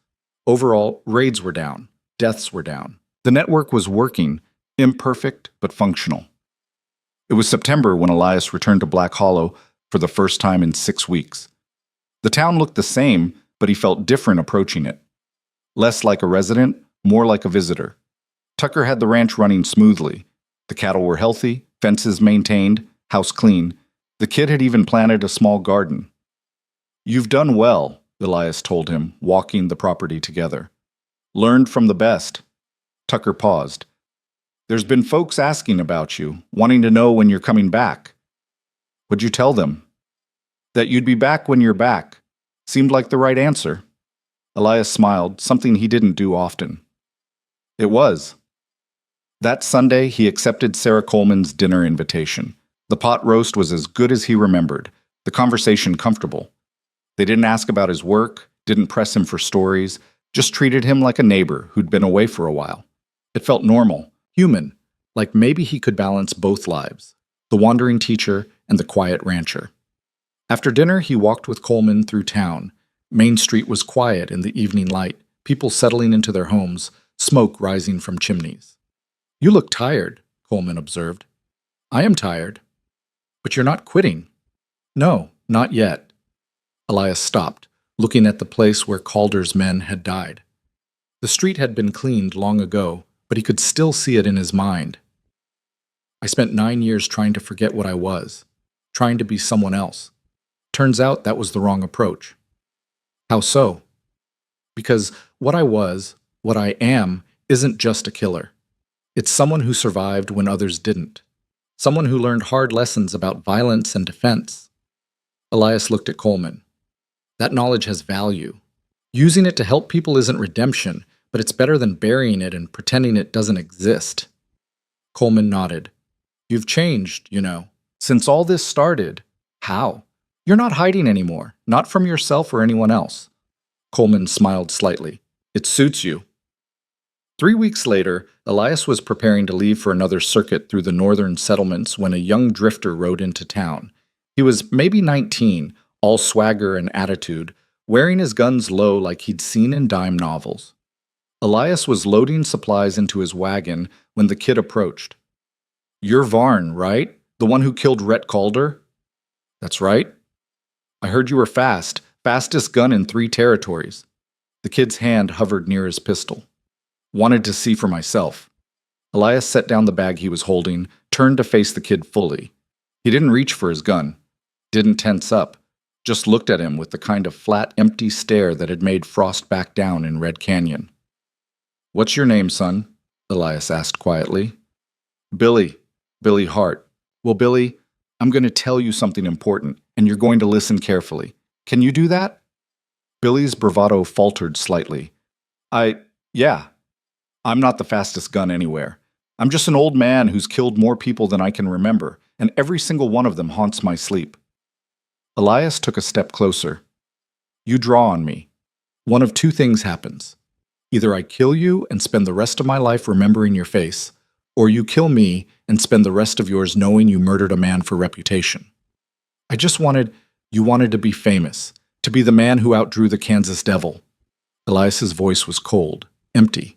Speaker 1: Overall, raids were down, deaths were down. The network was working, imperfect but functional. It was September when Elias returned to Black Hollow for the first time in 6 weeks. The town looked the same, but he felt different approaching it. Less like a resident, more like a visitor. Tucker had the ranch running smoothly. The cattle were healthy, fences maintained, house clean. The kid had even planted a small garden. You've done well, Elias told him, walking the property together. Learned from the best. Tucker paused. There's been folks asking about you, wanting to know when you're coming back. What'd you tell them? That you'd be back when you're back. Seemed like the right answer. Elias smiled, something he didn't do often. It was. That Sunday, he accepted Sarah Coleman's dinner invitation. The pot roast was as good as he remembered, the conversation comfortable. They didn't ask about his work, didn't press him for stories, just treated him like a neighbor who'd been away for a while. It felt normal, human, like maybe he could balance both lives, the wandering teacher and the quiet rancher. After dinner, he walked with Coleman through town. Main Street was quiet in the evening light, people settling into their homes, smoke rising from chimneys. You look tired, Coleman observed. I am tired. But you're not quitting. No, not yet. Elias stopped, looking at the place where Calder's men had died. The street had been cleaned long ago, but he could still see it in his mind. I spent 9 years trying to forget what I was, trying to be someone else. Turns out that was the wrong approach. How so? Because what I was, what I am, isn't just a killer. It's someone who survived when others didn't. Someone who learned hard lessons about violence and defense. Elias looked at Coleman. That knowledge has value. Using it to help people isn't redemption, but it's better than burying it and pretending it doesn't exist. Coleman nodded. You've changed, you know. Since all this started. How? You're not hiding anymore, not from yourself or anyone else. Coleman smiled slightly. It suits you. 3 weeks later, Elias was preparing to leave for another circuit through the northern settlements when a young drifter rode into town. He was maybe 19, all swagger and attitude, wearing his guns low like he'd seen in dime novels. Elias was loading supplies into his wagon when the kid approached. You're Varn, right? The one who killed Rhett Calder? That's right. I heard you were fast, fastest gun in 3 territories. The kid's hand hovered near his pistol. Wanted to see for myself. Elias set down the bag he was holding, turned to face the kid fully. He didn't reach for his gun, didn't tense up, just looked at him with the kind of flat, empty stare that had made Frost back down in Red Canyon. What's your name, son? Elias asked quietly. Billy Hart. Well, Billy, I'm going to tell you something important, and you're going to listen carefully. Can you do that? Billy's bravado faltered slightly. Yeah. I'm not the fastest gun anywhere. I'm just an old man who's killed more people than I can remember, and every single one of them haunts my sleep. Elias took a step closer. You draw on me. One of 2 things happens. Either I kill you and spend the rest of my life remembering your face, or you kill me and spend the rest of yours knowing you murdered a man for reputation. You wanted to be famous, to be the man who outdrew the Kansas Devil. Elias's voice was cold, empty.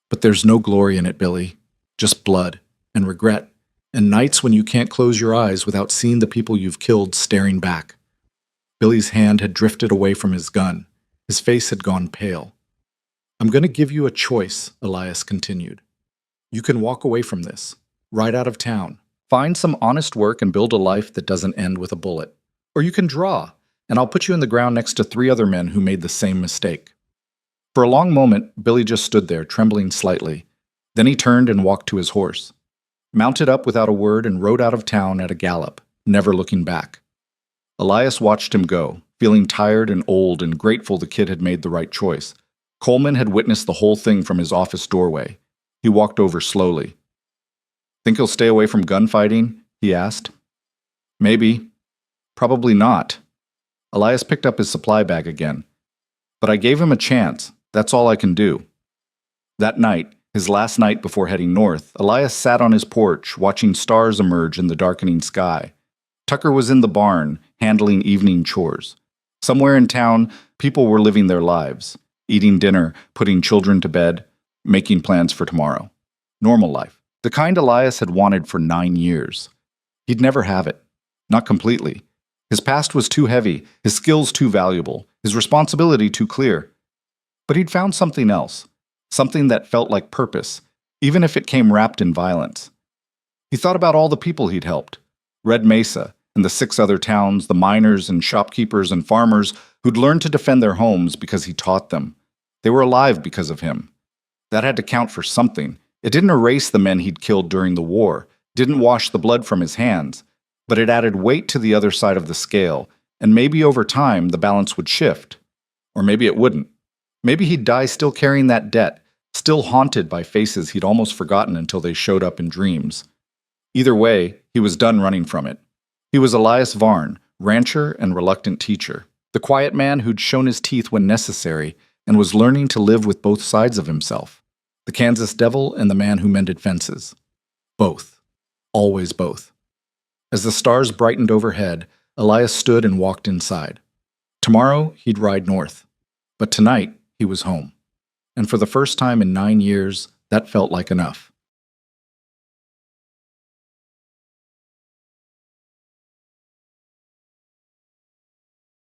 Speaker 1: But there's no glory in it, Billy. Just blood and regret, and nights when you can't close your eyes without seeing the people you've killed staring back. Billy's hand had drifted away from his gun. His face had gone pale. I'm going to give you a choice, Elias continued. You can walk away from this, right out of town. Find some honest work and build a life that doesn't end with a bullet. Or you can draw, and I'll put you in the ground next to 3 other men who made the same mistake. For a long moment, Billy just stood there, trembling slightly. Then he turned and walked to his horse, mounted up without a word and rode out of town at a gallop, never looking back. Elias watched him go, feeling tired and old and grateful the kid had made the right choice. Coleman had witnessed the whole thing from his office doorway. He walked over slowly. Think he'll stay away from gunfighting? He asked. Maybe. Probably not. Elias picked up his supply bag again. But I gave him a chance. That's all I can do. That night, his last night before heading north, Elias sat on his porch, watching stars emerge in the darkening sky. Tucker was in the barn, handling evening chores. Somewhere in town, people were living their lives, eating dinner, putting children to bed, making plans for tomorrow. Normal life. The kind Elias had wanted for 9 years. He'd never have it. Not completely. His past was too heavy, his skills too valuable, his responsibility too clear. But he'd found something else, something that felt like purpose, even if it came wrapped in violence. He thought about all the people he'd helped, Red Mesa, and the 6 other towns, the miners and shopkeepers and farmers who'd learned to defend their homes because he taught them. They were alive because of him. That had to count for something. It didn't erase the men he'd killed during the war, didn't wash the blood from his hands, but it added weight to the other side of the scale, and maybe over time the balance would shift. Or maybe it wouldn't. Maybe he'd die still carrying that debt, still haunted by faces he'd almost forgotten until they showed up in dreams. Either way, he was done running from it. He was Elias Varn, rancher and reluctant teacher, the quiet man who'd shown his teeth when necessary and was learning to live with both sides of himself, the Kansas devil and the man who mended fences. Both. Always both. As the stars brightened overhead, Elias stood and walked inside. Tomorrow, he'd ride north. But tonight, he was home. And for the first time in 9 years, that felt like enough.